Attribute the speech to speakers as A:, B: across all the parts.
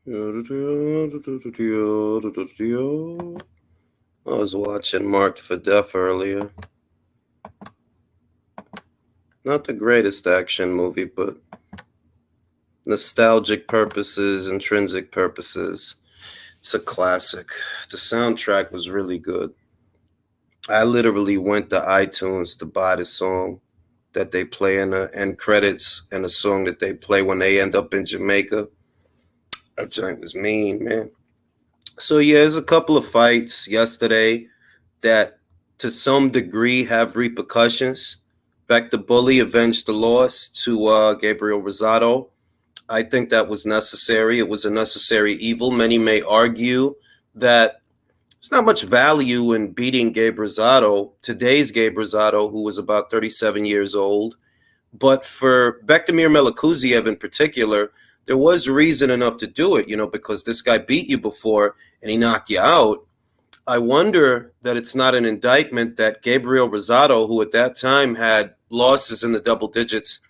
A: I was watching Marked for Death earlier. Not the greatest action movie, but nostalgic purposes, intrinsic purposes. It's a classic. The soundtrack was really good. I literally went to iTunes to buy the song that they play in the end credits and the song that they play when they end up in Jamaica. That joint was mean, man. So yeah, there's a couple of fights yesterday that to some degree have repercussions. Beck the Bully avenged the loss to Gabriel Rosado. I think that was necessary. It was a necessary evil. Many may argue that there's not much value in beating Gabe Rosado, today's Gabe Rosado, who was about 37 years old. But for Bektamir Melikuziev in particular, there was reason enough to do it, because this guy beat you before and he knocked you out. I wonder that it's not an indictment that Gabriel Rosado, who at that time had losses in the double digits,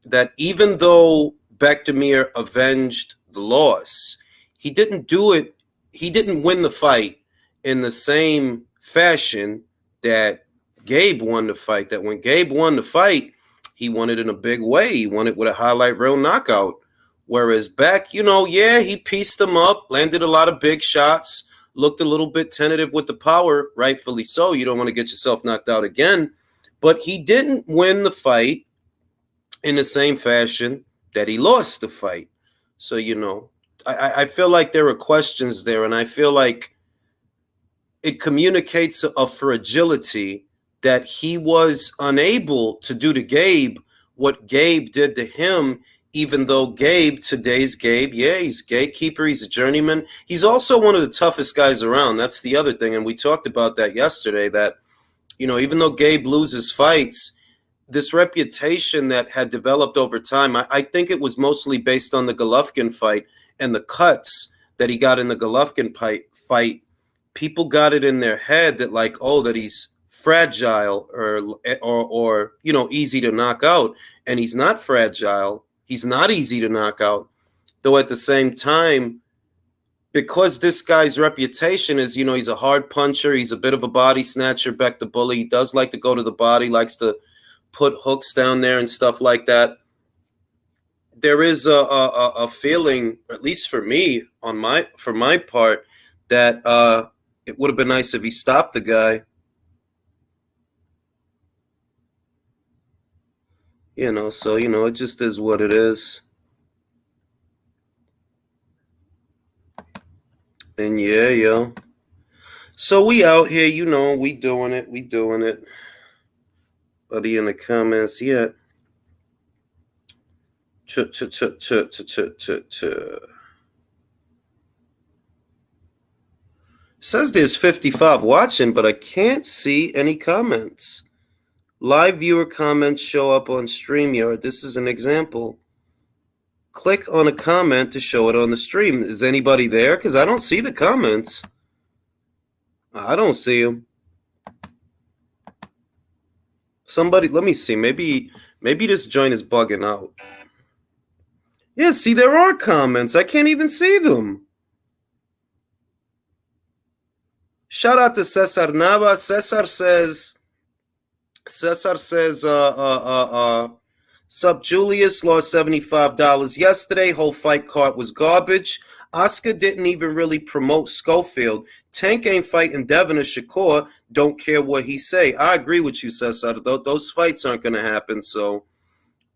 A: that even though Bektamir avenged the loss, he didn't do it, he didn't win the fight in the same fashion that Gabe won the fight. That when Gabe won the fight, he won it in a big way. He won it with a highlight reel knockout. Whereas Beck, yeah, he pieced him up, landed a lot of big shots, looked a little bit tentative with the power, rightfully so. You don't want to get yourself knocked out again. But he didn't win the fight in the same fashion that he lost the fight. So, I feel like there are questions there, and I feel like it communicates a fragility that he was unable to do to Gabe what Gabe did to him, even though Gabe, today's Gabe, yeah, he's a gatekeeper, he's a journeyman. He's also one of the toughest guys around. That's the other thing, and we talked about that yesterday, that, even though Gabe loses fights, this reputation that had developed over time, I think it was mostly based on the Golovkin fight and the cuts that he got in the Golovkin fight. People got it in their head that, like, oh, that he's fragile or easy to knock out, and he's not fragile. He's not easy to knock out. Though at the same time, because this guy's reputation is, he's a hard puncher, he's a bit of a body snatcher, Beck the Bully. He does like to go to the body, likes to put hooks down there and stuff like that. There is a feeling, at least for me, for my part, that it would have been nice if he stopped the guy. So it just is what it is. And yeah, yo. So we out here, we doing it. Buddy in the comments yet. Says there's 55 watching, but I can't see any comments. Live viewer comments show up on StreamYard. This is an example. Click on a comment to show it on the stream. Is anybody there? Because I don't see the comments. I don't see them. Somebody, let me see. Maybe this joint is bugging out. Yeah, see, there are comments. I can't even see them. Shout out to Cesar Nava. Cesar says, Sup Julius lost $75 yesterday. Whole fight card was garbage. Oscar didn't even really promote Schofield. Tank ain't fighting Devin or Shakur. Don't care what he say. I agree with you, Cesar. Those fights aren't going to happen. So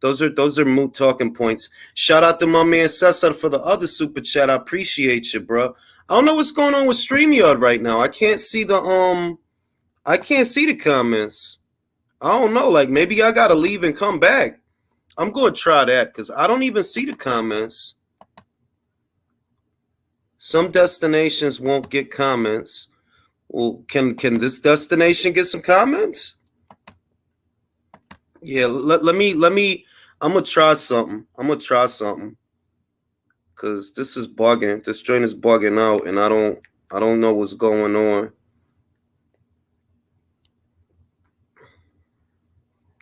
A: those are moot talking points. Shout out to my man Cesar for the other super chat. I appreciate you, bro. I don't know what's going on with StreamYard right now. I can't see the comments. I don't know. Like, maybe I gotta leave and come back. I'm going to try that because I don't even see the comments. Some destinations won't get comments. Well, can this destination get some comments? Yeah, let me. I'm gonna try something. Cause this is bugging. This train is bugging out, and I don't know what's going on.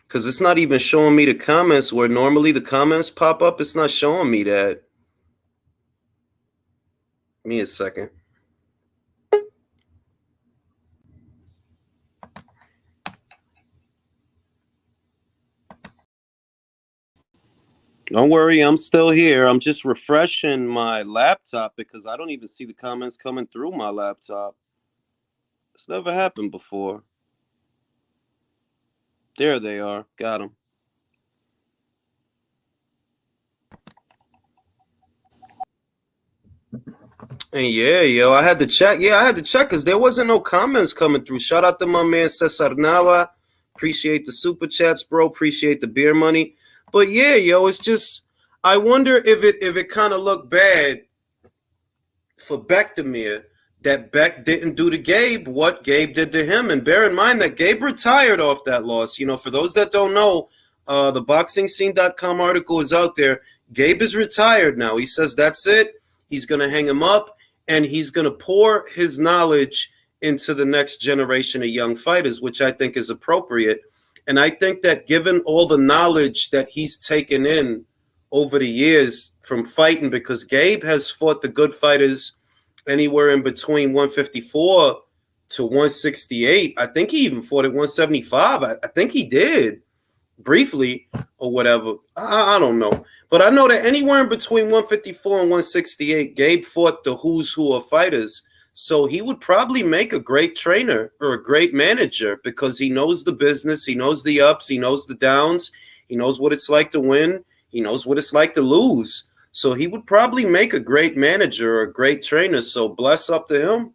A: Cause it's not even showing me the comments where normally the comments pop up. It's not showing me that. Me a second. Don't worry, I'm still here. I'm just refreshing my laptop because I don't even see the comments coming through my laptop. It's never happened before. There they are. Got them. And yeah, yo, I had to check. Yeah, I had to check because there wasn't no comments coming through. Shout out to my man Cesar Nava. Appreciate the super chats, bro. Appreciate the beer money. But yeah, yo, it's just I wonder if it kind of looked bad for Bekdemir that Beck didn't do to Gabe what Gabe did to him. And bear in mind that Gabe retired off that loss. You know, for those that don't know, the boxingscene.com article is out there. Gabe is retired now. He says that's it. He's going to hang him up and he's going to pour his knowledge into the next generation of young fighters, which I think is appropriate. And I think that given all the knowledge that he's taken in over the years from fighting, because Gabe has fought the good fighters anywhere in between 154 to 168. I think he even fought at 175. I think he did briefly or whatever. I don't know. But I know that anywhere in between 154 and 168, Gabe fought the who's who of fighters. So he would probably make a great trainer or a great manager because he knows the business. He knows the ups. He knows the downs. He knows what it's like to win. He knows what it's like to lose. So he would probably make a great manager or a great trainer. So bless up to him.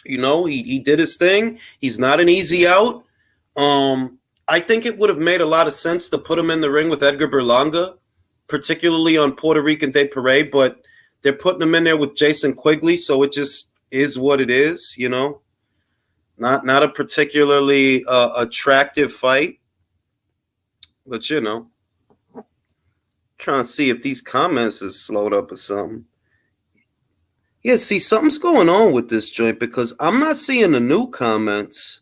A: You know, he did his thing. He's not an easy out. I think it would have made a lot of sense to put him in the ring with Edgar Berlanga, particularly on Puerto Rican Day Parade, but they're putting him in there with Jason Quigley, so it just is what it is, you know. Not a particularly attractive fight, but you know. Trying to see if these comments is slowed up or something. Yeah, see, something's going on with this joint because I'm not seeing the new comments.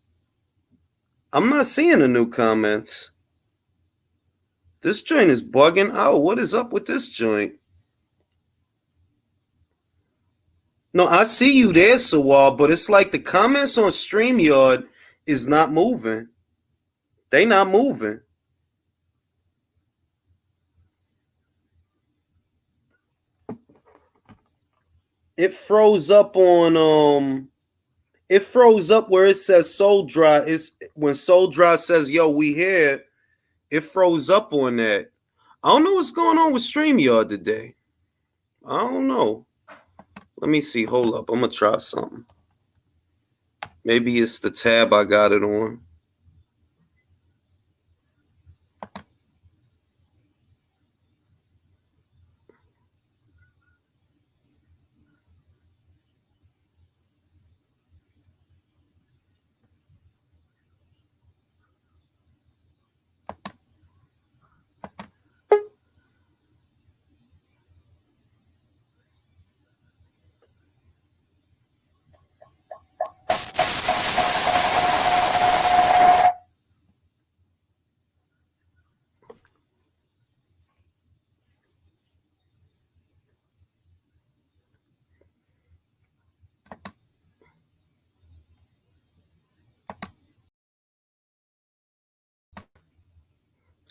A: This joint is bugging out. What is up with this joint? No, I see you there, Sawal, but it's like the comments on StreamYard is not moving. They not moving. It froze up on it froze up where it says Soul Dry. It's when Soul Dry says, yo, we here, it froze up on that. I don't know what's going on with StreamYard today. I don't know. Let me see. Hold up. I'm gonna try something. Maybe it's the tab I got it on.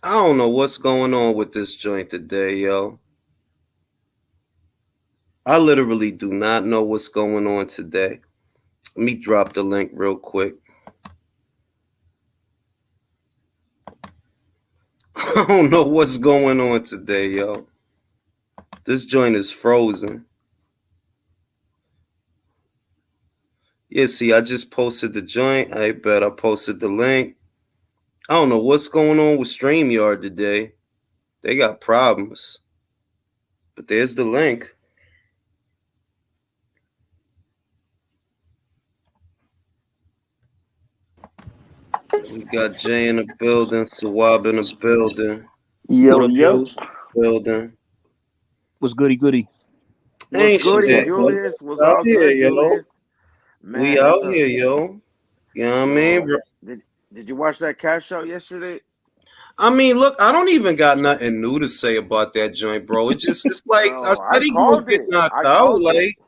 A: I don't know what's going on with this joint today, yo. I literally do not know what's going on today. Let me drop the link real quick. I don't know what's going on today, yo. This joint is frozen. Yeah, see, I just posted the joint. I bet I posted the link. I don't know what's going on with StreamYard today. They got problems. But there's the link. We got Jay in the building, Sawab in the building. Building.
B: What's goody?
A: What's
C: goody, Julius? What's all good, Julius?
A: Man, we out here, yo. You know what I mean?
C: Did you watch that cash show yesterday?
A: I mean, look, I don't even got nothing new to say about that joint, bro. It's just, it's like I said, he gonna get knocked out. Like,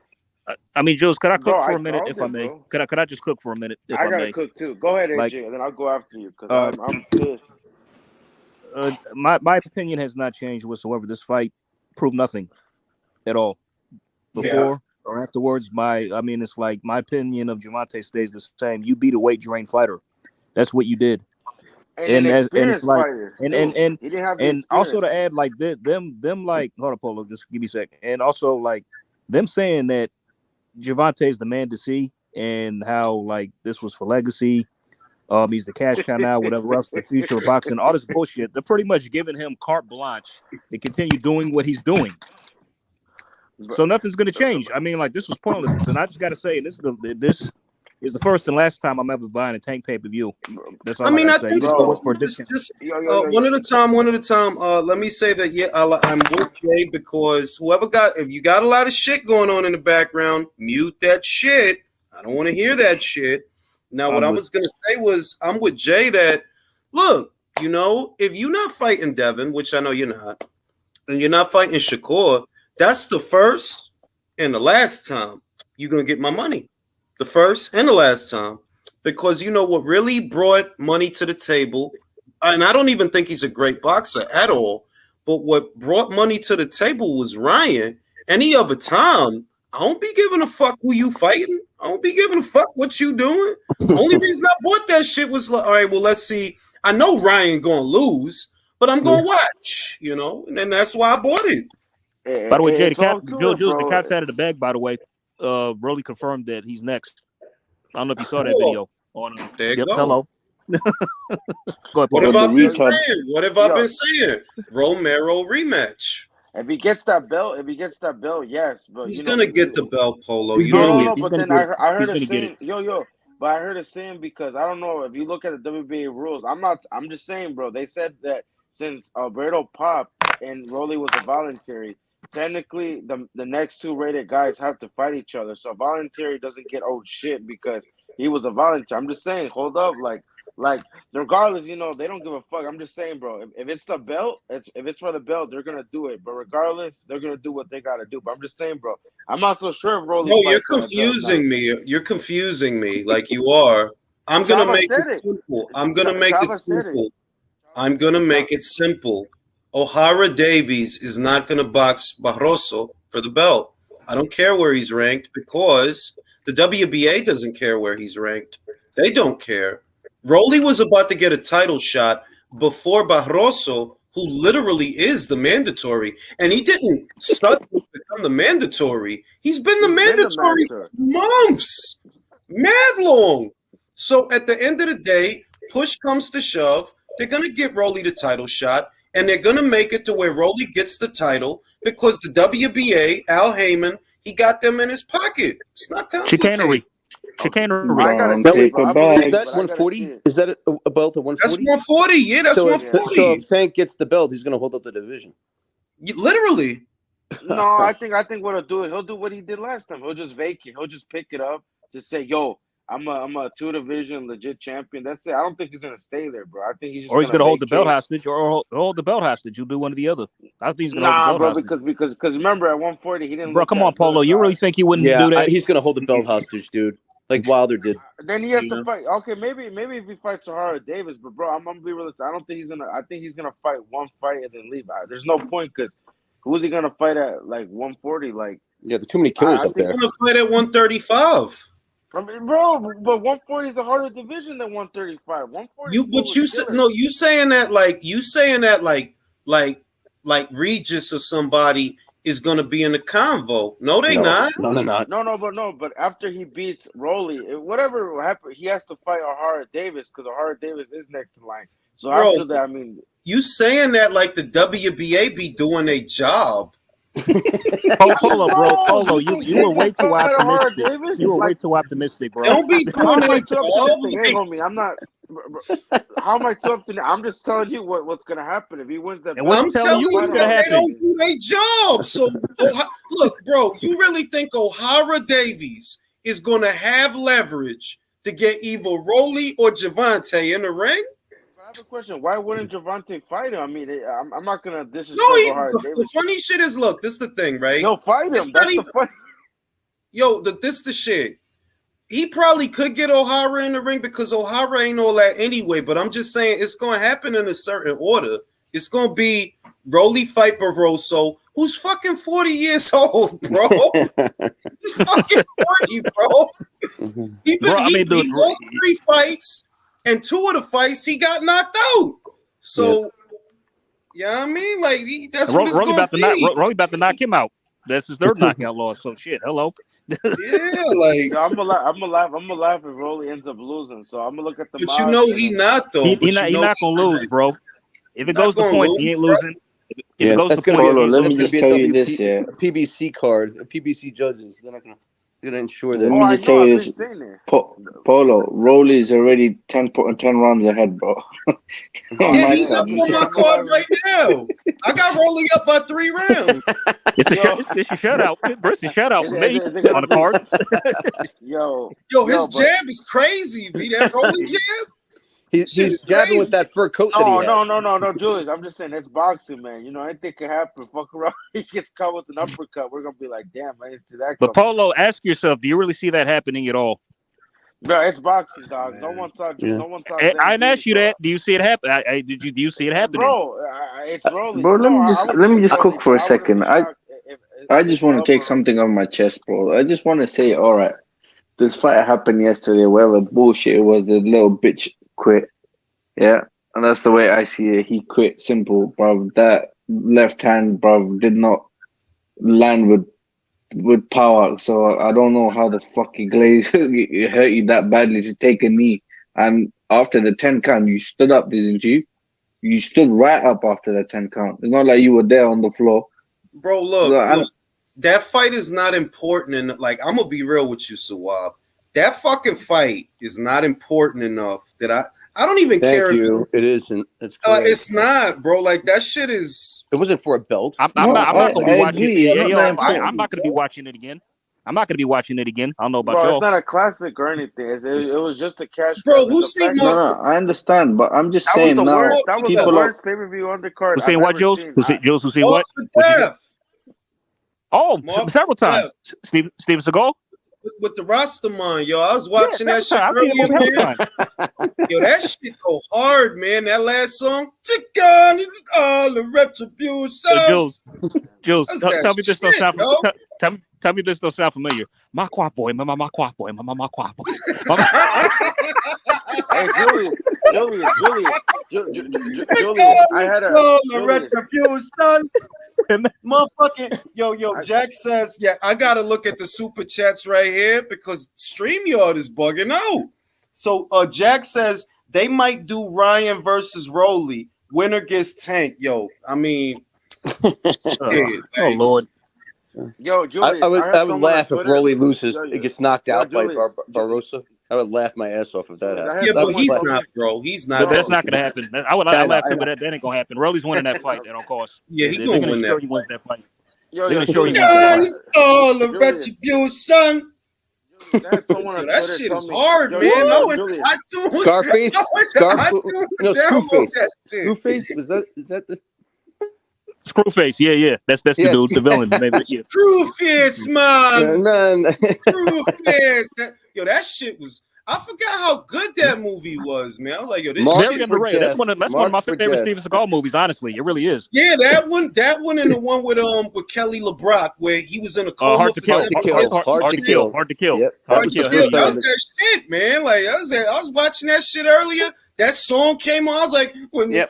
B: I mean, Jules, could I
C: Bro,
B: cook for
C: I
B: a minute,
C: called
B: if I
C: it,
B: may?
C: bro.
B: Could I just cook for a minute, if
C: I
B: I
C: gotta
B: may?
C: cook too. Go ahead,
B: Like,
C: AJ, and then I'll go after you because
B: uh,
C: I'm pissed.
B: my opinion has not changed whatsoever. This fight proved nothing at all
A: Yeah.
B: before or afterwards. It's like my opinion of Javante stays the same. You beat a weight drained fighter. That's what you did,
C: And
B: and it's
C: inexperienced
B: like
C: fighters
B: and
C: too.
B: and and
C: He didn't have the
B: and also to
C: experience.
B: add like them like hold on, Polo, just give me a second. And also like them saying that Javante's the man to see and how like this was for legacy. He's the cash cow now, whatever else, the future of boxing, all this bullshit. They're pretty much giving him carte blanche to continue doing what he's doing. So nothing's going to change. I mean, like, this was pointless. And I just got to say, this is the first and last time I'm ever buying a Tank pay-per-view. That's all
A: I
B: I
A: mean,
B: got
A: I
B: to say.
A: think
B: You
A: so.
B: know what prediction?
A: Just
C: Yo, yo, yo,
A: one
C: yo.
A: at a time. One at a time. Let me say that I'm with Jay because if you got a lot of shit going on in the background, mute that shit. I don't want to hear that shit. Now, what I was gonna say was I'm with Jay that look, if you're not fighting Devin, which I know you're not, and you're not fighting Shakur, that's the first and the last time you're gonna get my money. The first and the last time. Because you know what really brought money to the table, and I don't even think he's a great boxer at all, but what brought money to the table was Ryan. Any other time, I don't be giving a fuck who you fighting. I don't be giving a fuck what you doing. Only reason I bought that shit was like, all right, well, let's see. I know Ryan gonna lose, but I'm gonna watch, and then that's why I bought it.
B: By the way, Jay,
C: It's all to it,
B: Jules, the
C: bro.
B: cat's out of the bag, by the way. Rolly confirmed that he's next. I don't know if you saw that
A: Cool.
B: video.
A: There you
B: Yep,
A: go.
B: hello. Go ahead,
A: What
B: Polo.
A: have I been
D: retard-
A: saying? What have I been saying? Romero rematch.
C: If he gets that belt, yes, but
A: He's gonna get the belt, Polo.
B: He's
A: You
B: getting
A: know,
B: it.
C: No,
B: He's
C: but
B: gonna
C: then
B: get it.
C: I heard
B: He's
C: a
B: gonna get it.
C: saying, but I heard a saying because I don't know if you look at the WBA rules. I'm just saying, bro. They said that since Alberto popped and Rolly was a voluntary, technically the next two rated guys have to fight each other. So voluntary doesn't get old shit because he was a voluntary. I'm just saying, hold up, like regardless, they don't give a fuck. I'm just saying, bro. If it's the belt, if it's for the belt, they're gonna do it. But regardless, they're gonna do what they gotta do. But I'm just saying, bro. I'm not so sure if Rolly
A: no, you're
C: fights for the belt now.
A: confusing me. You're confusing me like you are. I'm gonna
C: Chava
A: make
C: said
A: it
C: it.
A: simple. I'm gonna make it
C: Chava said it.
A: simple. I'm gonna make it simple. O'Hara Davies is not gonna box Barroso for the belt. I don't care where he's ranked because the WBA doesn't care where he's ranked. They don't care. Rolly was about to get a title shot before Barroso, who literally is the mandatory, and he didn't suddenly become the mandatory. He's been the mandatory for months, mad long. So at the end of the day, push comes to shove, they're gonna get Rolly the title shot, and they're gonna make it to where Rolly gets the title because the WBA, Al Heyman, he got them in his pocket. It's not complicated.
B: Chicanery.
C: I gotta
D: Long
C: see it, bro.
D: paper
C: I
D: bag.
C: believe
D: Is
C: you,
D: that
C: but I gotta
D: 140?
C: see it.
D: Is that a belt of
A: That's
D: 140?
A: 140. Yeah, that's
D: So
A: 140.
D: if Tank gets the belt, he's going to hold up the division.
A: Literally.
C: No, I think what he'll do what he did last time. He'll just vacate. He'll just pick it up. Just say, "Yo, I'm a two division legit champion." That's it. I don't think he's gonna stay there, bro. I think he's just
B: Or he's
C: gonna
B: gonna hold the belt
C: vacate.
B: hostage, or hold the belt hostage. You do one or the other. I think he's gonna hold the
C: Nah,
B: belt
C: bro,
B: hostage.
C: because remember at 140 he didn't
B: Bro,
C: look
B: come
C: that
B: on, Polo.
C: good.
B: You really think he wouldn't do that?
D: He's going to hold the belt hostage, dude. Like Wilder did.
C: Then he has to fight. Okay, maybe if he fights O'Hara Davis, but bro, I'm gonna be realistic. I don't think he's gonna. I think he's gonna fight one fight and then leave. There's no point because who's he gonna fight at like 140? Like,
D: yeah, there's too many killers up there.
A: I'm gonna fight at 135.
C: I mean, bro, but 140 is a harder division than 135. 140.
A: You saying that like Regis or somebody is gonna be in the convo. No, they not.
D: No, they're not.
C: But after he beats Rolly, whatever happened, he has to fight O'Hara Davis because O'Hara Davis is next in line. So
A: Bro,
C: after that, I mean,
A: you saying that like the WBA be doing a job.
B: Polo, bro, Polo, you were way too optimistic. You were way too optimistic, bro.
A: Don't be
C: How
A: doing
C: am I
A: a
C: too
A: job.
C: optimistic? Hey, homie, I'm not. How am I too optimistic? I'm just telling you what's gonna happen if he wins that.
B: And I'm telling you what's gonna
A: that
B: happen.
A: they don't do their job. So look, bro, you really think O'Hara Davies is gonna have leverage to get either Rolly or Javante in the ring?
C: I have a question. Why wouldn't Javante fight him? I mean, I'm not gonna disrespect
A: No,
C: O'Hara
A: the
C: Davis.
A: funny shit is, look, this is the thing, right?
C: He'll fight him.
A: It's not
C: That's the
A: even-
C: funny.
A: this the shit. He probably could get O'Hara in the ring because O'Hara ain't all that anyway. But I'm just saying it's going to happen in a certain order. It's going to be Rolly fight Barroso, who's fucking 40 years old, bro. He's fucking 40, bro. He lost 3 fights, and 2 of the fights he got knocked out. So, yeah, I mean, like that's what it's going to be.
B: Rolly about to knock him out. That's his 3rd knockout loss. So shit. Hello.
A: Yeah, like
C: I'm gonna laugh if Rolly ends up losing. So I'm gonna look at the.
A: But you know he not though.
B: He's not gonna lose, bro. If it goes to points, he ain't losing. If it goes to points,
E: let me just tell you this,
D: a PBC card, a PBC judges. They're not gonna ensure that.
E: Let me just tell you this, Polo. Rolly is already 10 rounds ahead, bro.
A: Yeah, he's up on my card right now. I got Rolly up by 3 rounds.
B: It's a shutout. It's a shutout for me on the card.
C: His
A: jab is crazy. Be that Rolly jab.
D: He's jabbing with that fur coat.
C: No, Julius. I'm just saying it's boxing, man. You know, anything can happen. Fuck around, he gets caught with an uppercut. We're gonna be like, damn, I didn't see that.
B: But Polo, ask yourself, do you really see that happening at all?
C: No, it's boxing, dog. No one thought.
B: I didn't ask you that. Do you see it happen? Do you see it happening?
C: Bro, it's rolling.
E: Bro, let me just cook for a second. I just want to take something off my chest, bro. I just want to say, all right, this fight happened yesterday. Whatever bullshit it was, the little bitch quit. Yeah, and that's the way I see it. He quit. Simple, bro. That left hand, bro, did not land with power. So I don't know how the fuck it hurt you that badly to take a knee. And after the 10 count, you stood up, didn't you? You stood right up after the 10 count. It's not like you were there on the floor.
A: Bro, look, that fight is not important. And like, I'm gonna be real with you, Sawab. That fucking fight is not important enough that I don't even care.
D: Thank you. It isn't.
A: It's not, bro. Like that shit is.
D: It wasn't for a belt.
B: I'm not gonna be watching. I'm not gonna be watching it again. I'm not gonna be watching it again. I don't know about y'all.
C: It's not a classic or anything. It was just a cash.
A: Bro, who's saying
E: no? I understand, but I'm just saying now.
C: That was the worst pay-per-view undercard.
B: Who's saying what, Jules? Jules? Who's saying what? Oh, several times. Steven Seagal.
A: With the Rastaman, yo. I was watching that shit earlier, man. Yo, that shit go hard, man. That last song, all the retribution.
B: Jules, tell me this don't sound familiar. Tell me this don't sound familiar. My quack boy, my quack boy.
C: Hey, Julius. I had a
A: retribution. Motherfucking yo, Jack says, yeah, I gotta look at the super chats right here because StreamYard is bugging out. So Jack says they might do Ryan versus Rolly. Winner gets Tank. Yo, I mean, shit,
B: oh Lord.
C: Yo, Julius,
D: I would laugh if Rolly loses. It gets knocked out by Barroso. I would laugh my ass off if that happened.
A: Yeah, but he's not, bro. He's not.
B: That's not gonna happen. I laugh too, but that ain't gonna happen. Rolly's winning that fight at all costs.
A: Yeah, he's gonna win that.
B: He wins that fight.
C: Yo,
A: all the retribution. That shit is hard, man.
D: Scarface. Screwface. Is that the?
B: Screwface, yeah. That's the dude, the villain.
A: Screwface, man. Screwface. Yo, that shit was. I forgot how good that movie was, man. I was like, yo, this
B: very underrated. That's one of my favorite Steven Seagal movies. Honestly, it really is.
A: Yeah, that one, and the one with Kelly LeBrock where he was in a coma.
D: Hard to kill.
A: Hard to kill. That was that shit, man. Like I was watching that shit earlier. That song came on. I was like, I was like,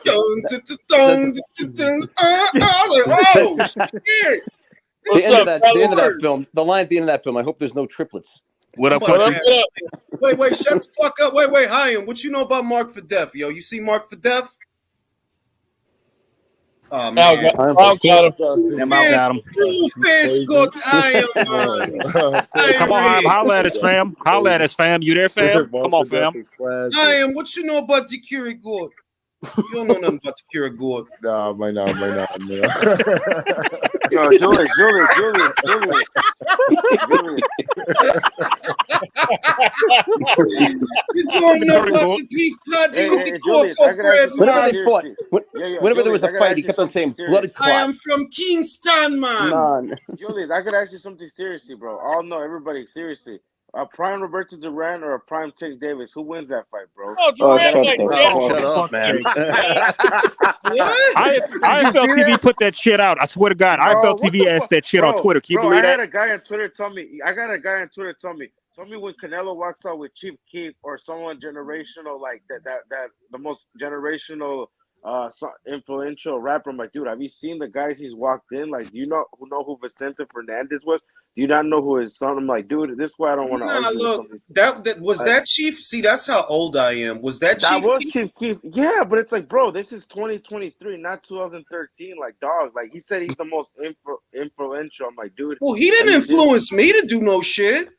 A: oh shit.
D: The end of that film. The line at the end of that film. I hope there's no triplets.
B: What up?
A: Wait, shut the fuck up. Wait, Hyam, what you know about Mark for Death, yo? You see Mark for Death? Oh, man.
B: I'll got him. Come on, holla at us, fam. Holla at us, fam. You there, fam? Come on, fam.
A: Hyam, what you know about Dakiri Gord? You don't know nothing about Dakiri Gord.
F: Nah, might not.
C: Yo, Julius.
A: You don't know about the beef Patsy with the corporate.
D: Whenever they fought, whenever there was a fight, he kept on saying blood clot.
A: I am from Kingston, man.
C: Julius, I could ask you something seriously, bro. Oh no, everybody, seriously. A prime Roberto Duran or a prime Tank Davis? Who wins that fight, bro?
F: Oh, Duran,
D: shut up, man.
B: IFL TV put that shit out. I swear to God, IFL TV asked that shit on Twitter. Can you believe that?
C: I had a guy on Twitter tell me. Tell me when Canelo walks out with Chief Keef or someone generational like that the most generational influential rapper. I'm like, dude, have you seen the guys he's walked in? Like, do you know who Vicente Fernandez was? Do you not know who his son? I'm like, dude, this is why I don't want to argue.
A: Look, that was that Chief. See, that's how old I am. Was that Chief? That was
C: Chief Keef. Yeah, but it's like, bro, this is 2023, not 2013. Like, dog, like he said, he's the most influential. I'm like, dude.
A: Well, he didn't influence me to do no shit.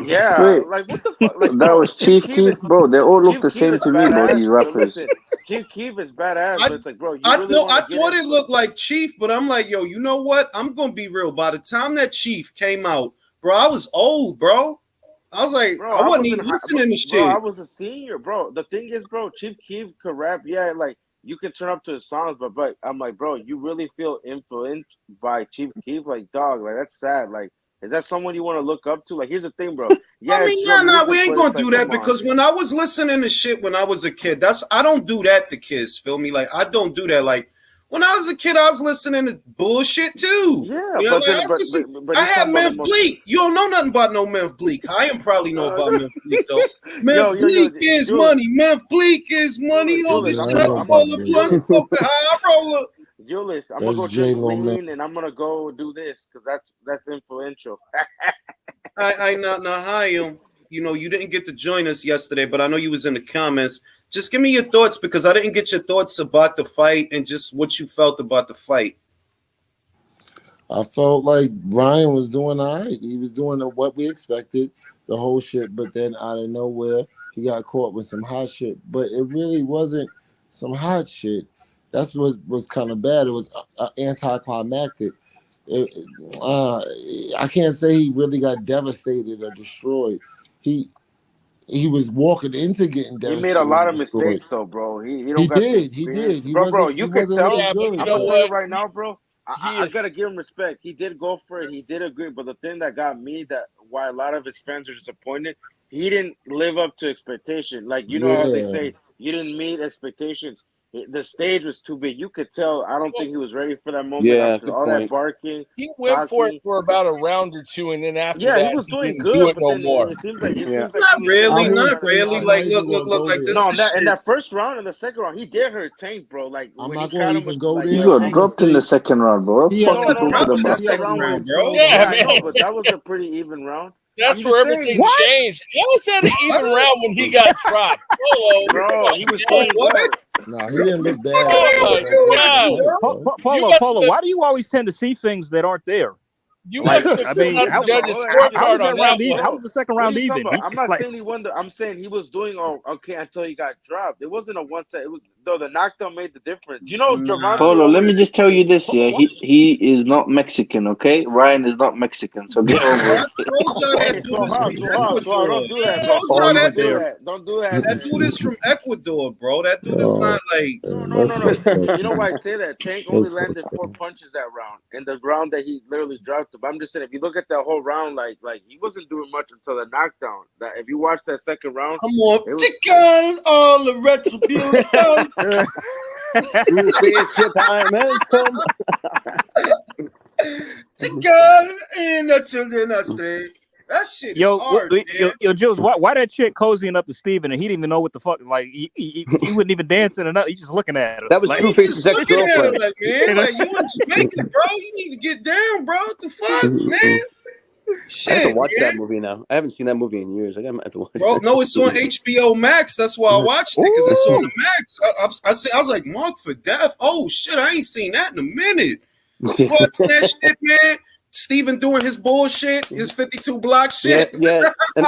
C: Yeah,
E: wait,
C: like what the fuck? Like,
E: that was Chief Keef, bro. They all look the same to me, bro. These rappers.
C: Chief Keef is badass, but it's like, bro,
A: I thought it looked like Chief, but I'm like, yo, you know what? I'm gonna be real. By the time that Chief came out, bro, I was old, bro. I was like, bro, I wasn't even listening to shit.
C: Bro, I was a senior, bro. The thing is, bro, Chief Keef could rap. Yeah, like you can turn up to his songs, but I'm like, bro, you really feel influenced by Chief Keef? Like, dog, like that's sad. Like, is that someone you want to look up to? Like, here's the thing, bro. Yeah,
A: I mean, we ain't gonna do that because when I was listening to shit when I was a kid, I don't do that to kids. Feel me? Like, I don't do that. Like, when I was a kid, I was listening to bullshit too.
C: Yeah,
A: you know, but I had Memphis Bleak. You don't know nothing about no Memphis Bleak. I am probably know about Memphis Bleak though. Memphis Bleak is money. Memphis Bleak is money. All this stuff, all the plus, high roller.
C: Julius, I'm gonna go just lean and I'm gonna go do this because that's influential.
A: I not Hayim. You know, you didn't get to join us yesterday, but I know you was in the comments. Just give me your thoughts because I didn't get your thoughts about the fight and just what you felt about the fight.
G: I felt like Brian was doing all right. He was doing what we expected, the whole shit, but then out of nowhere, he got caught with some hot shit. But it really wasn't some hot shit. That's what was kind of bad. It was anticlimactic. I can't say he really got devastated or destroyed. He was walking into getting devastated.
C: He made a lot of mistakes, though, bro. He
G: did.
C: Bro, you can tell.
G: I'm
C: gonna tell you right now, bro. I gotta give him respect. He did go for it. He did agree. But the thing that got me, why a lot of his fans are disappointed, he didn't live up to expectation. Like how they say, you didn't meet expectations. The stage was too big. You could tell. I don't think he was ready for that moment.
D: Yeah,
C: after all that barking.
F: He went for it for about a round or two, and then after that,
C: he was doing good.
F: Do it no more.
C: It seems like
A: not really. Like look like this.
C: No, in that first round and the second round, he did hurt Tank, bro. Like
G: I'm not going to even go there.
E: He got dropped in the second round, bro.
C: Yeah, man. But that was a pretty even round.
F: That's where everything changed. He always had an even round when he got dropped.
C: Bro, he was doing what?
G: No, he didn't look bad.
B: Polo, why do you always tend to see things that aren't there?
F: You must have
B: how was the second round even?
C: I'm not saying he won. I'm saying he was doing okay until he got dropped. It wasn't a one time. It was the knockdown made the difference. You know,
E: Polo, let me just tell you this. Yeah, he is not Mexican. Okay, Ryan is not Mexican. So get over it.
C: Don't do that.
A: That dude is from Ecuador, bro. That dude is not like.
C: No. You know why I say that? Tank only landed 4 punches that round, and the round that he literally dropped. But I'm just saying, if you look at that whole round, like he wasn't doing much until the knockdown. That if you watch that second round,
A: come on, chicken, all the retribution.
D: Time has come.
A: Chicken and the children are straight. That shit is hard,
B: yo, Jules, why that chick cozying up to Steven and he didn't even know what the fuck, like, he wouldn't even dance in another, he just looking at her.
D: That was Two-Face's ex-girlfriend.
A: Like, man, like, you in Jamaica, bro, you need to get down, bro, what the fuck, man? Shit,
D: I have to watch that movie now. I haven't seen that movie in years. I have to watch
A: bro, no, it's on HBO Max, that's why I watched it, because it's on the Max. I was like, Mark for Death, oh shit, I ain't seen that in a minute. Watch that shit, man. Steven doing his bullshit, his 52 block shit.
D: Yeah. And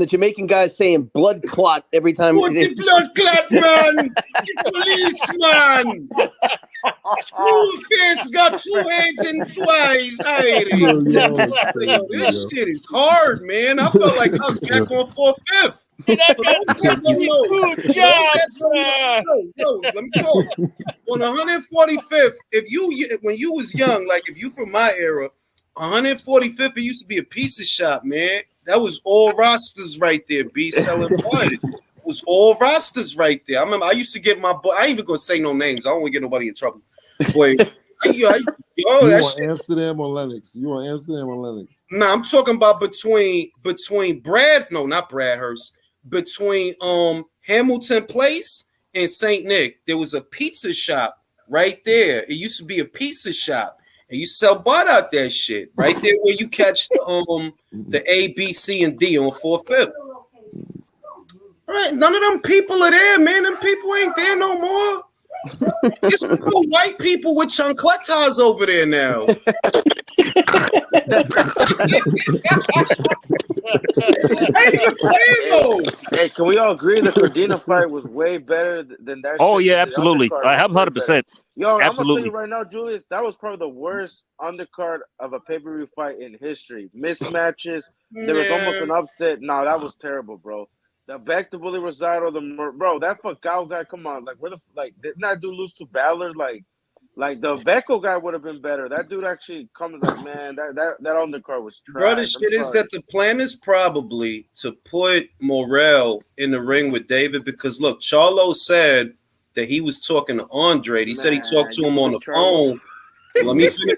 D: the Jamaican guys saying blood clot every time.
A: What's the blood clot, man? Policeman. Screwface got 2 heads and 2 eyes. Yo, this shit is hard, man. I felt like I was back on 4/5.
F: Good job,
A: Yo, let me talk. On 145th, when you was young, like if you from my era, 145th, it used to be a pizza shop, man. That was all rosters right there. B selling blood. It was all rosters right there. I remember I used to get my boy. I ain't even gonna say no names. I don't want to get nobody in trouble. Boy,
G: you on Amsterdam or Lennox? You on Amsterdam or Lennox?
A: Nah, I'm talking about between not Bradhurst, between Hamilton Place and St. Nick. There was a pizza shop right there. It used to be a pizza shop. And you sell bud out that shit right there where you catch the A, B, C, and D on 4/5. All right, none of them people are there, man. Them people ain't there no more. It's all white people with chancletas over there now.
C: Hey, can we all agree the Cardina fight was way better than that?
B: Oh
C: shit?
B: yeah, absolutely. I have 100%.
C: Yo,
B: absolutely.
C: I'm gonna tell you right now, Julius, that was probably the worst undercard of a pay-per-view fight in history. Mismatches. There was almost an upset. No, that was terrible, bro. The back to Bully Rosado, bro, that Falcao guy, come on, didn't that dude lose to Ballard? Like the Becco guy would have been better. That dude actually comes like, man, that undercard was trash.
A: Bro, the shit is that the plan is probably to put Morrell in the ring with David because look, Charlo said that he was talking to Andre. He said he talked to him on the phone. Let me finish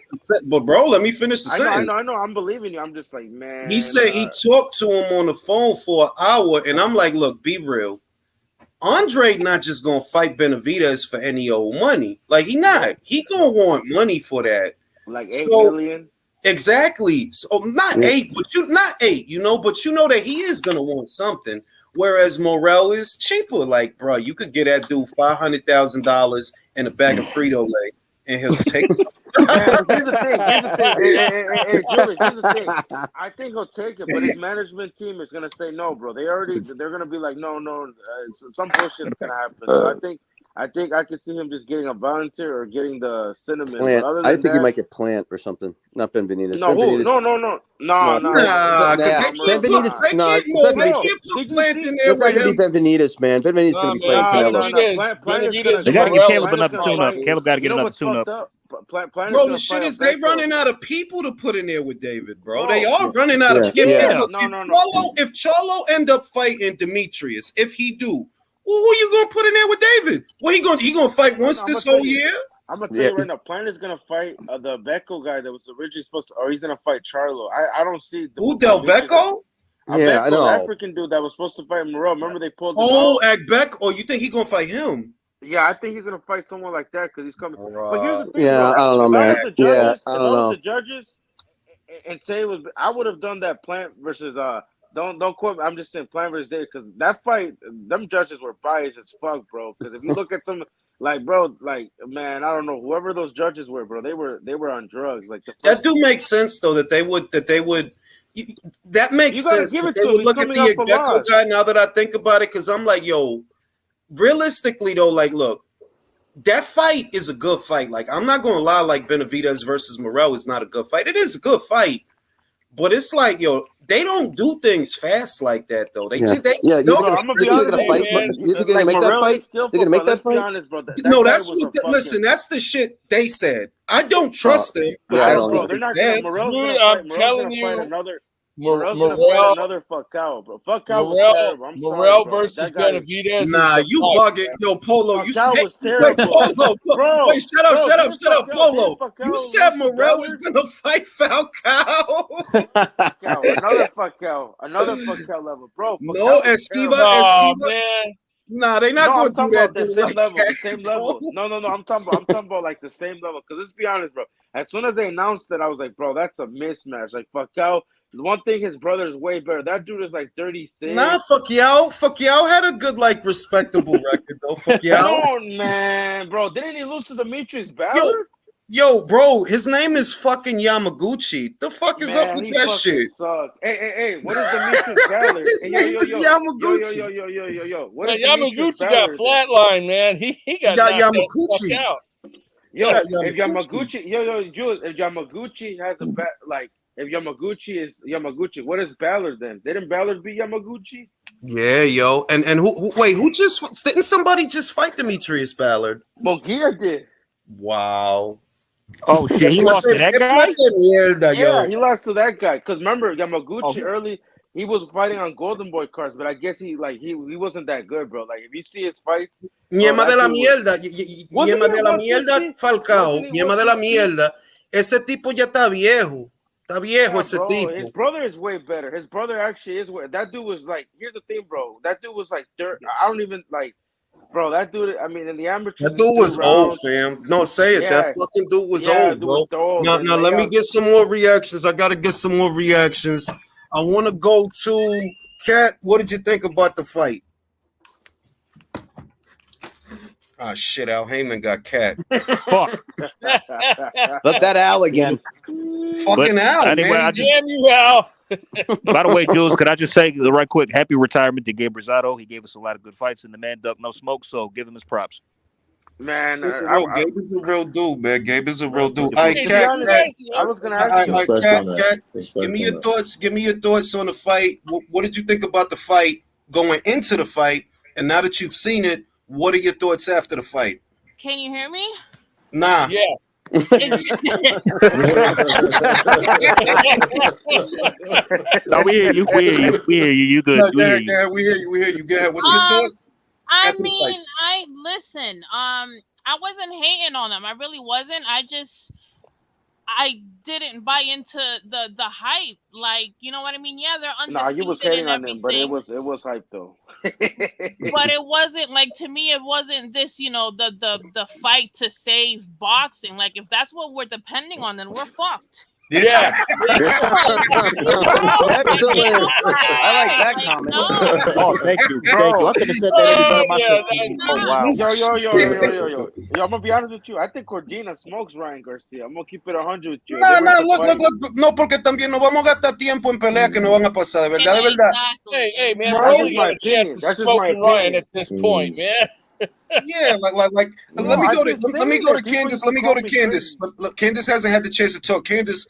A: the sentence.
C: I know. I'm believing you. I'm just like, man.
A: He said he talked to him on the phone for an hour, and I'm like, look, be real. Andre not just gonna fight Benavidez for any old money. Like he not. He gonna want money for that.
C: Like 8 million.
A: Exactly. So not 8, but not 8. But you know that he is gonna want something. Whereas Morrell is cheaper. Like, bro, you could get that dude $500,000 and a bag of Frito-Lay, and he'll take it.
C: Here's the thing. Hey, Julius, here's the thing. I think he'll take it, but his management team is gonna say no, bro. They're gonna be like, no, some bullshit is gonna happen. So I think I could see him just getting a volunteer or getting the cinnamon.
D: Plant. I think he might get Plant or something. Not Benvenidez.
C: No,
D: no.
A: Benvenidez.
D: No, it's not gonna be Benvenidez, man. Benvenidez gonna be fighting Canelo.
B: They gotta give Caleb another tune-up. Caleb got to get another tune-up.
A: Bro, the shit is they running out of people to put in there with David, bro. They are running out of people. If Charlo end up fighting Demetrius, if he do, who you gonna put in there with David? Well, he gonna fight once this whole year?
C: I'm gonna tell you right now, Plant is gonna fight the Becco guy that was originally supposed to, or he's gonna fight Charlo. I don't see
A: who Del Becco?
D: Yeah, I know.
C: African dude that was supposed to fight Morrell. Remember they pulled.
A: Agbeck. Oh, you think he gonna fight him?
C: Yeah, I think he's gonna fight someone like that because he's coming. But here's the thing,
D: I don't know, man.
C: I don't know. The judges and say I would have done that Plant versus Don't quote me. I'm just saying Plant versus David because that fight, them judges were biased as fuck, bro. Because if you look at some, man, I don't know whoever those judges were, bro. They were on drugs.
A: That do make sense though that they would. That makes sense. They would look at the Agbeco guy now that I think about it because I'm like, yo. Realistically, though, look, that fight is a good fight. I'm not going to lie, Benavidez versus Morrell is not a good fight. It is a good fight, but it's they don't do things fast like that, though.
D: I'm going to be honest, you think they're going to make that fight? They're going to make that fight?
C: Honest, bro,
A: no, that's listen, that's the shit they said. I don't trust them, but that's what
C: they're not going to.
F: I'm telling you.
C: Morrell's gonna fight another Falcao, bro. Falcao was terrible. I'm
F: Morrell
C: sorry,
F: versus Benavidez.
A: Nah, you bugging. Yo, Polo, you
C: said was terrible.
A: Polo, bro. Wait, shut up, Polo. You said Morrell was gonna fight Falcao.
C: Another Falcao level, bro.
A: No, Esquiva. Nah, they not going to do that.
C: The same level. No. I'm talking about the same level. Because let's be honest, bro. As soon as they announced that, I was like, bro, that's a mismatch. Falcao. The one thing, his brother is way better. That dude is 36.
A: Nah, Falcao had a good, respectable record, though. Falcao.
C: Come on, man. Bro, didn't he lose to Demetrius Ballard?
A: Yo, bro, his name is fucking Yamaguchi. The fuck is up with
C: he
A: that
C: fucking
A: shit?
C: sucks. Hey, what is Demetrius Ballard?
A: His
C: Hey,
A: name is Yamaguchi.
C: yo. What
F: Man,
C: is Demetrius
F: Yamaguchi got
C: Ballard?
F: flatlined, man. He got knocked the fuck out.
C: Yo,
A: Yeah,
C: if Yamaguchi, Jules, if Yamaguchi has a if Yamaguchi is Yamaguchi, what is Ballard then? Didn't Ballard beat Yamaguchi?
A: Yeah, yo, and who just didn't somebody just fight Demetrius Ballard?
C: Mongia did.
A: Wow.
B: Oh shit, he lost to that guy?
C: Yeah, he lost to that guy. Cause remember Yamaguchi early, he was fighting on Golden Boy cards, but I guess he wasn't that good, bro. Like if you see his fights,
A: Ñema de la mierda, Ñema de la mierda, Falcao, Ñema de la mierda. Ese tipo ya está viejo. Está viejo ese tipo.
C: His brother is way better. His brother actually is way. That dude was like, here's the thing, bro. That dude was like dirt. I don't even like, bro. That dude. I mean, in the amateur,
A: that dude was old, fam. No, say it.
C: Yeah,
A: that fucking dude was old, bro. Now let me get some more reactions. I gotta get some more reactions. I want to go to Kat. What did you think about the fight? Ah, shit. Al Heyman got Kat.
B: Fuck.
D: Let that Al again.
A: Fucking Al,
B: anyway,
A: man.
F: Damn you, Al.
B: By the way, Jules, could I just say right quick, happy retirement to Gabe Rosado. He gave us a lot of good fights, and the man ducked no smoke, so give him his props.
C: Man,
A: Gabe is a real dude, man. Gabe is a real dude.
C: I was gonna ask you.
A: Kat, give me your thoughts. Give me your thoughts on the fight. What did you think about the fight going into the fight? And now that you've seen it, what are your thoughts after the fight?
H: Can you hear me?
A: Nah.
F: Yeah.
B: No, we hear you. We hear you. You good?
A: No, we hear you. Go ahead. What's your thoughts?
H: I mean, listen. I wasn't hating on them. I really wasn't. I didn't buy into the hype. Like, you know what I mean? Yeah, they're undefeated.
C: Nah, you was hating on them, but it was hype though.
H: But it wasn't like, to me, it wasn't this, the fight to save boxing. Like, if that's what we're depending on, then we're fucked.
F: Yeah.
D: Excellent. I like that comment.
H: No.
B: Oh, thank you. Thank you. I could have said that any better myself. Oh, wow.
C: Yo, I'm gonna be honest with you. I think Cordina smokes Ryan Garcia. I'm gonna keep it 100 with you.
A: No, look. No, porque también no vamos a gastar tiempo en peleas que no van a pasar. De verdad, de verdad.
F: Hey, man.
C: Bro, that's my opinion.
F: That's just my Ryan at this point, man.
A: Yeah, like. Let me go to Candace. Let me go to Candace. Look, Candace hasn't had the chance to talk. Candace,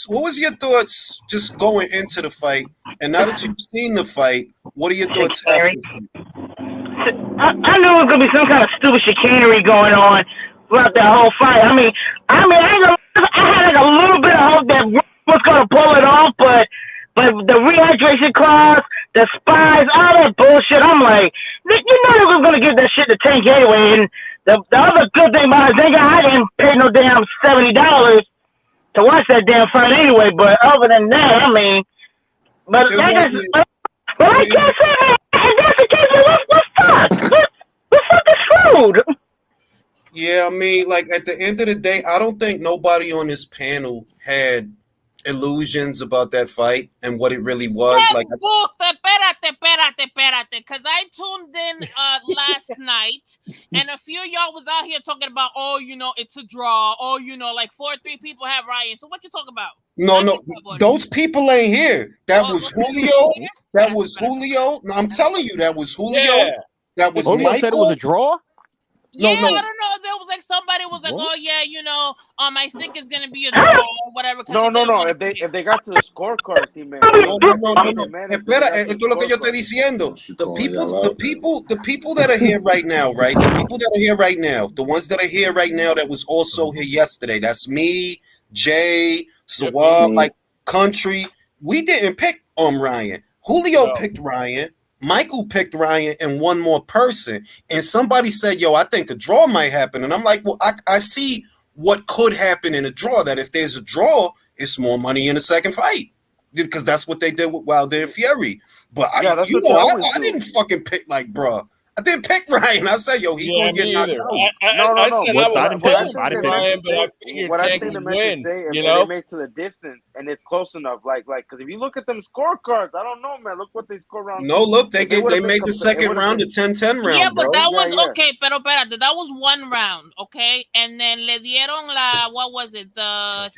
A: what was your thoughts just going into the fight? And now that you've seen the fight, what are your thoughts after?
I: I knew it was gonna be some kind of stupid chicanery going on throughout that whole fight. I mean, I had like a little bit of hope that was gonna pull it off, but the rehydration clause, the spies, all that bullshit. I'm like, you know they was gonna give that shit to Tank anyway. And the other good thing about it, I didn't pay no damn $70 to watch that damn fight anyway. But other than that, I mean, but I can't say, man, if that's the case, we're fucked. We're fucking screwed.
A: Yeah, I mean, like at the end of the day, I don't think nobody on this panel had illusions about that fight and what it really was. Like,
H: Espérate, because I tuned in last night, and a few of y'all was out here talking about, it's a draw, like 4 or 3 people have Ryan. So what you talking about?
A: No, those people ain't here. That was Julio. That was Julio. No, I'm telling you, that was Julio.
F: Yeah.
A: That was
B: Julio
A: Michael.
B: said it was a draw?
H: Yeah, I don't know. There was like somebody was like, "Oh yeah, I think it's gonna be a draw or whatever."
C: No. If they got to the scorecards, he man.
A: No. Espera, esto es lo que yo estoy diciendo. The people that are here right now, right? The people that are here right now, the ones that are here right now that was also here yesterday. That's me, Jay, Sawab, like Country. We didn't pick Ryan. Julio picked Ryan. Michael picked Ryan and one more person. And somebody said, yo, I think a draw might happen. And I'm like, well, I see what could happen in a draw. That if there's a draw, it's more money in the second fight. Because that's what they did with Wilder and Fury. But I didn't fucking pick, like, bruh. I didn't pick Ryan. I said, yo, he
F: Yeah,
A: gonna get
F: me
A: knocked
F: either.
A: out.
F: I said I was pulling
B: I
F: for
B: didn't pick
F: Ryan, but I figured
C: what I
F: Tank
C: think they
F: would
C: meant to
F: win.
C: say, if
F: You
C: they
F: know,
C: made to the distance and it's close enough, like, because if you look at them scorecards, I don't know, man. Look what they score round.
A: No, look, they
C: would've been
A: made the second round a 10-10 round,
H: Yeah, but
A: bro.
H: that
C: Yeah,
H: was
C: yeah.
H: okay. Pero espérate, that was one round, okay, and then le dieron la what was it, the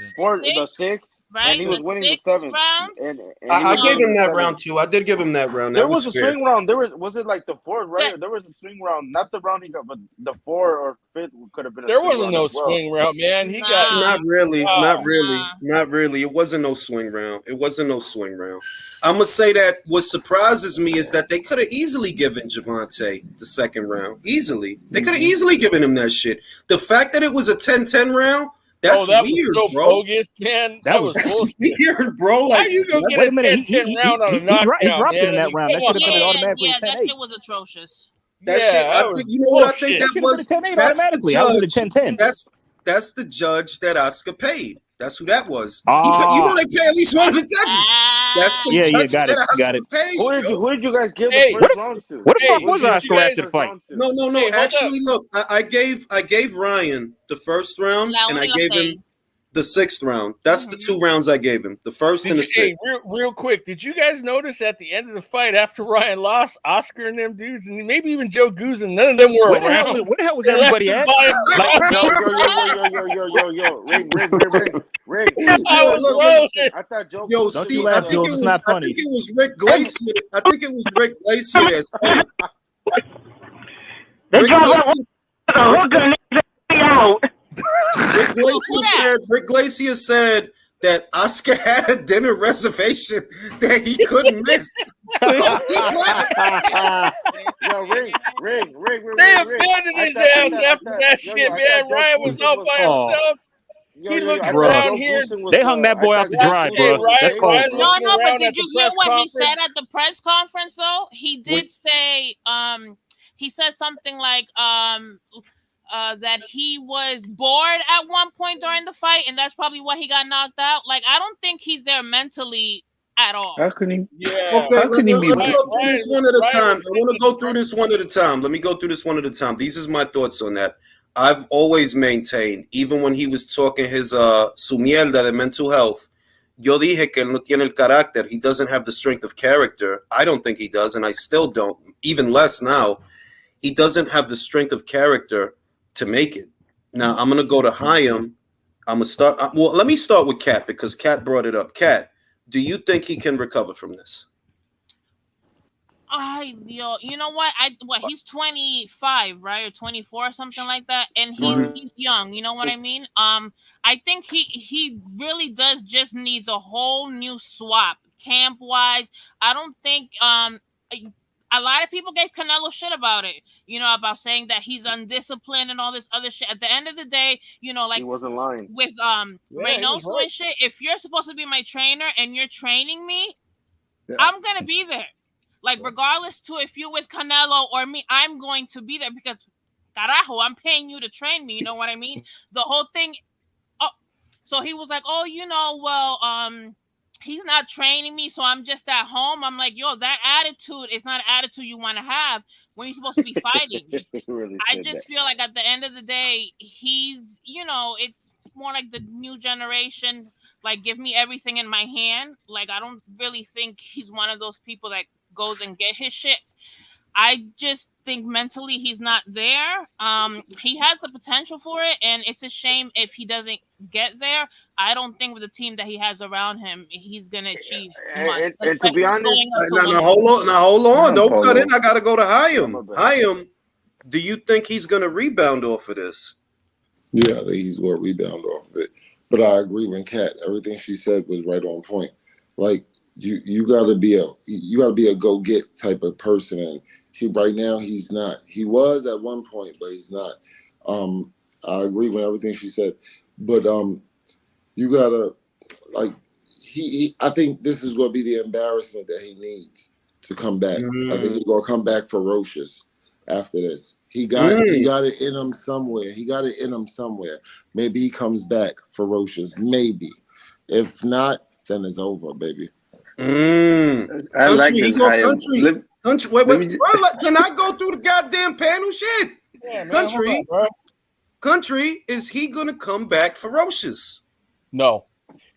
C: sixth,
H: right?
C: and he was
H: The
C: winning the
H: sixth
C: seventh
H: round.
C: and
A: I
C: he was
A: gave
C: winning
A: him
C: the
A: that
C: seventh.
A: round too. I did give him that round.
C: There
A: That
C: was
A: was
C: a
A: fair.
C: swing round. Was it like the fourth, right? There was a swing round, not the round he got, but the 4th or 5th could have been.
F: There wasn't no swing round, man. He got
A: Not really,
F: wow.
A: not really, not really. It wasn't no swing round. It wasn't no swing round. I'm gonna say that what surprises me is that they could have easily given Javante the second round. Easily, they could have easily given him that shit. The fact that it was a 10-10 round. That's
F: that
A: weird,
F: was so
A: bro.
F: bogus, man. That was
A: weird, bro. Like,
F: how you gonna get
B: wait
F: a
B: a minute,
F: 10-10 round on a
B: he
F: knockdown,
B: dropped
F: man?
B: it in that round. That should have been automatically a 10-8.
H: That shit was atrocious.
A: That
F: yeah,
A: shit. I think you know what I think that was.
B: That should have been a 10-8
A: That's the
B: automatically. How was it a
A: judge.
B: 10-10?
A: That's the judge that Oscar paid. That's who that was.
B: Ah.
A: You know they pay at least one of the judges. That's the judge
B: got
A: that
B: it, got
A: Oscar
B: it.
A: paid.
C: Who did you guys give
F: Hey,
C: the first round to?
B: What the fuck was
F: did
B: Oscar
F: you guys-
B: after the fight?
A: No.
F: Hey, hold
A: Actually,
F: up.
A: look, I gave Ryan the first round,
H: La
A: and I
H: una y la
A: gave him
H: seis.
A: the 6th round. That's the 2 rounds I gave him. The first and the 6th.
F: Hey, real quick, did you guys notice at the end of the fight after Ryan lost, Oscar and them dudes, and maybe even Joe Guzman, none of them were
B: Where the
F: around.
B: hell was
F: They left
B: everybody
F: him
B: at?
F: by
C: Yo, Ring.
F: I was rolling.
C: I thought Joe.
A: Yo,
B: Don't
A: Steve,
B: you laugh,
A: I
B: Joe.
A: think
B: It's not funny.
A: it was Rick Glacier. I think it was Rick Glacier that said it.
I: They
A: Rick
I: dropped
A: Glacier-
I: a hooker and they out.
A: Rick Glacier said that Oscar had a dinner reservation that he couldn't miss.
C: Yo, Ring.
F: They abandoned his ass after that shit, man. Ryan was out by himself. He looked around here.
B: They hung that boy out to dry, bro. That's cold.
H: No, but did you hear what he said at the press conference though? He did say he said something like that he was bored at one point during the fight, and that's probably why he got knocked out. Like, I don't think he's there mentally at all.
E: How can he?
A: Okay, let's go through this one at a time. I want to go through this one at a time. Let me go through this one at a time. These is my thoughts on that. I've always maintained, even when he was talking his su mierda de mental health, yo dije que él no tiene el carácter. He doesn't have the strength of character. I don't think he does, and I still don't, even less now. He doesn't have the strength of character to make it. Now, I'm going to go to Chaim. I'm going to start. Well, let me start with Kat, because Kat brought it up. Kat, do you think he can recover from this?
H: You know what? He's 25, right, or 24, or something like that, and he's young. You know what I mean? I think he really does just needs a whole new swap, camp wise. I don't think a lot of people gave Canelo shit about it, about saying that he's undisciplined and all this other shit. At the end of the day, like,
C: he wasn't lying
H: with Reynoso and shit. If you're supposed to be my trainer and you're training me, I'm gonna be there. Like, regardless to if you're with Canelo or me, I'm going to be there because, carajo, I'm paying you to train me. You know what I mean? The whole thing. Oh, so he was like, he's not training me, so I'm just at home. I'm like, yo, that attitude is not an attitude you want to have when you're supposed to be fighting. I just feel like at the end of the day, he's, it's more like the new generation. Like, give me everything in my hand. Like, I don't really think he's one of those people that goes and get his shit. I just think mentally he's not there. He has the potential for it, and it's a shame if he doesn't get there. I don't think with the team that he has around him, he's gonna achieve much.
C: And to be honest,
A: now hold on. Don't cut in. I gotta go to Chaim. Chaim, do you think he's gonna rebound off of this?
G: Yeah, I think he's gonna rebound off of it. But I agree with Kat. Everything she said was right on point. Like, you gotta be a go get type of person, and right now he's not. He was at one point, but he's not. I agree with everything she said, but you gotta, like, I think this is gonna be the embarrassment that he needs to come back. I think he's gonna come back ferocious after this. He got it in him somewhere. Maybe he comes back ferocious. Maybe. If not, then it's over, baby.
E: I like this Chaim.
A: Country, wait, bro, can I go through the goddamn panel? Shit.
F: Yeah, man,
A: Country,
F: hold on, bro.
A: Country, is he gonna come back ferocious?
F: No.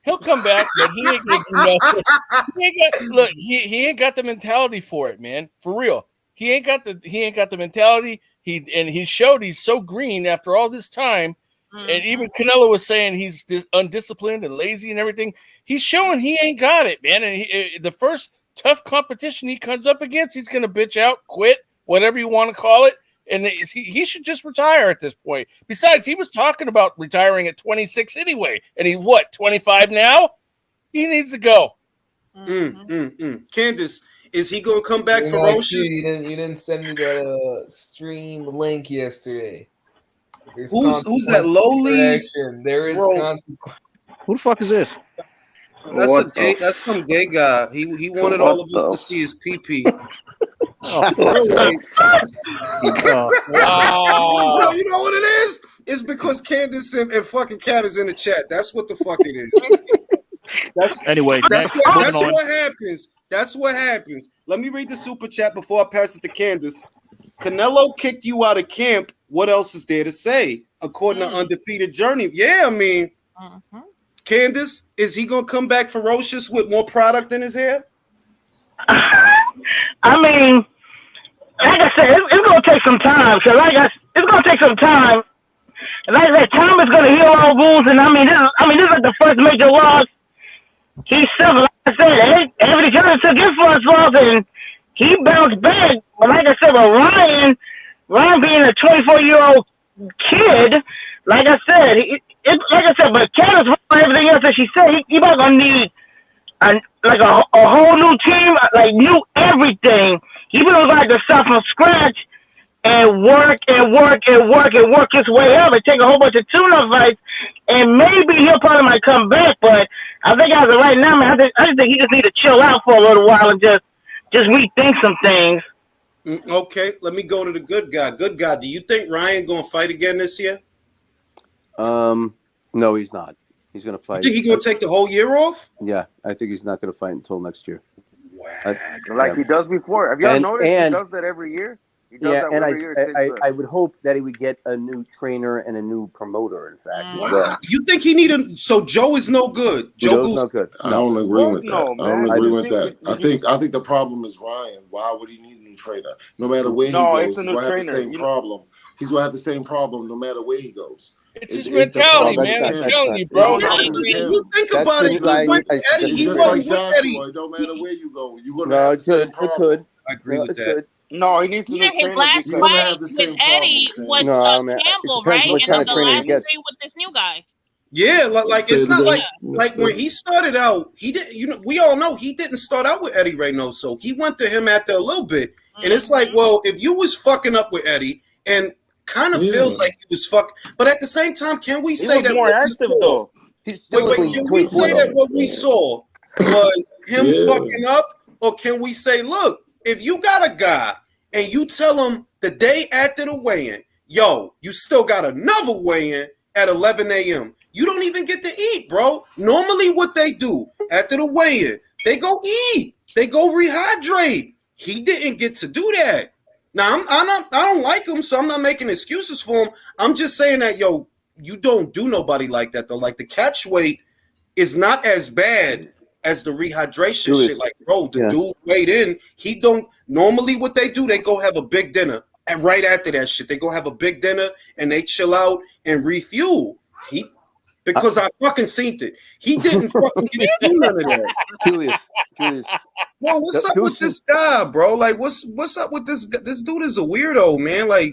F: He'll come back, but he ain't gonna do nothing. Look, he ain't got the mentality for it, man. For real. He ain't got the mentality. He showed he's so green after all this time. Mm-hmm. And even Canelo was saying he's undisciplined and lazy and everything. He's showing he ain't got it, man. And the first tough competition he comes up against, he's gonna bitch out, quit, whatever you want to call it. And he should just retire at this point. Besides, he was talking about retiring at 26 anyway. And he's 25 now? He needs to go.
A: Candace, is he going to come back ferocious?
J: You didn't send me that stream link yesterday.
A: Who's that lowlies?
J: There is consequence.
B: Who the fuck is this?
A: That's some gay guy. He wanted all of us to see his pee-pee.
B: Oh,
A: wow. You know what it is? It's because Candace and fucking Cat is in the chat. That's what the fuck it is. That's what happens. That's what happens. Let me read the super chat before I pass it to Candace. Canelo kicked you out of camp. What else is there to say? According to Undefeated Journey. Yeah, I mean, Candace, is he gonna come back ferocious with more product in his hair?
I: I mean, like I said, it's going to take some time. So, it's going to take some time. And like I said, time is going to heal all wounds. And this is the first major loss. He suffered, like I said, Anthony Johnson took his first loss and he bounced back. But like I said, Ryan being a 24-year-old kid, like I said, but Candace and everything else that she said, he about going to need a whole new team, like new everything. He would like to start from scratch and work his way up and take a whole bunch of tune-up fights, and maybe he'll probably might come back. But I think as of right now, man, I just think he just need to chill out for a little while and just rethink some things.
A: Okay, let me go to the good guy. Good guy, do you think Ryan gonna fight again this year?
D: No, he's not. He's going to fight.
A: You think he's going to take the whole year off?
D: Yeah, I think he's not going to fight until next year.
C: Wow. He does before. Have y'all noticed he does that every year? He does that every year.
D: I would hope that he would get a new trainer and a new promoter, in fact.
A: Wow. Well. You think he need so Joe is no good?
D: Joe's no good.
G: I don't agree with that. I think the problem is Ryan. Why would he need a new trainer? No matter where he goes, he's going to have the same problem. He's going to have the same problem no matter where he goes.
F: It's his mentality, man. I'm telling you, bro.
A: You think about it. Eddie, he wasn't with Eddie.
G: It don't matter where you go. You're going
D: to have the same problem. It could.
A: I agree with that.
C: No, he needs to.
H: His last fight with Eddie was Campbell, right? And the last three with this new guy.
A: Yeah, like it's not like when he started out, he didn't. You know, we all know he didn't start out with Eddie Reynoso. So he went to him after a little bit, and it's like, well, if you was fucking up with Eddie and kind of feels like he was fuck, but at the same time, can we say that
C: more active though?
A: Can we say that what we saw was him fucking up, or can we say, look, if you got a guy and you tell him the day after the weigh-in, yo, you still got another weigh-in at 11 a.m. You don't even get to eat, bro. Normally, what they do after the weigh-in, they go eat, they go rehydrate. He didn't get to do that. Now, I don't like him, so I'm not making excuses for him. I'm just saying that, yo, you don't do nobody like that, though. Like, the catch weight is not as bad as the rehydration shit. Like, bro, the dude weighed in. He don't – normally what they do, they go have a big dinner. And right after that shit, they go have a big dinner, and they chill out and refuel. Because I fucking seen it. He didn't fucking get to do none of that.
D: Julius.
A: Bro, what's up with this guy, bro? Like, what's up with this guy? This dude is a weirdo, man. Like,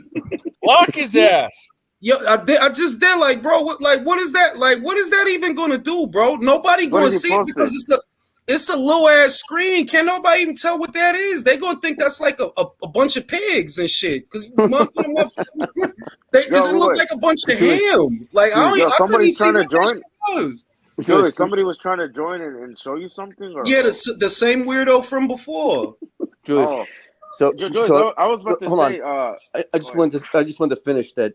F: lock his ass.
A: Yo, I just did. Like, bro, what is that? Like, what is that even gonna do, bro? Nobody gonna see it because it's a low ass screen. Can't nobody even tell what that is. They gonna think that's like a bunch of pigs and shit. Because it look like a bunch of ham. Like,
C: somebody's trying to join. Joey, somebody was trying to join and show you something? Or?
A: Yeah, the same weirdo from before.
D: Julius.
C: So, I was about to say.
D: I just wanted to finish that.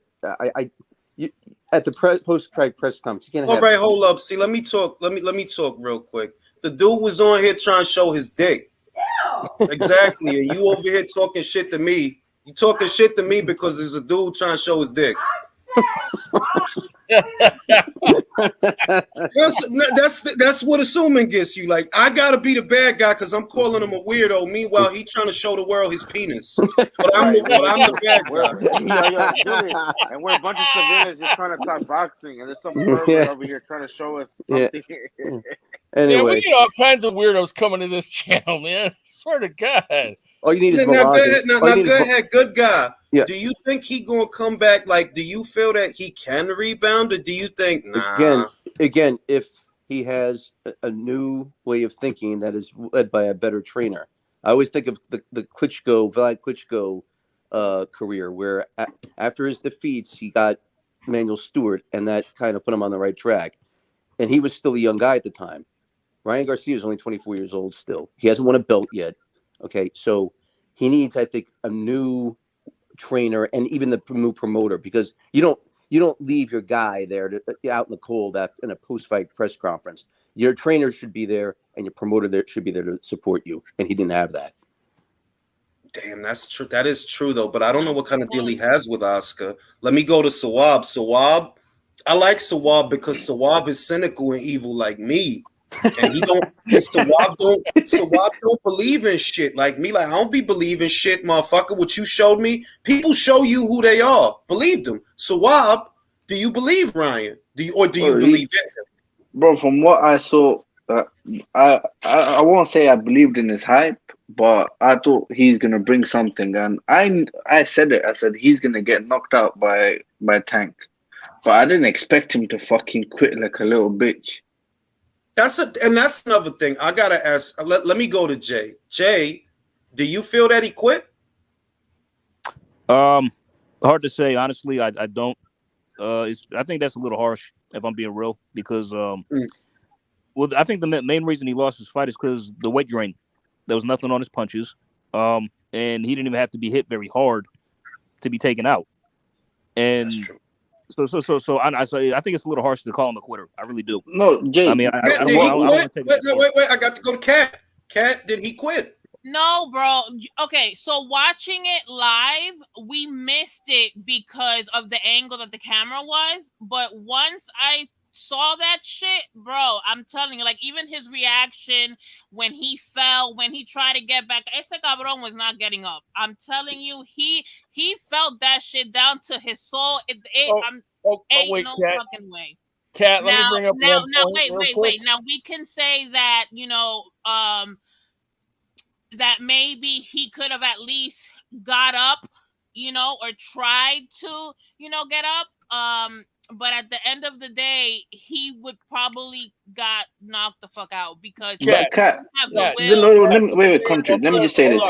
D: At the post-fight press conference, you can't.
A: All right, hold up. See, let me talk. Let me talk real quick. The dude was on here trying to show his dick. Exactly. And you over here talking shit to me. You talking shit to me because there's a dude trying to show his dick. That's what assuming gets you. Like, I gotta be the bad guy because I'm calling him a weirdo. Meanwhile, he trying to show the world his penis. But I'm the bad
C: guy. And we're a bunch of civilians just trying to talk boxing, and there's some pervert over here trying to show us something.
F: Anyway, yeah, we get all kinds of weirdos coming to this channel, man. I swear to God.
D: All you need is
A: go ahead, good guy. Yeah. Do you think he gonna come back? Like, do you feel that he can rebound, or do you think
D: again, if he has a new way of thinking that is led by a better trainer? I always think of the Vlad Klitschko career, where after his defeats, he got Manuel Stewart, and that kind of put him on the right track. And he was still a young guy at the time. Ryan Garcia is only 24 years old still. He hasn't won a belt yet. Okay, so he needs, I think, a new trainer and even the new promoter, because you don't leave your guy there out in the cold in a post-fight press conference. Your trainer should be there, and your promoter there should be there to support you, and he didn't have that.
A: Damn, that's true. That is true, though. But I don't know what kind of deal he has with Oscar. Let me go to Sawab. Sawab, I like Sawab because Sawab is cynical and evil like me. And Sawab don't believe in shit like me. Like, I don't be believing shit, motherfucker. What you showed me, people show you who they are. Believe them. Sawab, do you believe Ryan? Do you believe him?
E: Bro, from what I saw, I won't say I believed in his hype, but I thought he's gonna bring something, and I said it. I said he's gonna get knocked out by Tank, but I didn't expect him to fucking quit like a little bitch.
A: That's another thing. I gotta ask. Let me go to Jay. Jay, do you feel that he quit?
B: Hard to say, honestly. I don't. I think that's a little harsh, if I'm being real, because well, I think the main reason he lost his fight is because the weight drain. There was nothing on his punches, and he didn't even have to be hit very hard to be taken out. And that's true. So I think it's a little harsh to call him a quitter. I really do.
E: No, Jay.
A: I mean, I don't want to take it. Wait. I got to go to Cat. Cat, did he quit?
H: No, bro. Okay, so watching it live, we missed it because of the angle that the camera was. But once I saw that shit, bro, I'm telling you, like, even his reaction when he fell, when he tried to get back, ese cabrón was not getting up. I'm telling you, he felt that shit down to his soul. Ain't
F: wait,
H: no
F: Kat.
H: fucking way.
F: Kat, let me bring up
H: now,
F: wait.
H: Now we can say that, that maybe he could have at least got up, or tried to, get up. But at the end of the day, he would probably got knocked the fuck out because
E: wait, country. Let me just say this.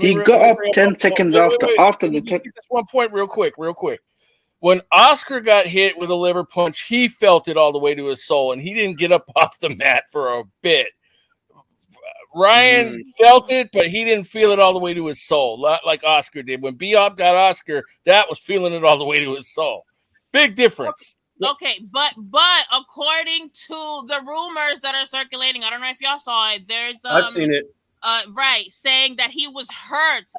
E: He got up 10 seconds after the
F: this one point real quick. When Oscar got hit with a liver punch, he felt it all the way to his soul, and he didn't get up off the mat for a bit. Ryan felt it, but he didn't feel it all the way to his soul, like Oscar did. When B-Op got Oscar, that was feeling it all the way to his soul. Big difference.
H: Okay, but according to the rumors that are circulating, I don't know if y'all saw it. There's
A: I've seen it.
H: Right, saying that he was hurt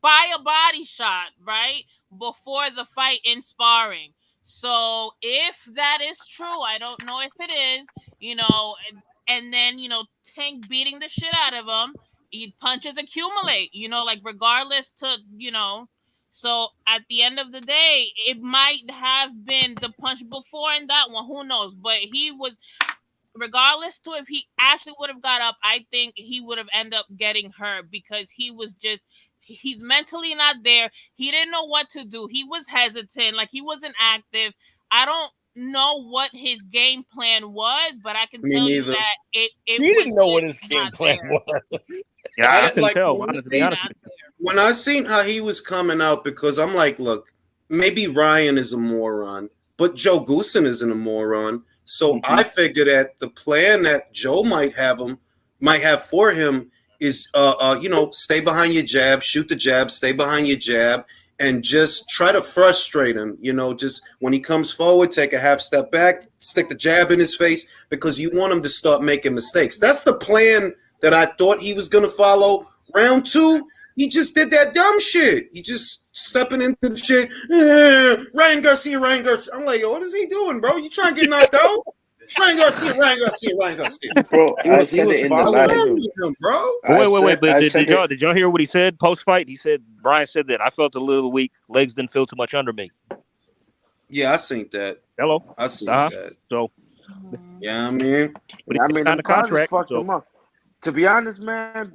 H: by a body shot, right, before the fight in sparring. So if that is true, I don't know if it is, and then Tank beating the shit out of him, punches accumulate, like regardless to, So at the end of the day, it might have been the punch before and that one, who knows? But he was, regardless to if he actually would have got up, I think he would have ended up getting hurt because he's mentally not there. He didn't know what to do. He was hesitant, like he wasn't active. I don't know what his game plan was, but I can tell you that he
F: didn't know what his game plan was.
B: Yeah, I can tell. Honestly,
A: when I seen how he was coming out, because I'm like, look, maybe Ryan is a moron, but Joe Goosen isn't a moron. So I figure that the plan that Joe might have for him is, stay behind your jab, shoot the jab, stay behind your jab, and just try to frustrate him. Just when he comes forward, take a half step back, stick the jab in his face, because you want him to start making mistakes. That's the plan that I thought he was going to follow. Round 2, he just did that dumb shit. He just stepping into the shit. Ryan Garcia. I'm like, yo, what is he doing, bro? You trying to get knocked out? Ryan Garcia.
E: Bro,
C: He
E: I
C: was
E: said it in the
A: What's
C: following
E: live.
A: wrong
C: him.
A: with him, bro?
B: Wait. But
E: I
B: did
E: said it.
B: y'all hear what he said post fight? He said Brian said that I felt a little weak. Legs didn't feel too much under me.
A: Yeah, I seen that.
B: Hello.
A: I seen that.
B: So
A: Yeah, I mean,
B: but he
C: I mean,
B: signed
C: the
B: a
C: causes
B: contract.
C: fucked
B: So
C: him up. To be honest, man,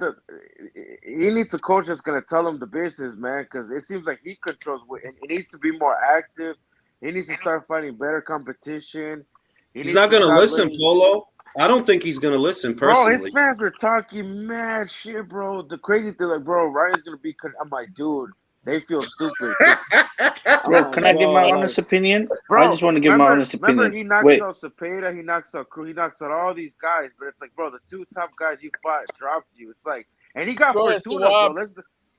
C: he needs a coach that's gonna tell him the business, man. Because it seems like he controls. And he needs to be more active. He needs to start fighting better competition.
A: he's not gonna listen, Polo. I don't think he's gonna listen
C: Bro, his
A: personally.
C: fans were talking mad shit, bro. The crazy thing, like, bro, Ryan's gonna be. I'm like, dude, they feel stupid.
E: Bro, can I give my honest opinion? I just want to give my honest opinion.
C: Remember, he knocks out Cepeda, he knocks out Crew, he knocks out all these guys. But it's like, bro, the 2 top guys you fought dropped you. It's like, and he got Fortuna, bro.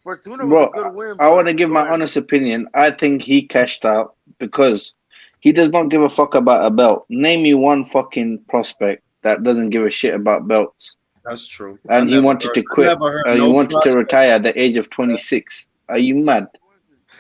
C: Fortuna was a good win.
E: I want to give my honest opinion. I think he cashed out because he does not give a fuck about a belt. Name me one fucking prospect that doesn't give a shit about belts.
A: That's true.
E: And he wanted to quit. He wanted to retire at the age of 26. Are you mad?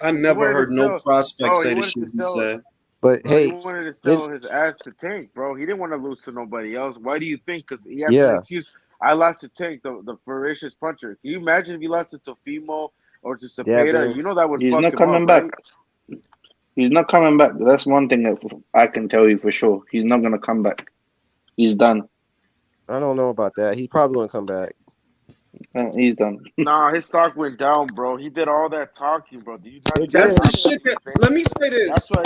A: I never heard no prospect say the shit he said.
K: But hey,
C: he wanted to sell his ass to Tank, bro. He didn't want to lose to nobody else. Why do you think? Because he has an excuse. I lost to Tank, the ferocious puncher. Can you imagine if he lost it to Fimo or to Cepeda? You know that would fuck him up. He's not coming back.
E: Right? He's not coming back. That's one thing that I can tell you for sure. He's not going to come back. He's done.
K: I don't know about that. He probably won't come back.
E: He's done.
C: Nah, his stock went down, bro. He did all that talking, bro. Do you not
A: That's the shit that. Let me say this.
C: That's why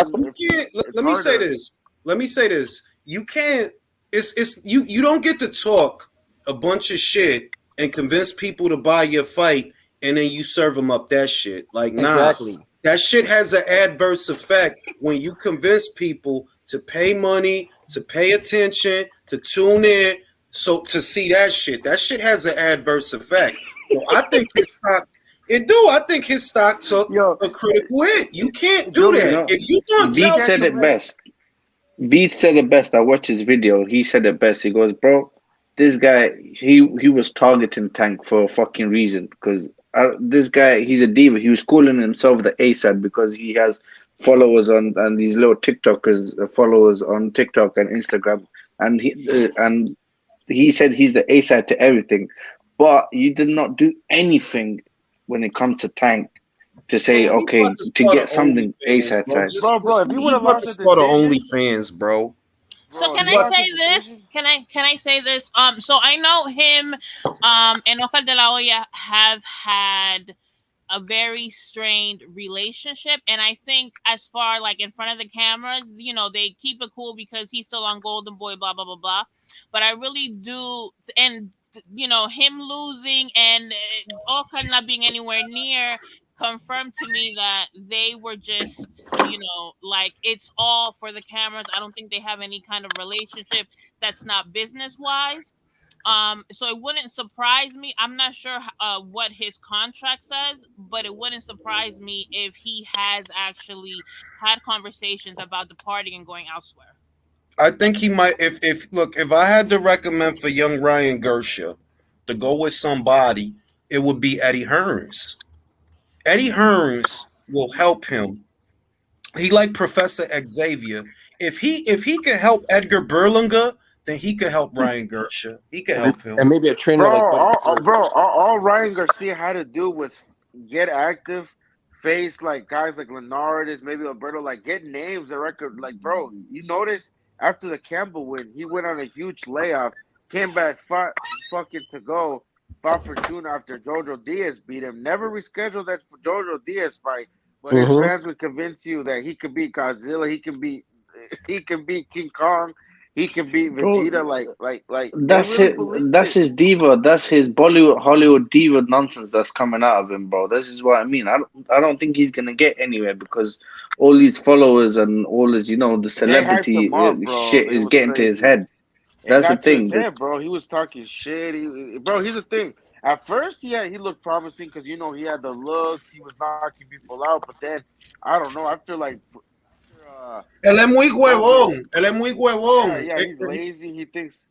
A: let me say this. Let me say this. You can't. It's you don't get to talk a bunch of shit and convince people to buy your fight, and then you serve them up that shit. Like,
K: exactly.
A: Nah, that shit has an adverse effect when you convince people to pay money, to pay attention, to tune in. So to see that shit has an adverse effect. So I think his stock, I think his stock took a critical hit. You can't do that. If you don't
E: B said it best. B said it best. I watched his video. He said it best. He goes, bro, this guy, he was targeting Tank for a fucking reason because this guy, he's a diva. He was calling himself the A-side because he has followers on and these little TikTokers, followers on TikTok and Instagram, and he said he's the A-side to everything, but you did not do anything when it comes to Tank to say, okay, to get something A-side side.
C: Bro, if you would have lost the
A: OnlyFans, bro.
H: So can I say this? Can I say this? So I know him and Oscar de la Hoya have had a very strained relationship, and I think as far like in front of the cameras, you know, they keep it cool because he's still on Golden Boy, blah blah blah blah. But I really do, and you know, him losing and Oscar not being anywhere near confirmed to me that they were just, you know, like it's all for the cameras. I don't think they have any kind of relationship that's not business wise. So it wouldn't surprise me. I'm not sure what his contract says, but it wouldn't surprise me if he has actually had conversations about departing and going elsewhere.
A: I think he might. If I had to recommend for young Ryan Gersha to go with somebody, it would be Eddie Hearns. Eddie Hearns will help him. He like Professor Xavier. If he could help Edgar Berlinger, then he could help Ryan Gersha. He could help him.
K: And maybe a trainer
C: all Ryan Garcia had to do was get active, face like guys like Leonardis, maybe Alberto, like get names, the record. Like, bro, you notice after the Campbell win, he went on a huge layoff, came back, fought fucking to go, fought Fortuna after Jojo Diaz beat him. Never rescheduled that Jojo Diaz fight, but his fans would convince you that he could beat Godzilla, he can beat King Kong. He can beat Vegeta, like
E: that's it. That's his diva. That's his Bollywood, Hollywood diva nonsense that's coming out of him, bro. This is what I mean. I don't think he's gonna get anywhere because all these followers and all this, you know, the celebrity shit is getting to his head. That's the thing,
C: bro. He was talking shit. Here's the thing. At first, he looked promising because you know he had the looks. He was knocking people out, but then I don't know. After like.
A: Él es muy huevón.
C: Yeah, he's lazy. He thinks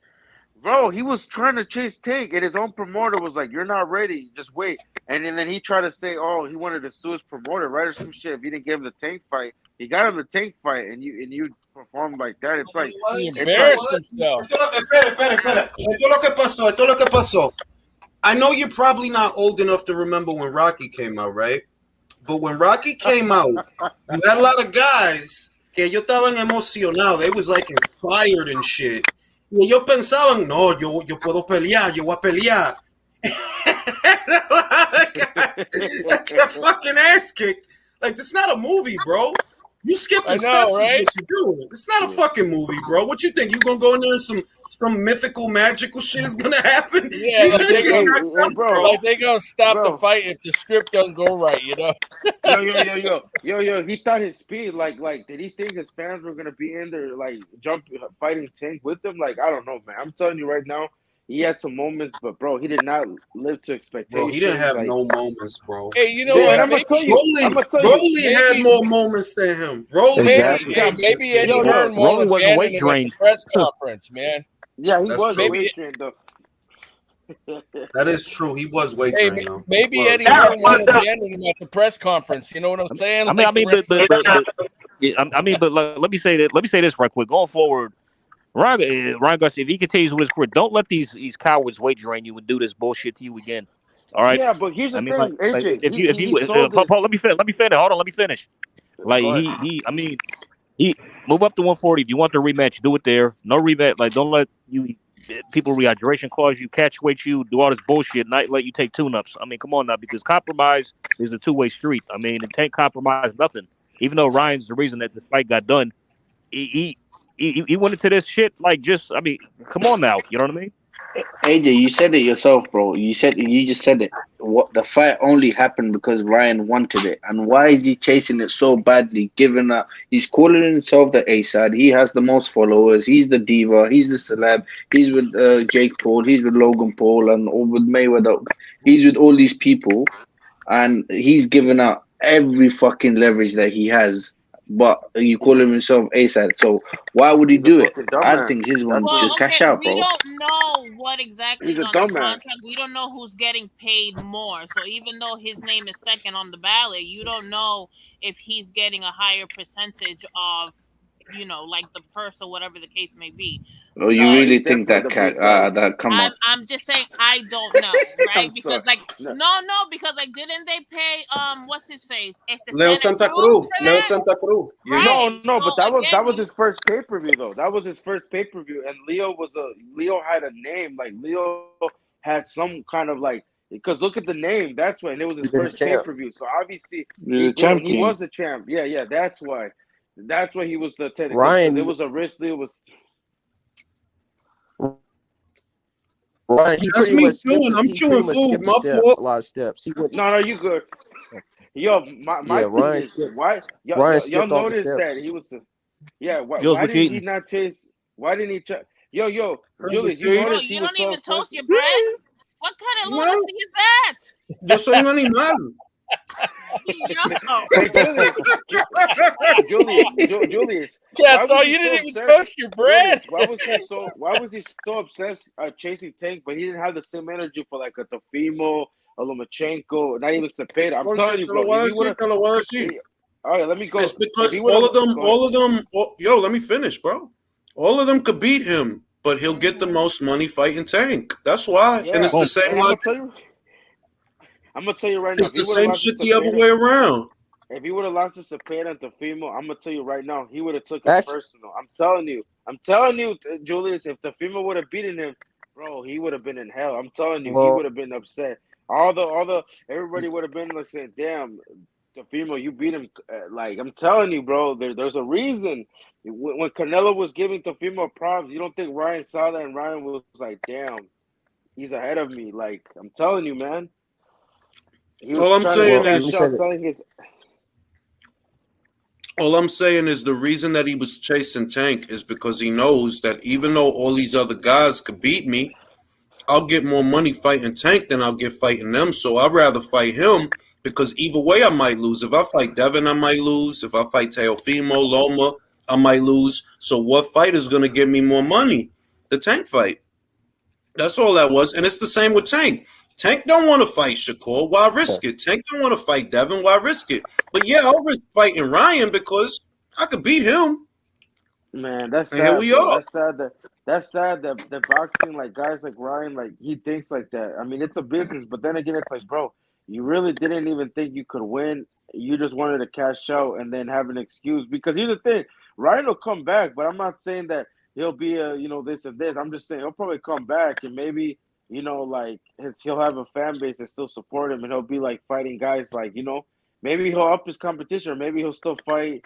C: Bro, he was trying to chase Tank, and his own promoter was like, "You're not ready. Just wait." And then he tried to say, "Oh, he wanted to sue his promoter, right, or some shit." If he didn't give him the Tank fight, he got him the Tank fight, and you performed like that. It's like,
F: He
C: it's like,
F: embarrassed himself.
A: Espera. Esto es lo que pasó. I know you're probably not old enough to remember when Rocky came out, right? But when Rocky came out, you had a lot of guys que ellos estaban emocionados. They was like inspired and shit. Y ellos pensaban, no, yo puedo pelear, yo voy a pelear. That fucking ass kicked. Like, this not a movie, bro. You skipping steps
F: right?
A: is what you doing. It's not a fucking movie, bro. What you think? You gonna go in there and some mythical, magical shit is gonna happen?
F: Yeah,
A: You're
F: like
A: gonna
F: they
A: get
F: gonna,
A: knocked out, bro.
F: like they gonna stop
C: Bro.
F: the fight if the script doesn't go right, you know?
C: Yo, he thought his speed, like, did he think his fans were gonna be in there, like, fighting Tank with him? Like, I don't know, man. I'm telling you right now, he had some moments, but bro, he did not live to expectations.
A: Bro, he didn't have
C: like,
A: no moments, bro.
F: Hey, you know
C: dude,
F: what?
C: I'm gonna tell you,
A: Rolly had more moments than him. Rolly
K: Exactly.
F: Maybe Eddie
C: Yo,
F: Hearn
B: Rolly
F: won't
B: wasn't weight
F: abandon him at the
B: drained.
F: press conference, man.
C: Yeah, he
A: That's
C: was
A: true.
C: weight trained though.
A: That is true. He was weight
F: Hey,
A: trained, though.
F: maybe
A: Well,
F: Eddie Hearn won't abandon him at the press conference. You know what I'm saying?
B: I mean,
F: Like the rest of the-
B: let me say that. Let me say this right quick. Going forward, Ryan Garcia, if he continues with his career, don't let these cowards weight drain you and do this bullshit to you again. All right.
C: Yeah, but here's the thing,
B: like
C: AJ.
B: if
C: he
B: you
C: sold this.
B: Paul, let me finish. Hold on, let me finish. Like
C: Go ahead.
B: he move up to 140 if you want the rematch. Do it there. No rematch. Like don't let people rehydration clause you, catch weight you, do all this bullshit, not let you take tune-ups. I mean, come on now, because compromise is a two-way street. I mean, and Tank compromise nothing. Even though Ryan's the reason that this fight got done, he went into this shit like just. I mean, come on now, you know what I mean?
E: AJ, you said it yourself, bro. You just said it. What the fight only happened because Ryan wanted it, and why is he chasing it so badly? Given up, he's calling himself the A side. He has the most followers. He's the diva. He's the celeb. He's with Jake Paul. He's with Logan Paul, and or with Mayweather. He's with all these people, and he's given up every fucking leverage that he has. But you call him himself A side, so why would he do it? I think his one just cash out, bro.
H: We don't know what exactly
C: He's
H: is
C: a
H: on the
C: dumbass.
H: contract. We don't know who's getting paid more. So even though his name is second on the ballot, you don't know if he's getting a higher percentage of, like the purse or whatever the case may be.
E: Oh, you really think that come on?
H: I'm just saying I don't know, right? Because no, because didn't they pay what's his face?
A: Leo Santa Cruz.
H: Leo
A: Santa Cruz.
H: Yeah.
C: No,
H: So
C: but that
H: again,
C: was his first pay per view though. That was his first pay per view, and Leo had a name. Like Leo had some kind of because look at the name. That's why, and it was his first pay per view. So obviously he was a champ. Yeah. That's why. That's why he was the technical.
K: Ryan,
C: there was a risk. Leo was.
K: Ryan, he
A: That's
K: pretty
A: me
K: much
A: chewing. I'm chewing food. My fault.
K: a lot of steps. He went,
C: No, you good. Yo, my thing
K: Ryan
C: is
K: skipped-
C: why y'all
K: Ryan skipped all the
C: noticed
K: steps.
C: that he was. Why
B: Jules, what
C: didn't
B: you
C: he
B: eating?
C: not chase? Why didn't he? Yo, Julius, you
A: Bro,
H: bro,
C: noticed he
H: you
C: was
H: don't
C: so
H: even toast
C: obsessed.
H: your bread. What kind of
A: No.
H: lunacy is that?
A: Yo soy un animal.
C: Julius.
F: That's
C: why
F: all.
C: was he
F: You
C: so
F: didn't even
C: obsessed?
F: toast your bread.
C: Julius, why was he so obsessed chasing Tank, but he didn't have the same energy for like a Tofimo, a Lomachenko, not even Cepeda? I'm telling you, bro. Okay, let me go.
A: It's because all of them. Yo, let me finish, bro. All of them could beat him, but he'll get the most money fighting Tank. That's why.
C: Yeah,
A: And it's the same.
C: I'm gonna tell you right now.
A: It's the same shit the other way around.
C: If he would have lost to Cepeda and Tofimo, I'm gonna tell you right now, he would have took it personal. I'm telling you, Julius. If Tofimo would have beaten him, bro, he would have been in hell. I'm telling you, he would have been upset. Everybody would have been like saying, "Damn, Tofimo, you beat him." I'm telling you, bro. There's a reason. When Canelo was giving Tofimo props, you don't think Ryan saw that and Ryan was like, "Damn, he's ahead of me." Like I'm telling you, man. He was
A: All I'm saying is the reason that he was chasing Tank is because he knows that even though all these other guys could beat me, I'll get more money fighting Tank than I'll get fighting them. So I'd rather fight him because either way I might lose. If I fight Devin, I might lose. If I fight Teofimo, Loma, I might lose. So what fight is going to give me more money? The Tank fight. That's all that was. And it's the same with Tank. Tank don't want to fight Shakur. Why risk it? Tank don't want to fight Devin. Why risk it? But yeah, I'll risk fighting Ryan because I could beat him.
C: Man, that's
A: And here
C: sad,
A: we
C: bro.
A: are.
C: That's sad that the boxing, like guys like Ryan, like he thinks like that. I mean, it's a business, but then again, it's like, bro, you really didn't even think you could win. You just wanted to cash out and then have an excuse. Because here's the thing, Ryan will come back, but I'm not saying that he'll be a this and this. I'm just saying he'll probably come back and maybe like he'll have a fan base that still support him, and he'll be like fighting guys like maybe he'll up his competition, or maybe he'll still fight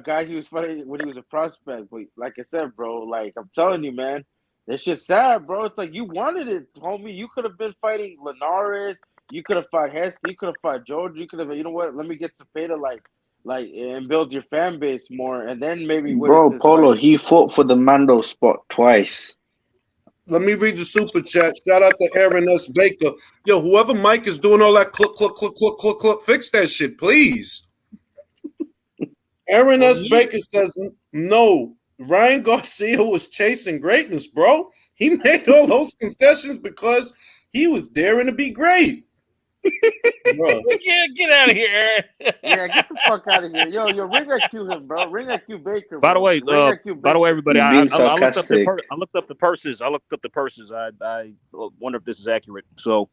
C: guys he was fighting when he was a prospect. But like I said, bro, like I'm telling you, man, it's just sad, bro. It's like you wanted it, homie. You could have been fighting Linares. You could have fought Hess. You could have fought George. You could have, what? Let me get Cepeda, and build your fan base more, and then maybe
E: Bro, Polo, he fought for the Mando spot twice.
A: Let me read the super chat. Shout out to Aaron S. Baker. Yo, whoever Mike is doing all that cluck, cluck, cluck, cluck, cluck, cluck, fix that shit, please. Aaron S. Baker says, no, Ryan Garcia was chasing greatness, bro. He made all those concessions because he was daring to be great.
F: Bro. Get out of here, Aaron.
C: Yeah, get the fuck out of here. Yo, ring IQ him, bro. Ring IQ Baker.
B: By the way, everybody, I looked up the purses. I looked up the purses. I wonder if this is accurate. So,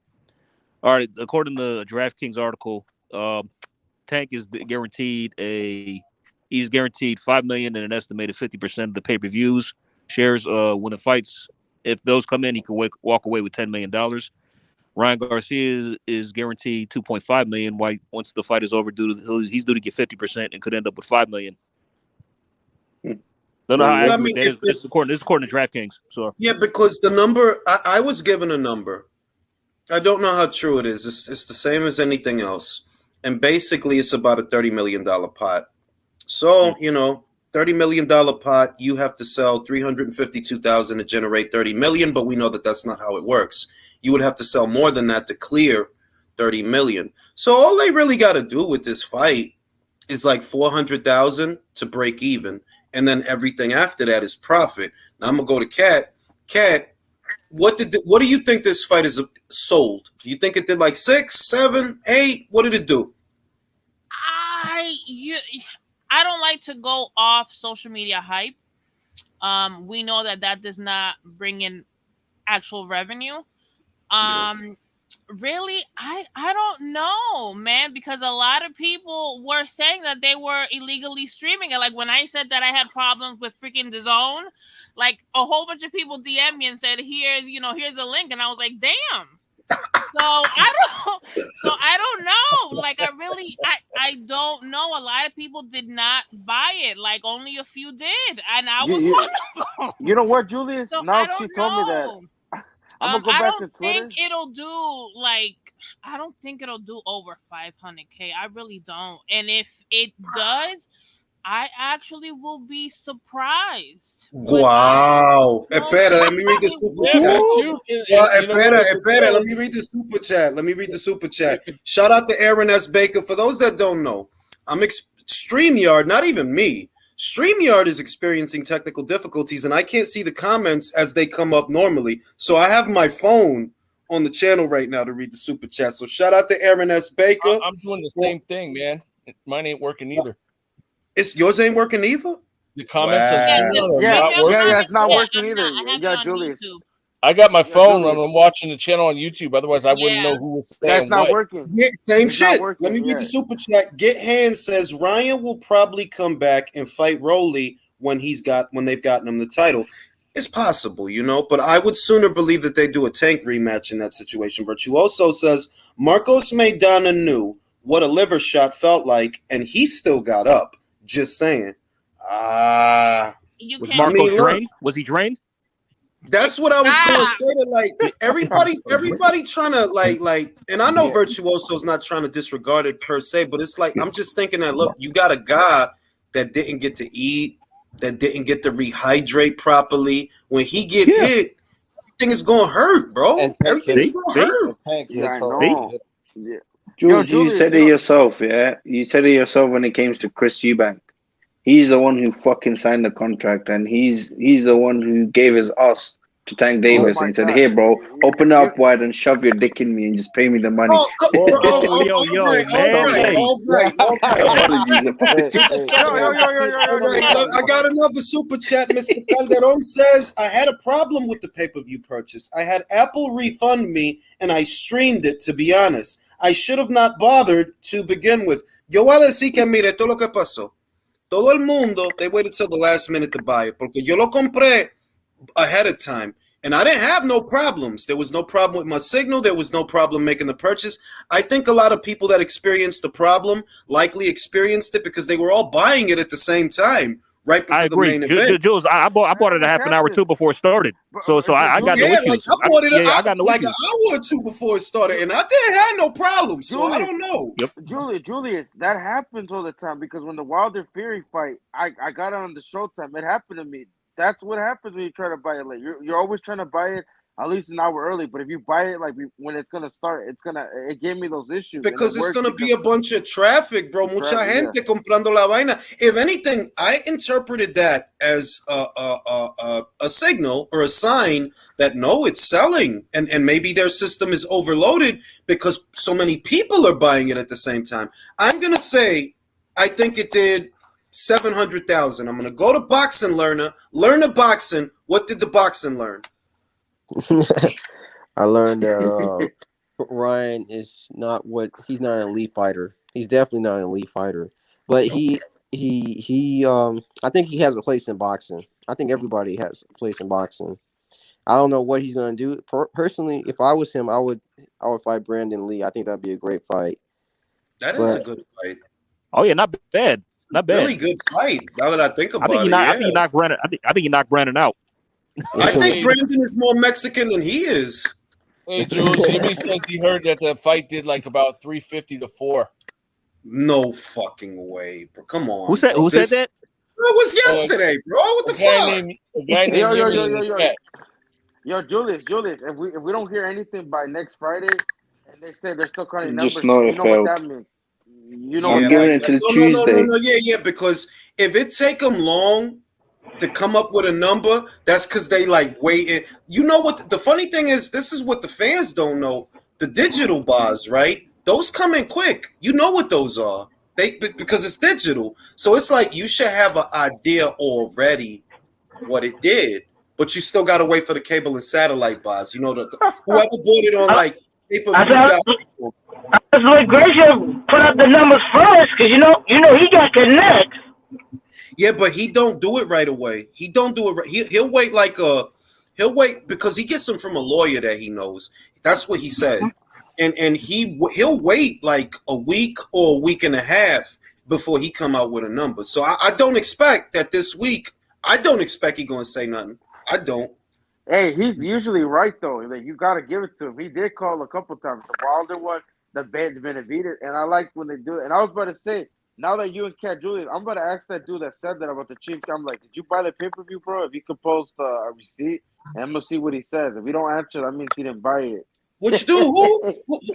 B: all right, according to the DraftKings article, Tank is guaranteed he's guaranteed $5 million and an estimated 50% of the pay-per-views shares. When the fights, if those come in, he can walk away with $10 million. Ryan Garcia is guaranteed $2.5 million. Once the fight is over, he's due to get 50% and could end up with $5 million. Don't know how accurate that is. This is according to DraftKings. So
A: yeah, because the number I was given a number. I don't know how true it is. It's the same as anything else, and basically, it's about a $30 million pot. So $30 million pot. You have to sell 352,000 to generate 30 million, but we know that that's not how it works. You would have to sell more than that to clear 30 million. So all they really got to do with this fight is like 400,000 to break even. And then everything after that is profit. Now I'm going to go to Kat. Kat, what do you think this fight is sold? Do you think it did like 6, 7, 8? What did it do?
H: I don't like to go off social media hype. We know that does not bring in actual revenue. Really, I don't know, man, because a lot of people were saying that they were illegally streaming it. Like when I said that I had problems with freaking DAZN, like a whole bunch of people DM me and said, here's a link, and I was like, damn. So I don't know. Like I don't know. A lot of people did not buy it. Like only a few did, and I was one of them.
C: You know what, Julius?
H: So
C: now she told me that. I'm gonna go back to Twitter.
H: I don't think it'll do over 500K. I really don't. And if it does, I actually will be surprised.
A: Wow. Espera, let me read the super chat. Shout out to Aaron S. Baker. For those that don't know, StreamYard, not even me. StreamYard is experiencing technical difficulties, and I can't see the comments as they come up normally. So I have my phone on the channel right now to read the super chat. So shout out to Aaron S. Baker.
F: I'm doing the same thing, man. Mine ain't working either.
A: Yours ain't working either?
F: The comments on
C: StreamYard not working. Yeah, it's not working either. Yeah, Julius.
F: I got my phone when I'm watching the channel on YouTube. Otherwise, I wouldn't know who was saying
C: That's not working.
A: Yeah, same shit. Let me read the super chat. Get Hands says Ryan will probably come back and fight Rolly when they've gotten him the title. It's possible, but I would sooner believe that they do a Tank rematch in that situation. Virtuoso says Marcos Maidana knew what a liver shot felt like, and he still got up. Just saying.
B: Was Marcos drained? Was he drained?
A: That's what I was going to say. Like everybody trying to like, and I know Virtuoso's not trying to disregard it per se, but it's like I'm just thinking that look, you got a guy that didn't get to eat, that didn't get to rehydrate properly. When he get hit, everything is going to hurt, bro. Everything's going to hurt.
C: I know. Yeah.
E: Jules, you said it yourself, yeah. You said it yourself when it came to Chris Eubank. He's the one who fucking signed the contract, and he's the one who gave us to Tank Davis
C: my
E: and said,
C: God.
E: "Hey, bro, open
C: Yeah.
E: up wide and shove your dick in me and just pay me the money."
A: Oh, come on,
B: man, hey.
A: all right.
E: Apologies.
A: All right, look, I got another super chat. Mr. Calderon says, I had a problem with the pay-per-view purchase. I had Apple refund me, and I streamed it, to be honest. I should have not bothered to begin with. Yo voy a decir que, mire, todo lo que pasó. Todo el mundo, they waited till the last minute to buy it, porque yo lo compré ahead of time. And I didn't have no problems. There was no problem with my signal. There was no problem making the purchase. I think a lot of people that experienced the problem likely experienced it because they were all buying it at the same time, right before
B: I agree.
A: the main event.
B: Jules, I bought it a half an hour or two before it started. So I got no issues.
A: Like I bought it
B: I got no
A: like
B: issues.
A: an hour or two before it started, and I didn't have no problems. So I don't know.
B: Yep.
C: Julius, that happens all the time because when the Wilder Fury fight, I got it on the Showtime. It happened to me. That's what happens when you try to buy it late. You're always trying to buy it at least an hour early. But if you buy it like when it's gonna start, it gave me those issues.
A: Because it's gonna be a bunch of traffic, bro. Mucha gente comprando la vaina. If anything, I interpreted that as a signal or a sign that no, it's selling, and maybe their system is overloaded because so many people are buying it at the same time. I'm gonna say, I think it did 700,000. I'm gonna go to Boxing Learner, learn a boxing. What did the boxing learn?
K: I learned that Ryan is not he's not an elite fighter. He's definitely not an elite fighter, but he I think he has a place in boxing. I think everybody has a place in boxing. I don't know what he's gonna do. Personally, if I was him, I would fight Brandon Lee. I think that'd be a great fight.
A: That is a good fight.
B: Oh yeah, not bad. Not bad.
A: Really good fight. Now that I think about it,
B: I think he knocked Brandon. I think he knocked Brandon out.
A: I think Brandon is more Mexican than he is.
F: Hey, Jules, Jimmy says he heard that the fight did like about 350 to 4.
A: No fucking way, bro. Come on.
B: Who said that?
A: It was yesterday, bro. What the fuck?
C: Yo, Julius, if we don't hear anything by next Friday, and they say they're still counting numbers,
E: Just know
C: you know what that means. You know,
E: I'm giving it to Tuesday.
A: No, because if it take them long to come up with a number, that's because they like waiting. You know what? The funny thing is, this is what the fans don't know. The digital bars, right? Those come in quick. You know what those are. Because it's digital. So it's like you should have an idea already what it did, but you still got to wait for the cable and satellite bars. You know, whoever bought it on like pay-per-view.
I: I was like, Gracia put up the numbers first because you know he got connects.
A: Yeah, but he don't do it right away. He don't do it right. He'll wait he'll wait because he gets them from a lawyer that he knows. That's what he said, and he'll wait like a week or a week and a half before he come out with a number. So I don't expect that this week. I don't expect he gonna say nothing. I don't.
C: Hey, he's usually right though. Like, you got to give it to him. He did call a couple times. The Wilder one, the Benavidez, and I like when they do it. And I was about to say, now that you and Cat Julius, I'm about to ask that dude that said that about the Chiefs. I'm like, did you buy the pay-per-view, bro? If you could post a receipt, and I'm gonna see what he says. If he don't answer, that means he didn't buy it.
A: Which dude? Who?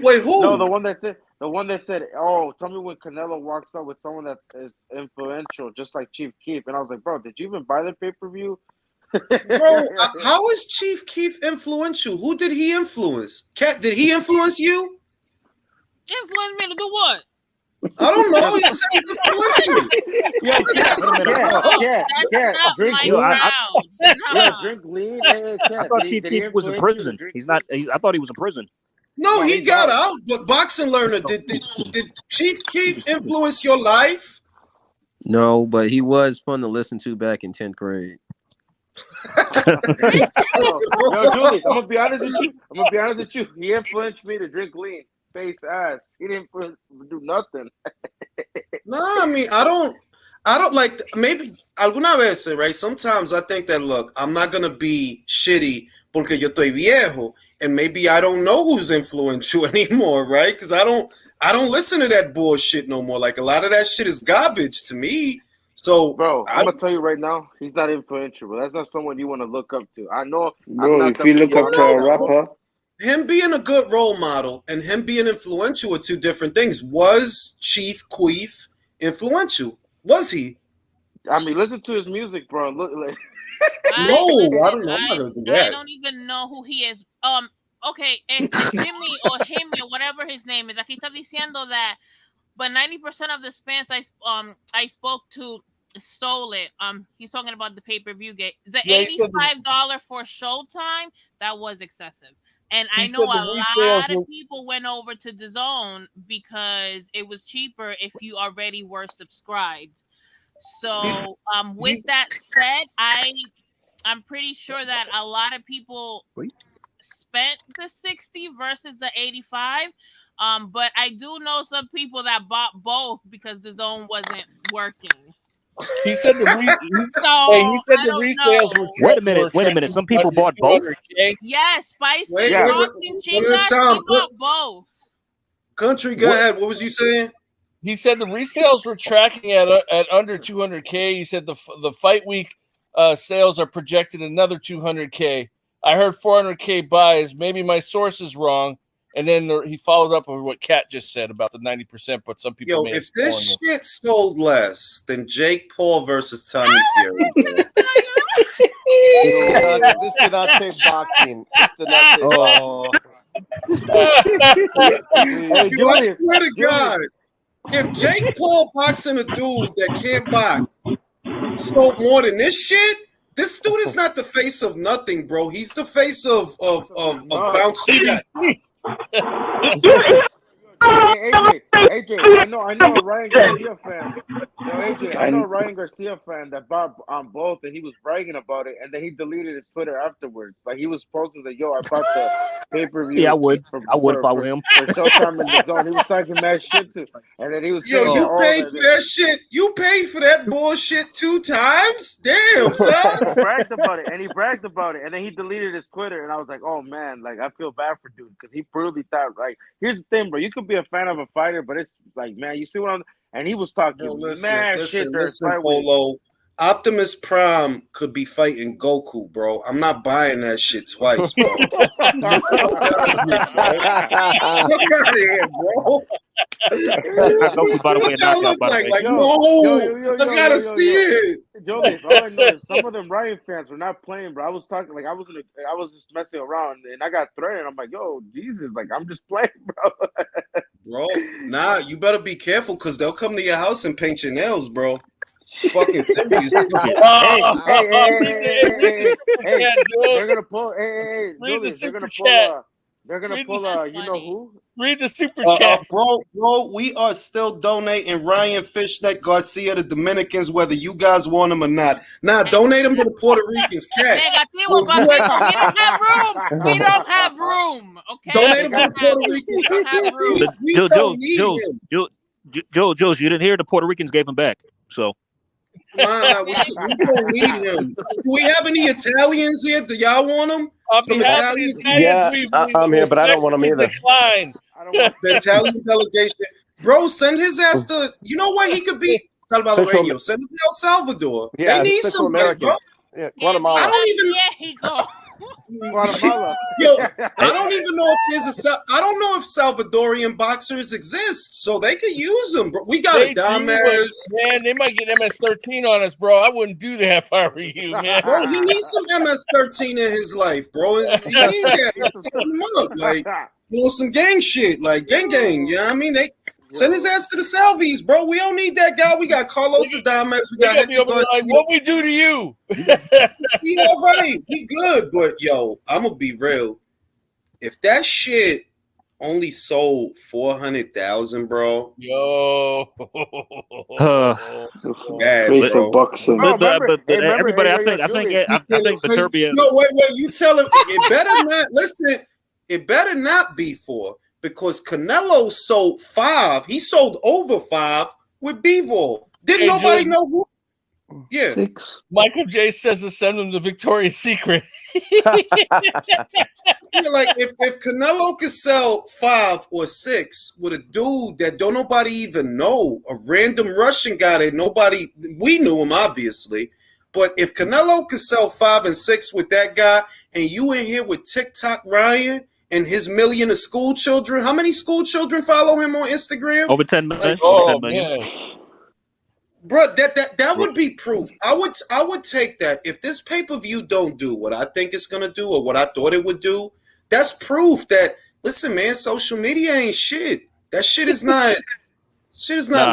A: Wait, who?
C: No, the one that said, oh, tell me when Canelo walks up with someone that is influential, just like Chief Keef. And I was like, bro, did you even buy the pay-per-view?
A: Bro, how is Chief Keef influential? Who did he influence? Cat, did he influence you?
H: Influence me to do what?
A: I don't know. He said he's influential.
C: Drink lean. I
B: thought Chief Keef was in prison. He's not. I thought he was in prison.
A: No, he got out. But Boxing Learner, did Chief Keef influence your life?
K: No, but he was fun to listen to back in 10th grade.
C: Yo, Julie, I'm gonna be honest with you. He influenced me to drink lean, face ass. He didn't do nothing.
A: No, I mean, I don't like. Maybe alguna vez, right? Sometimes I think that look, I'm not gonna be shitty porque yo estoy viejo, and maybe I don't know who's influential anymore, right? Because I don't listen to that bullshit no more. Like a lot of that shit is garbage to me. So,
C: bro, I'm gonna tell you right now, he's not influential, but that's not someone you want to look up to. I know,
E: bro. If you look up to a rapper,
A: him being a good role model and him being influential are two different things. Was Chief Keef influential? Was he?
C: I mean, listen to his music, bro. Look, like
A: No, I
H: listen,
A: don't know. I'm not gonna do
H: I
A: that.
H: don't even know who he is. Okay, Jimmy or whatever his name is. Aquí está diciendo that, but 90% of the spans I spoke to stole it. He's talking about the pay-per-view gate. The
F: Yeah, he said
H: $85 for Showtime, that was excessive. And I
F: he
H: know
F: said
H: a
F: the resales
H: lot
F: were
H: of people went over to DAZN because it was cheaper if you already were subscribed. So, with
F: he's
H: that said, I'm pretty sure that a lot of people spent the 60 versus the 85. But I do know some people that bought both because the zone wasn't working.
F: he said the
H: So
F: hey, he said
H: I
F: the
H: don't
F: resales were
H: know.
B: Wait a minute.
F: tracking
B: Some people
F: under
B: bought both.
F: 200K.
H: Yes, Spicy
A: Wait,
C: Yeah.
H: Talks and
A: one at a
H: Chicas,
A: time.
H: he bought both.
A: Country, go
F: What?
A: ahead. What was you saying?
F: He said the resales were tracking at under 200K. He said the fight week sales are projected another 200K. I heard 400K buys. Maybe my source is wrong. And then he followed up with what Kat just said about the 90%, but some people
A: Yo,
F: may have
A: if this
F: stolen it.
A: shit sold less than Jake Paul versus Tommy Fury, bro,
K: This did not say boxing. This did not say
B: Oh,
K: boxing.
C: Hey,
A: yo, I
C: Julius,
A: swear to
C: Julius.
A: God, if Jake Paul boxing a dude that can't box sold more than this shit, this dude is not the face of nothing, bro. He's the face of bounce check.
C: Hey, AJ, I know a Ryan Garcia fan. Yo, AJ, I know a Ryan Garcia fan that bought on both, and he was bragging about it, and then he deleted his Twitter afterwards. Like he was posting that, yo, I bought the pay-per-view.
B: yeah, I would if I were him.
C: For Showtime in the zone. He was talking mad shit too, and then he was
A: Yo,
C: saying,
A: you paid for that shit. You paid for that bullshit 2 times? Damn, son.
C: He bragged about it, and then he deleted his Twitter, and I was like, oh man, like I feel bad for dude because he really thought, like, here's the thing, bro, you could be a fan of a fighter, but it's like, man, you see what I'm, and he was talking mad shit during fight week.
A: Polo. Optimus Prime could be fighting Goku, bro. I'm not buying that shit twice, bro. Fuck out of here, bro.
B: Goku, by the way,
A: What that look like? Like, no, I gotta see it.
C: Julius, all I know is some of them Ryan fans were not playing, bro. I was talking like I was just messing around, and I got threatened. I'm like, yo, Jesus, like I'm just playing, bro.
A: Bro, nah, you better be careful because they'll come to your house and paint your nails, bro. Fucking serious.
C: Hey, they're gonna pull. Hey, Julius, they're gonna pull. They're gonna pull. You know who?
F: Read the super chat,
A: bro. We are still donating Ryan Fishnet Garcia to Dominicans, whether you guys want him or not. Nah, donate him to the Puerto Ricans. Cat.
H: Negativo, papito. We don't have room. We don't have room. Okay.
A: Donate him to the Puerto Ricans.
H: We don't have room.
A: We don't need him.
B: Jules, you didn't hear the Puerto Ricans gave him back. So.
A: We don't need him. Do we have any Italians here? Do y'all want them?
K: Yeah, I'm here, but I don't want them either.
C: I don't want
A: the Italian delegation. Bro, send his ass to, you know what he could be? Salvadoreño. Send him to El Salvador.
K: Yeah,
A: they need somebody, bro.
K: Yeah, Guatemala.
A: I don't even.
C: Guatemala.
A: Yo, I don't even know if I don't know if Salvadorian boxers exist, so they could use them. Bro. We got a Damas.
F: Man, they might get MS-13 on us, bro. I wouldn't do that if I were you, man.
A: Bro, he needs some MS-13 in his life, bro. He needs that. Him up. Like, some gang shit, like gang. You know what I mean? They send his ass to the Salvies, bro. We don't need that guy. We got Carlos Adames. We got Hector Garcia.
F: Like, what we do to you?
A: We all right. We good. But, yo, I'm going to be real. If that shit only sold 400,000, bro.
F: Yo.
A: Bad, bro.
B: But everybody, I think Viterbo.
A: No, wait. You tell him. It better not. Listen, it better not be 4. Because Canelo sold 5. He sold over 5 with Bivol. Didn't nobody know who? Yeah.
E: 6.
F: Michael J says to send him to Victoria's Secret.
A: Like if Canelo could sell 5 or 6 with a dude that don't nobody even know, a random Russian guy that we knew him obviously, but if Canelo could sell 5 and 6 with that guy, and you in here with TikTok Ryan and his million of school children. How many school children follow him on Instagram?
B: Over 10 million.
F: Like,
B: 10 million.
F: Man.
A: Bro, that would be proof. I would take that. If this pay-per-view don't do what I think it's gonna do or what I thought it would do, that's proof that listen, man, social media ain't shit. That shit is not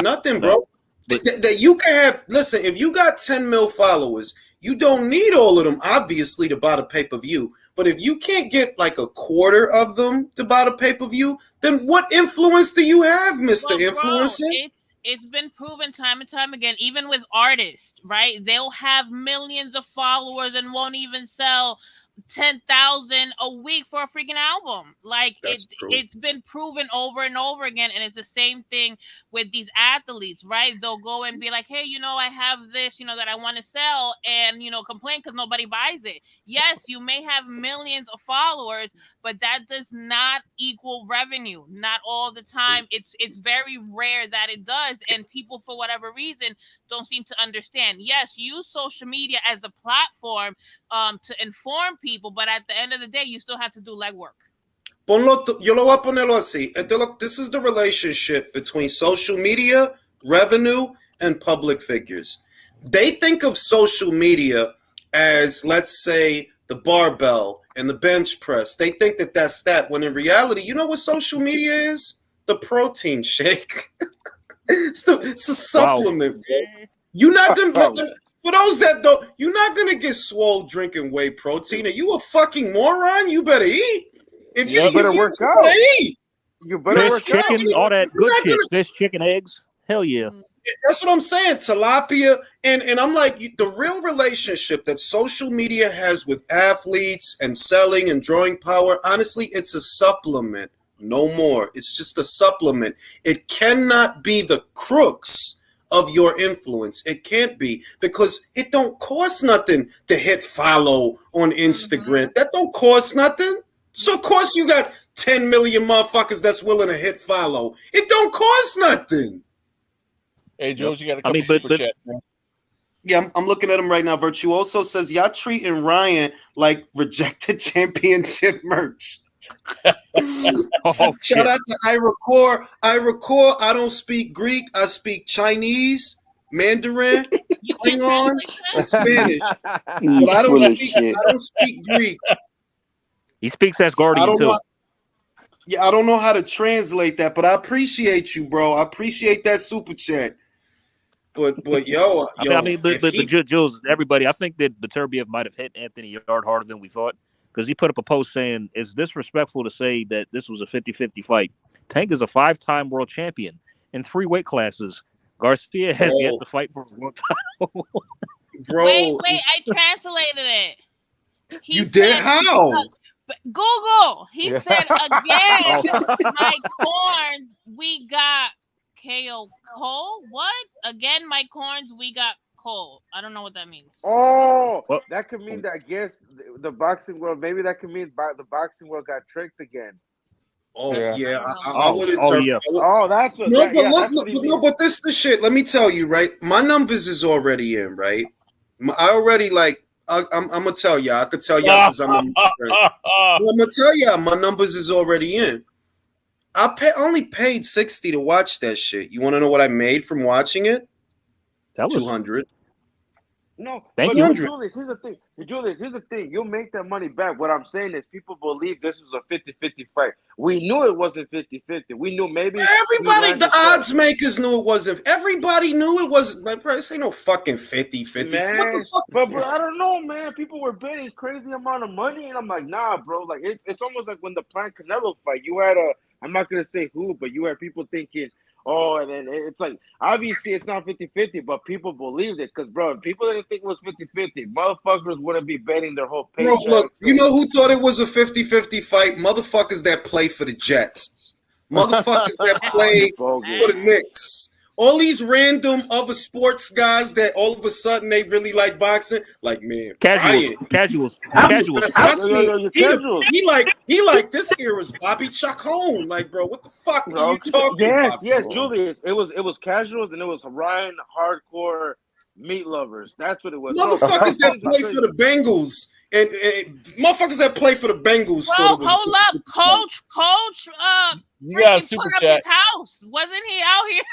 A: nothing, bro. That you can have listen, if you got 10 mil followers, you don't need all of them, obviously, to buy the pay-per-view. But if you can't get like a quarter of them to buy the pay-per-view, then what influence do you have, Mr. Influencer?
H: It's been proven time and time again, even with artists, right? They'll have millions of followers and won't even sell 10,000 a week for a freaking album. Like it's been proven over and over again, and it's the same thing with these athletes, right? They'll go and be like, hey, I have this, that I want to sell, and complain because nobody buys it. Yes, you may have millions of followers, but that does not equal revenue. Not all the time. It's very rare that it does, and people, for whatever reason, don't seem to understand. Yes, use social media as a platform to inform people, but at the end of the day, you still have to do legwork.
A: Yo lo voy a ponerlo así. This is the relationship between social media, revenue, and public figures. They think of social media as, let's say, the barbell and the bench press. They think that that's that, when in reality, you know what social media is? The protein shake. It's a supplement, bro. You're not gonna... For those that don't, you're not gonna get swole drinking whey protein. Are you a fucking moron? You better eat. If you
C: better work out.
A: Eat.
C: You better
B: fish,
C: work
B: chicken,
C: out.
B: all that good shit. Fish, chicken, eggs. Hell yeah.
A: That's what I'm saying. Tilapia, and I'm like, the real relationship that social media has with athletes and selling and drawing power. Honestly, it's a supplement. No more. It's just a supplement. It cannot be the crux of your influence. It can't be, because it don't cost nothing to hit follow on Instagram. That don't cost nothing. So of course you got 10 million motherfuckers that's willing to hit follow. It don't cost nothing.
F: Hey, Jules, you got a couple super chats, man.
A: Yeah, I'm looking at him right now. Virtuoso says, y'all treating Ryan like rejected championship merch. Shout out to Ira Core. I don't speak Greek. I speak Chinese, Mandarin, Klingon, and Spanish. But I don't speak Greek.
B: He speaks Asgardian too.
A: I don't know how to translate that, but I appreciate you, bro. I appreciate that super chat. But
B: Jules, everybody, I think that Beterbiev might have hit Anthony Yard harder than we thought, because he put up a post saying, it's disrespectful to say that this was a 50-50 fight. Tank is a 5-time world champion in 3 weight classes. Garcia has yet to fight for a world title.
H: Bro, wait, I translated it.
A: You did? How?
H: Google. He said, again, my corns, we got KO Cole. What? Again, my corns, we got Cole. I don't know what that means.
C: Oh, that could mean that, I guess, the boxing world, maybe that could mean the boxing world got tricked again.
A: Oh, yeah. I would interpret.
C: That's what.
A: But this is the shit. Let me tell you, right? My numbers is already in, right? I already, I'm going to tell y'all. I could tell y'all because I'm going to tell y'all my numbers is already in. I only paid $60 to watch that shit. You want to know what I made from watching it?
B: That was
A: $200.
C: No,
B: thank you.
C: Julius, here's the thing. You'll make that money back. What I'm saying is, people believe this was a 50-50 fight. We knew it wasn't 50-50. We knew maybe
A: everybody, the odds makers knew it wasn't. Everybody knew it wasn't. Like, bro, this ain't no fucking 50-50.
C: Man,
A: what the fuck?
C: But bro, I don't know, man. People were betting crazy amount of money, and I'm like, nah, bro. Like it's almost like when the Plant Canelo fight. You had I'm not gonna say who, but you had people thinking, oh, and then it's like, obviously it's not 50-50, but people believed it, because, bro, if people didn't think it was 50-50, motherfuckers wouldn't be betting their whole paycheck.
A: Bro, look, you know who thought it was a 50-50 fight? Motherfuckers that play for the Jets. Motherfuckers that play for the Knicks. All these random other sports guys that all of a sudden they really like boxing, like, man,
B: casuals.
A: He like this era's Bobby Chacon. Like, bro, what the fuck are you talking about?
C: Yes, Julius. It was casuals and it was Ryan hardcore meat lovers. That's what it was.
A: Motherfuckers that play for the Bengals and motherfuckers that play for the Bengals.
H: Well, hold up, Coach.
F: You got a
H: freaking
F: super
H: put up
F: chat.
H: his house. Wasn't he out here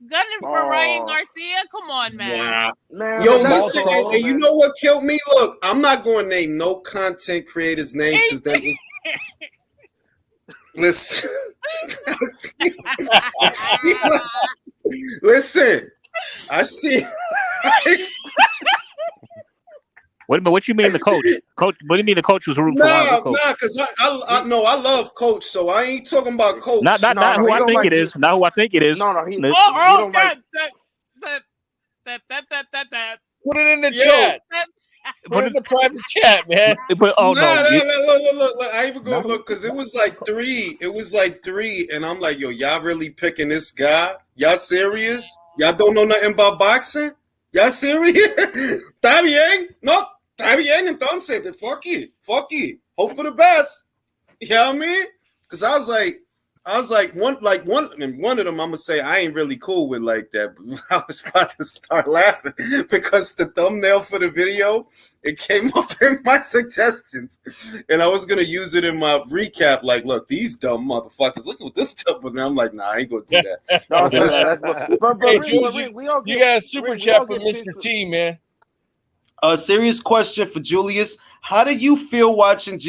H: gunning for Ryan Garcia? Come on, man.
A: Nah. Yo, listen, and you know what killed me? Look, I'm not going to name no content creators' names because that is. Listen, listen, I see.
B: Wait a minute, what you mean the coach? Coach, what do you mean the coach was rooting for Ryan?
A: Nah, because I love Coach, so I ain't talking about Coach.
B: Not who I think it is. Not who I think it is.
C: No,
H: that.
F: Put it in the chat. Put it in the private chat, man.
A: Look, I even go look because it was like 3. It was like 3, and I'm like, yo, y'all really picking this guy? Y'all serious? Y'all don't know nothing about boxing? Y'all serious? Está bien? No, está bien. Entonces, fuck it. Hope for the best. You know what I mean? Because I was like one of them. I'm gonna say I ain't really cool with like that. But I was about to start laughing because the thumbnail for the video it came up in my suggestions, and I was gonna use it in my recap. Like, look, these dumb motherfuckers. Look at what this stuff. But now I'm like, nah, I ain't gonna do that.
F: Hey, Jules, you got a super chat from Mr. T, man.
A: A serious question for Julius: how did you feel watching?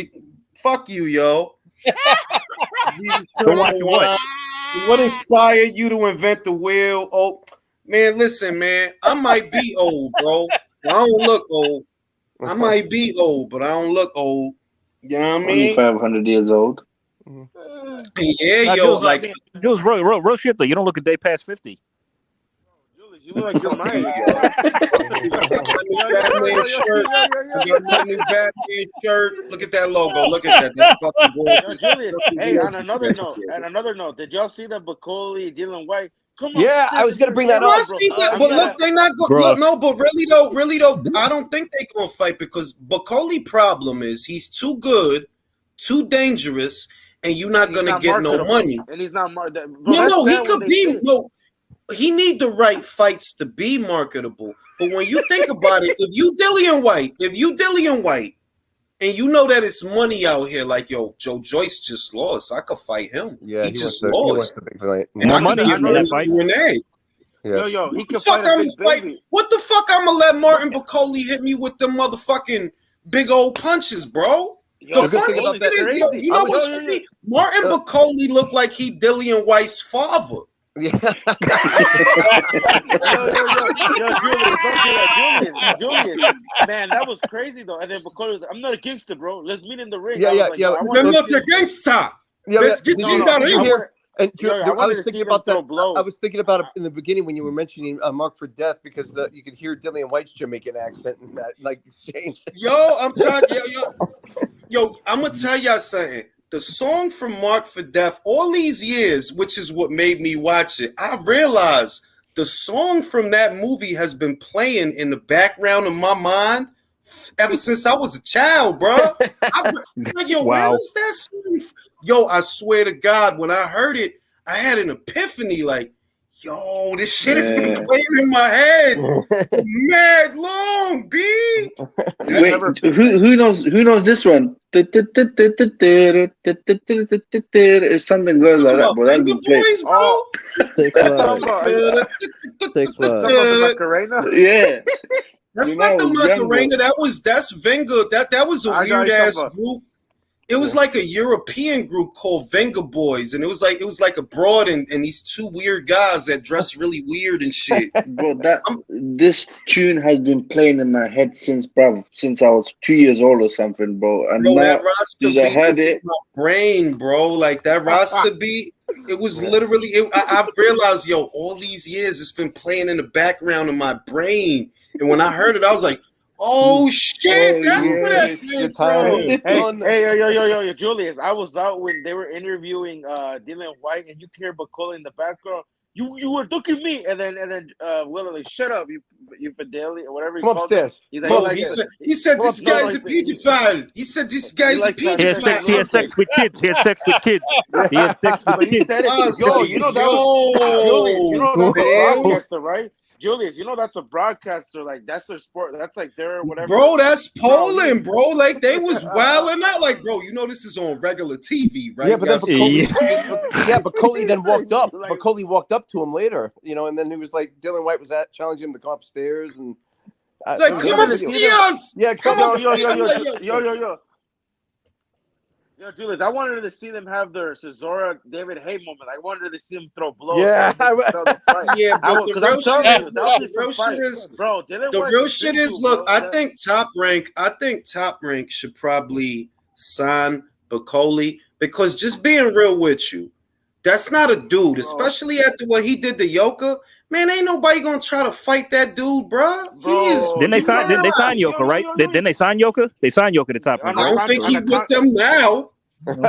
A: Fuck you, yo. What inspired you to invent the wheel? Oh, man, listen, man. I might be old, bro. I don't look old. I might be old, but I don't look old. You know what I mean?
E: 500 years old.
A: Yeah, yo, like
B: Jules, real shit though. You don't look a day past 50.
C: You look like you're my age.
A: My new Batman shirt. Look at that logo. Look at that. That's fucking
C: Julius, hey, on another note, did y'all see that Bacoli, Dylan White? Come on,
D: yeah, I was gonna bring that up.
A: But look, they're not going. Look, no, but really though, I don't think they're gonna fight because Bacoli problem is he's too good, too dangerous, and you're not gonna get no money.
C: And he's not
A: he could be no. He need the right fights to be marketable. But when you think about it, if you Dillian White, and you know that it's money out here, like yo, Joe Joyce just lost. I could fight him.
D: Yeah,
A: he just lost.
B: More money in that fight.
C: Yo, he can fight a big baby.
A: What the fuck? I'm gonna let Martin Bacoli hit me with the motherfucking big old punches, bro. The funny thing is, you know what's funny? Martin Bacoli looked like he Dillian White's father.
D: Yeah.
C: Julius, man, that was crazy though. And then Bacoli was like, I'm not a gangster, bro. Let's meet in the ring.
A: I'm not a gangster. Let's get you down here.
D: And I was thinking about that. I was thinking about it in the beginning when you were mentioning Mark for Death because you could hear Dillian White's Jamaican accent in that like exchange.
A: I'm gonna tell y'all something. The song from Mark for Death, all these years, which is what made me watch it, I realized the song from that movie has been playing in the background of my mind ever since I was a child, bro. Where is that song? Yo, I swear to God, when I heard it, I had an epiphany. Like, yo, this shit has been playing in my head mad long, B.
E: Wait, who knows this one? If something goes like that, bro, that'll be played. Yeah.
A: That's not the Macarena. That's Venga. That was a weird ass group. It was like a European group called Venga Boys, and it was like a broad and these two weird guys that dress really weird and shit.
E: Bro, this tune has been playing in my head since I was 2 years old or something, bro. And
A: that Rasta beat was in my brain, bro. Like that Rasta beat, it was literally. I realized, yo, all these years it's been playing in the background of my brain, and when I heard it, I was like, oh shit! That's where that came from.
C: Hey, yo, Julius! I was out when they were interviewing Dylan White, and you hear Bacoli in the background. You were looking me, and then Will like, shut up, you Fideli or whatever he called him. He's like,
A: he said this guy's a pedophile. He said this guy's a pedophile.
B: He had sex with kids. He had sex with kids.
C: He said it. Yo, you know that was Julius. You know that was a broadcaster, right? Julius, you know that's a broadcaster. Like that's their sport. That's like their whatever.
A: Bro, that's Poland, bro. Like they was wilding out. Like, bro, you know this is on regular TV, right?
D: Yeah, but then
A: Yes.
D: Bacoli then walked up.
C: Like-
D: Bacoli walked up to him later, and then he was like, Dylan White was that challenging him to come upstairs and
A: Like, come up and see us.
D: Yeah,
A: Come up and see us.
C: Yo, Julius, I wanted to see them have their Cesaro David Hay moment. I wanted to see them throw blows.
D: Yeah,
A: Yeah, but
C: because
A: the
C: I'm
A: real
C: telling
A: shit
C: you,
A: is,
C: that'll be
A: the real
C: some
A: shit
C: fights.
A: is,
C: Bro, Dylan
A: the
C: White's
A: real
C: a
A: shit
C: big
A: is,
C: dude,
A: look,
C: bro.
A: I think Top Rank should probably sign Bacoli, because just being real with you, that's not a dude, especially after what he did to Yoka. Man, ain't nobody gonna try to fight that dude, bro.
B: Didn't they sign Yoka, right? Didn't they sign Yoka? They signed Yoka to Top Rank.
A: I don't think he with them now.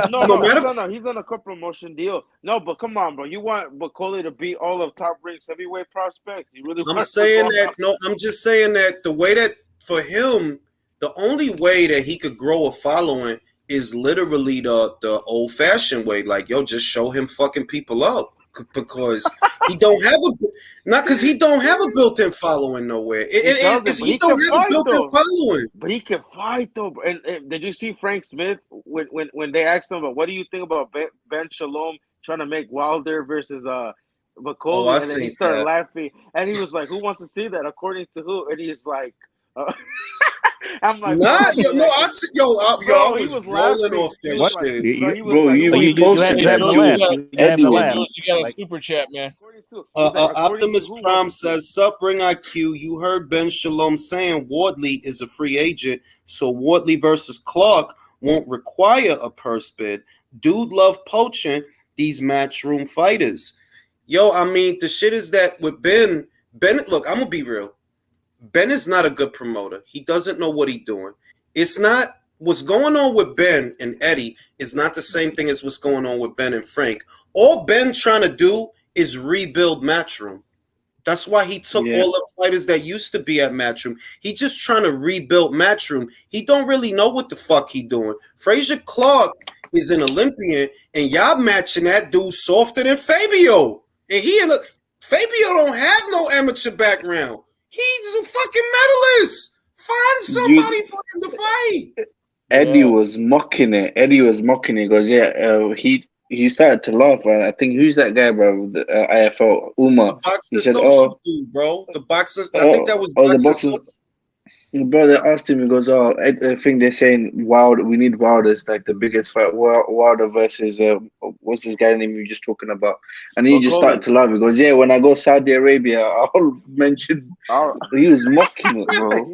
C: No, he's on a co-promotion deal. No, but come on, bro. You want Bacoli to beat all of Top Rank's heavyweight prospects? You really?
A: I'm saying that. No, I'm just saying that the way that for him, the only way that he could grow a following is literally the old fashioned way. Like, yo, just show him fucking people up, because he don't have because he don't have a built-in following nowhere. He don't have a built-in following.
C: But he can fight though. And did you see Frank Smith when they asked him about what do you think about Ben Shalom trying to make Wilder versus Bacoli, and then he started laughing, and he was like, "Who wants to see that? According to who?" And he's like, "I'm like,
A: nah, I was rolling off that shit.
C: Bro,
F: you
B: laugh.
F: You got a super chat, man.
A: Optimus Prime says, "Sup, Ring IQ. You heard Ben Shalom saying Wardley is a free agent, so Wardley versus Clark won't require a purse bid. Dude love poaching these matchroom fighters." Yo, I mean, the shit is that with Ben, look, I'm gonna be real. Ben is not a good promoter. He doesn't know what he's doing. It's not what's going on with Ben and Eddie is not the same thing as what's going on with Ben and Frank. All Ben trying to do is rebuild Matchroom. That's why he took all the fighters that used to be at Matchroom. He just trying to rebuild Matchroom. He don't really know what the fuck he doing. Frazier Clark is an Olympian, and y'all matching that dude softer than Fabio. And Fabio don't have no amateur background. He's a fucking medalist. Find somebody for him to fight.
E: Eddie was mocking it. He goes, he started to laugh. I think, who's that guy, bro? The IFL, Uma.
A: The boxer
E: he said,
A: dude, bro. The boxer. I think that was
E: the boxer. Bro, they asked him, he goes, I think they're saying we need Wilder's like the biggest fight. Wilder versus, what's this guy's name you were just talking about? And he just started to laugh. He goes, yeah, when I go Saudi Arabia, I'll mention. He was mocking it, bro.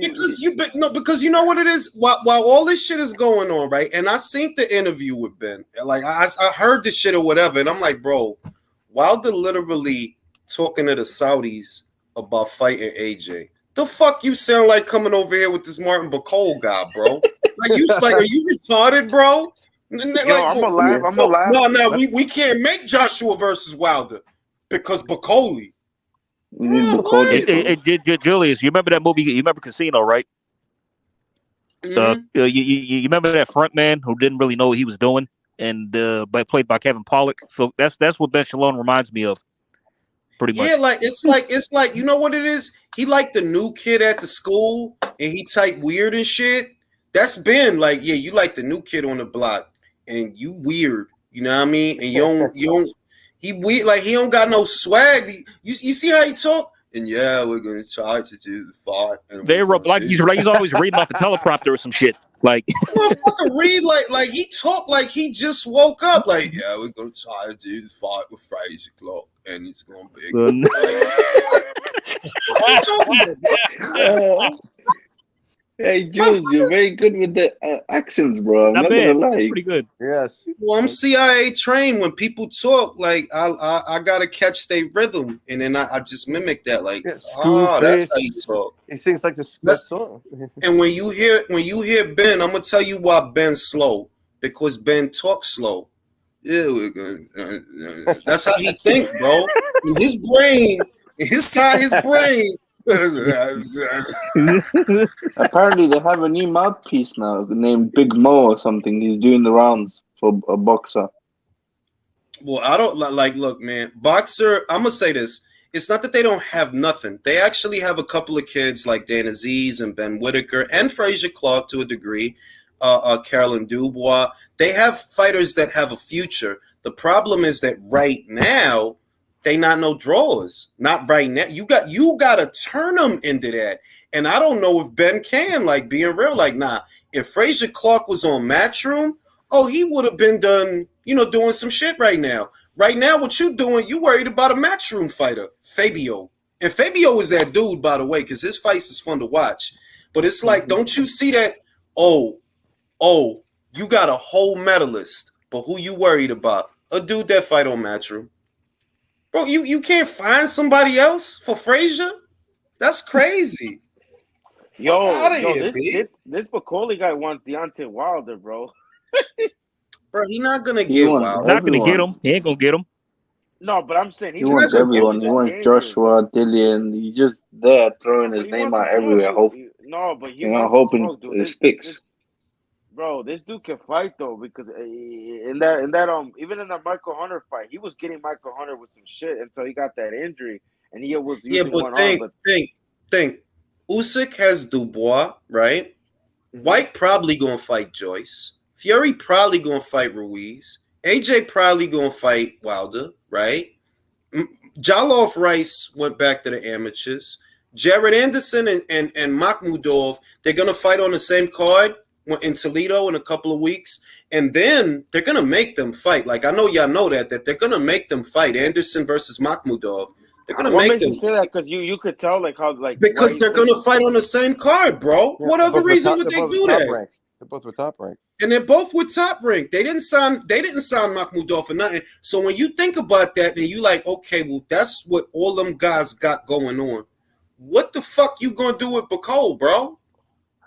A: Because you know what it is? While all this shit is going on, right? And I seen the interview with Ben. Like, I heard this shit or whatever, and I'm like, bro, Wilder literally talking to the Saudis about fighting AJ. The fuck you sound like coming over here with this Martin Bacol guy, bro? Are you retarded, bro?
C: I'm gonna laugh.
A: No, we can't make Joshua versus Wilder because Bacoli.
B: Julius, you remember that movie? You remember Casino, right?
A: Mm-hmm.
B: You remember that front man who didn't really know what he was doing, and played by Kevin Pollak. So that's what Ben Shalom reminds me of. Pretty much.
A: Yeah, it's like you know what it is? He like the new kid at the school and he type weird and shit. That's Ben. Like, yeah, you like the new kid on the block and you weird. You know what I mean? And you don't he weird, like he don't got no swag. You see how he talk? And yeah, we're gonna try to do the fight.
B: He's always reading off a teleprompter or some shit. Like
A: motherfucker read like he talk like he just woke up. Like, yeah, we're gonna try to do the fight with Frazier Clark, and it's gonna be a good fight.
E: Hey, Jules, you're very good with the accents, bro. I'm not gonna lie.
B: That's pretty good.
D: Yes.
A: Well, I'm CIA trained. When people talk, like I gotta catch their rhythm, and then I just mimic that. Like, that's how you talk.
D: He sings like that song.
A: And when you hear Ben, I'm gonna tell you why Ben's slow, because Ben talks slow. Yeah, we're gonna. That's how he think, bro. In his brain, inside his brain.
E: Apparently, they have a new mouthpiece now named Big Mo or something. He's doing the rounds for a boxer.
A: Well, I don't like. Look, man, boxer. I'm gonna say this: it's not that they don't have nothing. They actually have a couple of kids like Dan Aziz and Ben Whitaker and Frazier Clark to a degree, Carolyn Dubois. They have fighters that have a future. The problem is that right now, they not no drawers. Not right now. You got to turn them into that. And I don't know if Ben can, like, being real. Like, nah, if Frazier Clark was on Matchroom, oh, he would have been done, doing some shit right now. Right now, what you doing, you worried about a Matchroom fighter, Fabio. And Fabio is that dude, by the way, because his fights is fun to watch. But it's like, don't you see that? Oh, you got a whole medalist, but who you worried about? A dude that fight on Matchroom. Bro, you can't find somebody else for Frazier? That's crazy.
C: Yo, this Bacoli guy wants Deontay Wilder, bro.
A: Bro, he's not gonna get Wilder.
B: He's not gonna get him. He ain't gonna get him.
C: No, but I'm saying
E: he wants everyone. He wants Joshua, Dillian. He's just there throwing his name out everywhere. Hoping it sticks.
C: Bro, this dude can fight though, because in that even in that Michael Hunter fight, he was getting Michael Hunter with some shit until he got that injury, and he was using one arm.
A: Think. Usyk has Dubois, right? White probably gonna fight Joyce. Fury probably gonna fight Ruiz. AJ probably gonna fight Wilder, right? Jaloff Rice went back to the amateurs. Jared Anderson and Makhmudov, they're gonna fight on the same card in Toledo in a couple of weeks, and then they're gonna make them fight. Like, I know y'all know that they're gonna make them fight. Anderson versus Makhmudov. They're gonna make them.
C: You say that? Because you could tell
A: because they're gonna fight on the same card, bro.
K: Yeah,
A: what other reason would they do that?
K: Rank. They're both with top rank.
A: And they're both with top rank. They didn't sign Makhmudov for nothing. So when you think about that, then you like, okay, well, that's what all them guys got going on. What the fuck you gonna do with Bacol, bro?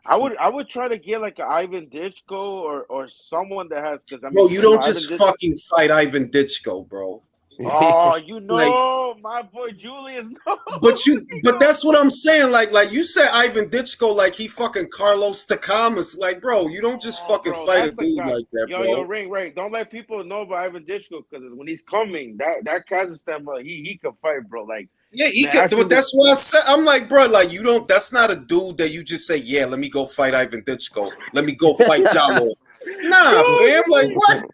C: I would try to get like an Ivan Ditchko or someone that has, because
A: bro, you don't just fucking fight Ivan Ditchko, bro.
C: Oh, my boy Julius. No.
A: But that's what I'm saying. Like you said, Ivan Ditchko, like he fucking Carlos Takamas. Like, bro, you don't just fucking fight a dude like that, bro.
C: Yo, Ring. Don't let people know about Ivan Ditchko, because when he's coming, that Kazakhstan, he can fight, bro. Like,
A: yeah, he can. But that's what I said. I'm like, bro, like you don't. That's not a dude that you just say, yeah, let me go fight Ivan Ditchko. Let me go fight Jalo. Nah, fam. Like what?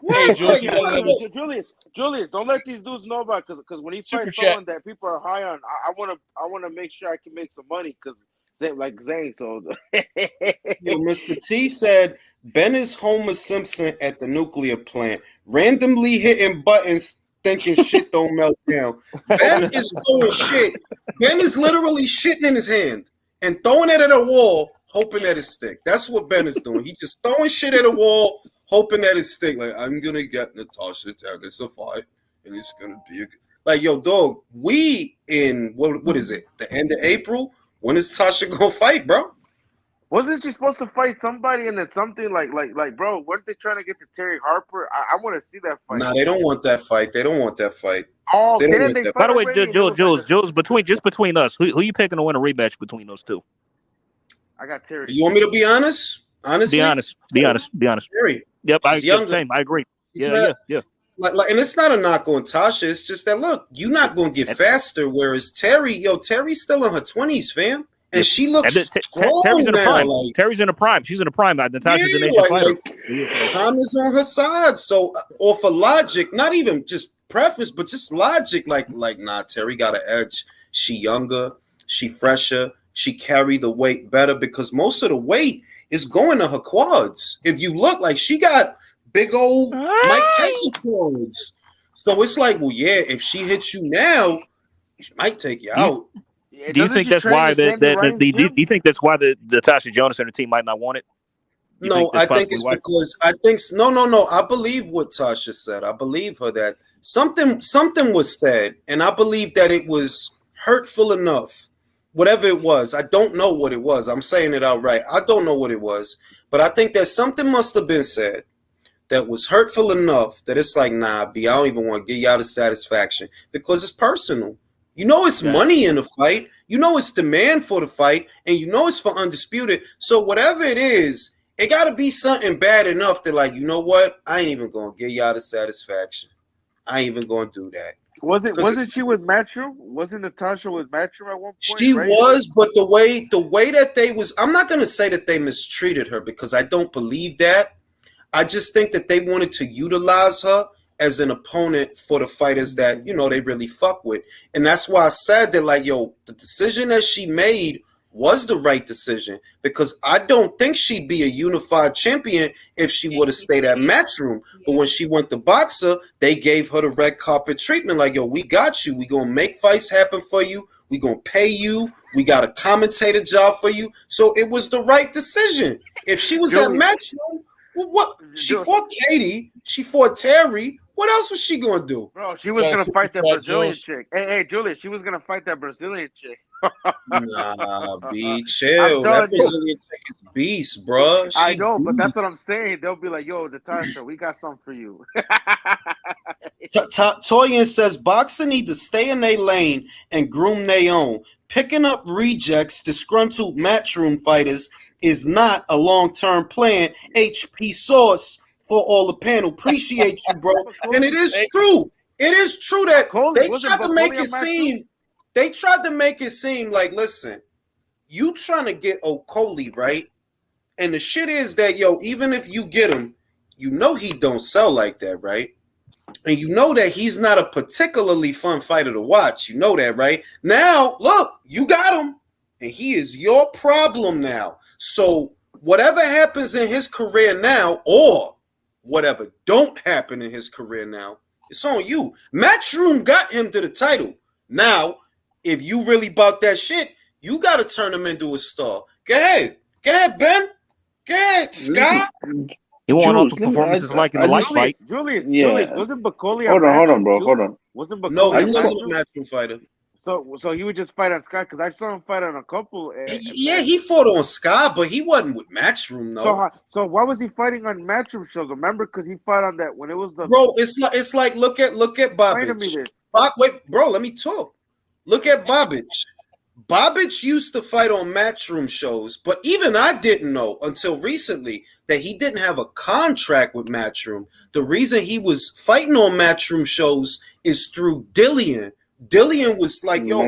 C: Hey, Julius, don't let these dudes know about, because when he fights someone that people are high on, I want to make sure I can make some money, because like Zane. So,
A: yo, Mr. T said Ben is Homer Simpson at the nuclear plant, randomly hitting buttons, thinking shit don't melt down. Ben is throwing shit. Ben is literally shitting in his hand and throwing it at a wall, hoping that it stick. That's what Ben is doing. He just throwing shit at a wall, hoping that it stick. Like, I'm gonna get Natasha Taggart to fight, and it's gonna be like, yo, dog. We in what is it? The end of April. When is Tasha gonna fight, bro?
C: Wasn't she supposed to fight somebody, and then something like, bro? Weren't they trying to get to Terry Harper? I want to see that fight.
A: Nah, they don't want that fight. They don't want that fight.
C: Oh,
B: by the way, Jules, between us, who you picking to win a rematch between those two?
C: I got Terry.
A: You want me to be honest? Honestly,
B: be honest.
A: Terry.
B: Yep, I agree. Yeah.
A: Like, and it's not a knock on Tasha. It's just that, look, you're not going to get faster. Whereas Terry's still in her 20s, fam. And she looks strong
B: Terry's in the prime.
A: Like,
B: Terry's in the prime. She's in the prime. Natasha's an age fighter.
A: Time is on her side. So, or for logic, not even just preference, but just logic. Like, nah, Terry got an edge. She younger. She fresher. She carry the weight better, because most of the weight is going to her quads. If you look, like, she got big old Mike Tyson quads. So it's like, well, yeah, if she hits you now, she might take you out.
B: Do you think that's why do you think that's why the Natasha Jonas and her team might not want it?
A: No, I think it's because no. I believe what Tasha said. I believe her that something was said, and I believe that it was hurtful enough. Whatever it was, I don't know what it was. I'm saying it outright. I don't know what it was, but I think that something must have been said that was hurtful enough that it's like, nah, B, I don't even want to give y'all the satisfaction, because it's personal. You know, it's money in the fight. You know, it's demand for the fight, and you know it's for undisputed. So whatever it is, it got to be something bad enough that, like, you know what? I ain't even going to give y'all the satisfaction. I ain't even going to do that.
C: Wasn't she with Matchroom? Wasn't Natasha with Matchroom at one point?
A: She
C: right?
A: was, but the way that they was, I'm not gonna say that they mistreated her because I don't believe that. I just think that they wanted to utilize her as an opponent for the fighters that, they really fuck with. And that's why I said that, like, yo, the decision that she made was the right decision because I don't think she'd be a unified champion if she would have stayed at Matchroom. But when she went to Boxer, they gave her the red carpet treatment. Like, yo, we got you. We going to make fights happen for you. We going to pay you. We got a commentator job for you. So it was the right decision. If she was at Matchroom, well, what? She fought Katie. She fought Terry. What else was she gonna do?
C: Bro, she was gonna fight that Brazilian chick. Hey, Julius, she was gonna fight that Brazilian chick.
A: Nah, B, chill. That Brazilian chick is beast, bro.
C: I know, but that's what I'm saying. They'll be like, yo, Natasha, we got something for you.
A: Toyin says boxing need to stay in their lane and groom their own. Picking up rejects, disgruntled Matchroom fighters is not a long-term plan. HP Source for all the panel. Appreciate you, bro. And it is true. It is true that they tried to make it seem. They tried to make it seem like, listen, you trying to get Okoli, right? And the shit is that, yo, even if you get him, you know he don't sell like that, right? And you know that he's not a particularly fun fighter to watch. You know that, right? Now, look, you got him. And he is your problem now. So whatever happens in his career now, or whatever don't happen in his career now, it's on you. Matchroom got him to the title. Now, if you really about that shit, you got to turn him into a star. Go ahead, Ben. Go ahead, Scott.
B: He won all the performances like in the light fight.
C: Julius, wasn't Bakoli?
E: Hold on, bro. Hold on.
C: Wasn't Bakoli?
A: No, he wasn't a Matchroom fighter.
C: So he would just fight on Sky because I saw him fight on a couple.
A: Yeah, he fought on Sky, but he wasn't with Matchroom though.
C: So why was he fighting on Matchroom shows? Remember, because he fought on that when it was the
A: bro. It's like look at Bobic. Wait, bro, let me talk. Look at Bobic. Bobic used to fight on Matchroom shows, but even I didn't know until recently that he didn't have a contract with Matchroom. The reason he was fighting on Matchroom shows is through Dillian. Dillian was like, yo,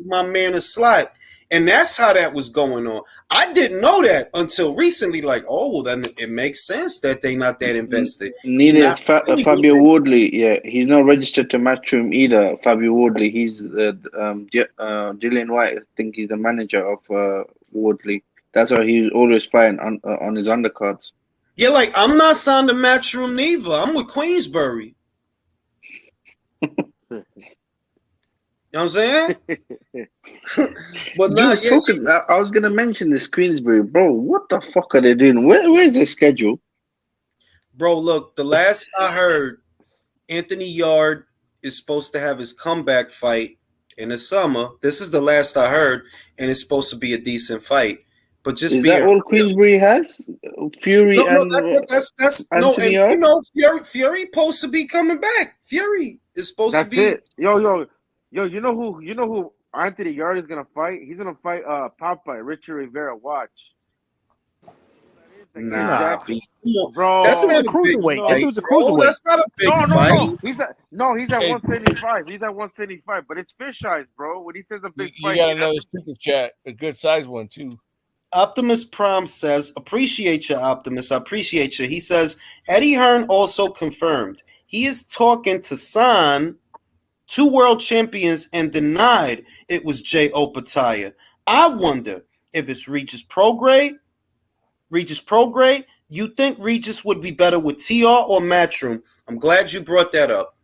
A: my man a slot. And that's how that was going on. I didn't know that until recently. Like, oh, well, then it makes sense that they not that invested.
E: Neither is Fabio Wardley. Yeah, he's not registered to Matchroom either. Fabio Wardley. He's Dillian White. I think he's the manager of Wardley. That's why he's always fighting on his undercards.
A: Yeah, like I'm not signed to Matchroom neither. I'm with Queensbury. You know what I'm saying? But now,
E: I was gonna mention this Queensbury, bro. What the fuck are they doing? Where's their schedule?
A: Bro, look, the last I heard, Anthony Yard is supposed to have his comeback fight in the summer. This is the last I heard, and it's supposed to be a decent fight. But just
E: is that all Queensbury has? Fury and
A: that's
E: Anthony Yard?
A: You know, Fury supposed to be coming back. Fury is supposed to be.
C: It. Yo, you know who Anthony Yard is gonna fight? He's gonna fight Popeye, Richard Rivera. Watch.
A: Nah,
C: bro.
A: That's not a cruiserweight. That dude's a cruiserweight. That's not a big fight.
C: He's at 175. He's at 175, but it's fish eyes, bro. When he says a big fight,
F: you got another super chat, a good size one too.
A: Optimus Prime says, appreciate you, Optimus. I appreciate you. He says, Eddie Hearn also confirmed he is talking to sign 2 world champions and denied it was Jay Opataya. I wonder if it's Regis Prograis. You think Regis would be better with TR or Matchroom? I'm glad you brought that up.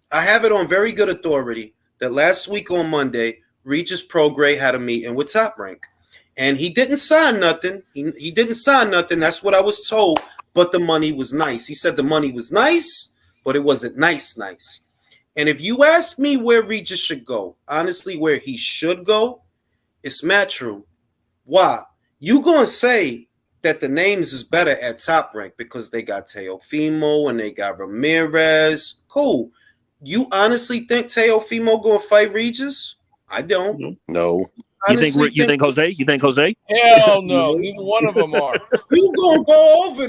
A: I have it on very good authority that last week on Monday, Regis Prograis had a meeting with Top Rank. And he didn't sign nothing. He didn't sign nothing. That's what I was told. But the money was nice. He said the money was nice, but it wasn't nice. And if you ask me where Regis should go, honestly, where he should go, it's Matchroom. Why? You gonna say that the names is better at Top Rank because they got Teofimo and they got Ramirez. Cool. You honestly think Teofimo gonna fight Regis? I don't.
K: No.
B: You think Jose? You think Jose?
F: Hell no. Neither one of them are.
A: You gonna go over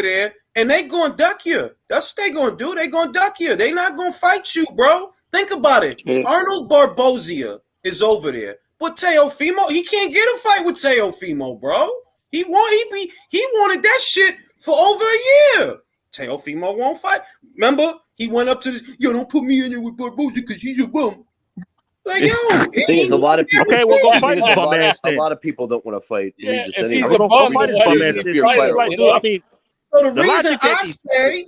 A: there and they gonna duck you. That's what they gonna do. They gonna duck you. They not gonna fight you, bro. Think about it.
E: Yeah.
A: Arnold Barboza is over there, but Teofimo, he can't get a fight with Teofimo, bro. He wanted that shit for over a year. Teofimo won't fight. Remember, he went up to don't put me in there with Barboza because he's a bum. Like, yo,
D: Thing is, a lot of people.
B: Okay, we'll go fight
D: thing is,
B: his
D: a
B: bum
D: lot
B: ass
D: of, a
B: then.
D: lot of people don't want to fight.
F: Yeah,
D: Regis
F: if
D: anyway.
F: he's a
B: We'll
F: bum,
B: go fight his
F: then why
B: bum
F: does
B: ass
F: he
B: then.
D: You're a
F: fight
D: fighter.
F: him,
B: Like,
F: you
B: dude,
F: know?
B: I mean,
A: So the
B: the
A: reason
B: logic that
A: I say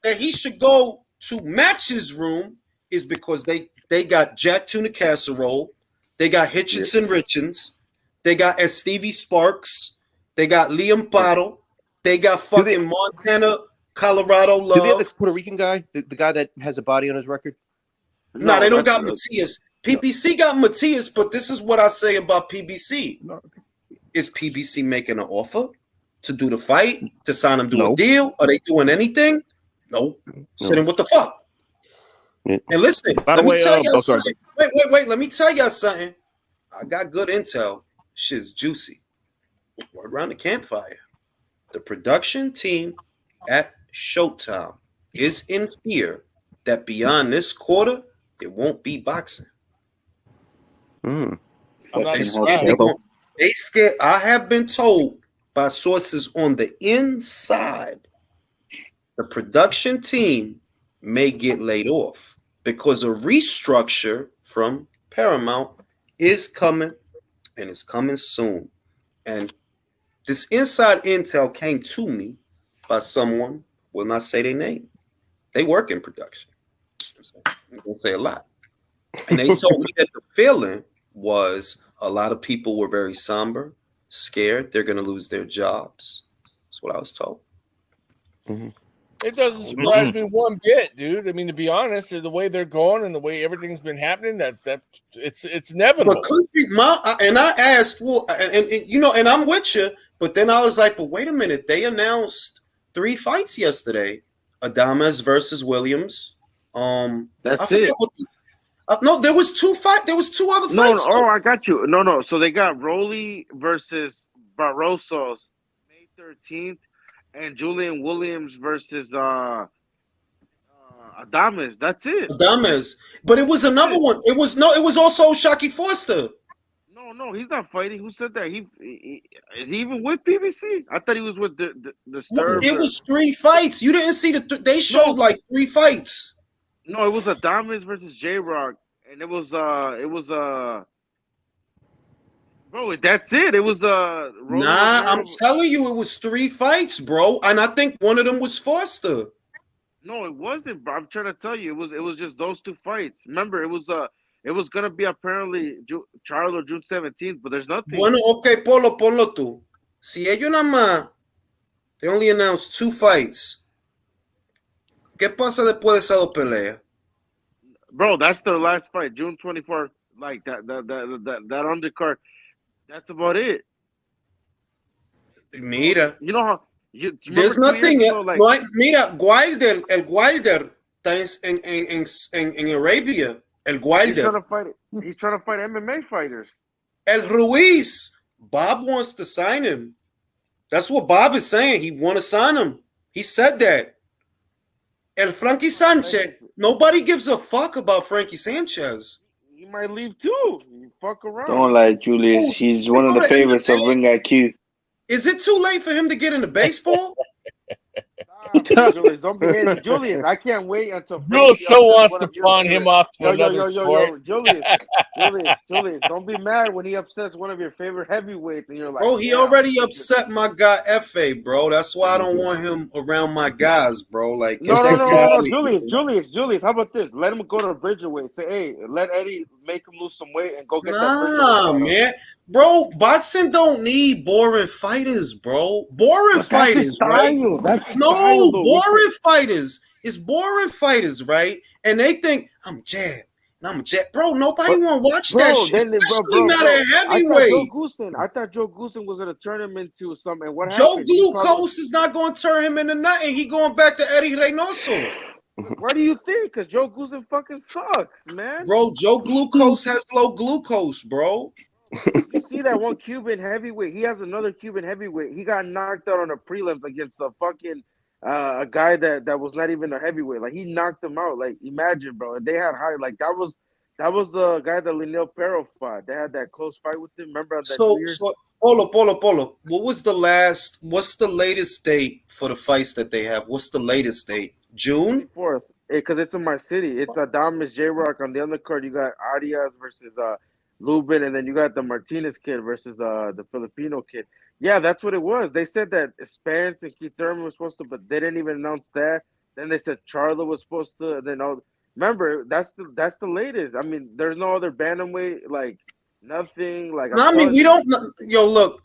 A: that he should go to Match's room is because they got Jack Tuna Casserole, they got Hitchinson Richards, they got Stevie Sparks, they got Liam Bottle, they got
D: Do they-
A: fucking Montana, Colorado
D: Do they have the
A: Love.
D: Puerto Rican guy, the guy that has a body on his record?
A: No, they don't got
C: that's-
A: Matias. PBC got Matias, but this is what I say about PBC. Is PBC making an offer to do the fight, to sign him to
B: No.
A: a deal? Are they doing anything? No. So then what the fuck?
D: Yeah.
A: And listen,
B: By the
A: let me
B: way,
A: tell y'all
B: oh, sorry.
A: something. Wait. Let me tell y'all something. I got good intel. Shit's juicy. Word around the campfire. The production team at Showtime is in fear that beyond this quarter, it won't be boxing.
D: Mm.
F: I'm not
A: They
F: surprised.
A: scared. They scared. I have been told by sources on the inside, the production team may get laid off because a restructure from Paramount is coming, and it's coming soon. And this inside intel came to me by someone, will not say their name. They work in production. I'm going to say a lot. And they told me that the feeling was a lot of people were very somber, scared they're going to lose their jobs. That's what I was told.
F: It doesn't surprise me one bit, dude. I mean, to be honest, the way they're going and the way everything's been happening, that it's inevitable.
A: But country, and I asked, well, and I'm with you, but then I was like, but wait a minute, they announced 3 fights yesterday: Adames versus Williams.
C: That's it.
A: No, there was 2 fights. There was 2 other
C: No,
A: fights.
C: I got you. No. So they got Rolly versus Barrosos May 13th, and Julian Williams versus Adames. That's it.
A: Adames, but it was another one. It was also Shaki Foster.
C: No, he's not fighting. Who said that? He is he even with PBC? I thought he was with the Sturb.
A: It was 3 fights. You didn't see they showed like 3 fights.
C: No, it was Adames versus J Rock, and it was bro. That's it. It was
A: Nah, I'm telling you, it was 3 fights, bro. And I think one of them was Foster.
C: No, it wasn't, bro. I'm trying to tell you, it was just those 2 fights. Remember, it was gonna be apparently Charlo June 17th, but there's nothing.
A: Bueno, okay, ponlo tú. Si ellos nada más, they only announced 2 fights. ¿Qué pasa después de esas 2 peleas?
C: Bro, that's their last fight, June 24th. Like that undercard. That's about it.
A: Mira,
C: You know how
A: there's nothing. Mira, Wilder, el Wilder está en Arabia. El Wilder.
C: He's trying to fight MMA fighters.
A: El Ruiz. Bob wants to sign him. That's what Bob is saying. He want to sign him. He said that. El Frankie Sanchez. Nobody gives a fuck about Frankie Sanchez.
C: He might leave too. You fuck around.
E: Don't lie, Julius. He's one of the favorites of Ring IQ.
A: Is it too late for him to get into baseball?
C: Julius, don't be hating. Julius, I can't wait until
F: Julius so wants to pawn him off to another sport.
C: Julius, don't be mad when he upsets one of your favorite heavyweights and you're like,
A: bro, he already upset my guy FA, bro. That's why I don't want him around my guys, bro. Like,
C: no, Julius, how about this? Let him go to Bridgerweight. Say, hey, let Eddie make him lose some weight and go get that Bridgerweight.
A: Man. Bro, boxing don't need boring fighters, bro. Boring fighters, right? No, boring fighters. It's boring fighters, right? And they think I'm Jab. Bro, nobody want to watch that shit. Especially not a heavyweight.
C: I thought Joe Goosen was going to turn him into something. What
A: Joe
C: happened?
A: Glucose is not going to turn him into nothing. He going back to Eddie Reynoso.
C: Why do you think? Because Joe Goosen fucking sucks, man.
A: Bro, Joe Glucose has low glucose, bro.
C: You see that one Cuban heavyweight? He has another Cuban heavyweight. He got knocked out on a prelims against a fucking a guy that was not even a heavyweight. Like he knocked him out. Like imagine, bro. They had high like that was the guy that Lionel Perro fought. They had that close fight with him. Remember on that New Year's?
A: So Polo. What's the latest date for the fights that they have? What's the latest date? June?
C: 24th. Because it's in my city. It's Adamas J Rock on the undercard. You got Arias versus Lubin, and then you got the Martinez kid versus the Filipino kid. Yeah, that's what it was. They said that Spence and Keith Thurman was supposed to, but they didn't even announce that. Then they said Charlo was supposed to, and then all. Remember, that's the latest. I mean, there's no other bantamweight, like nothing. Like
A: I mean, we don't. Yo, look,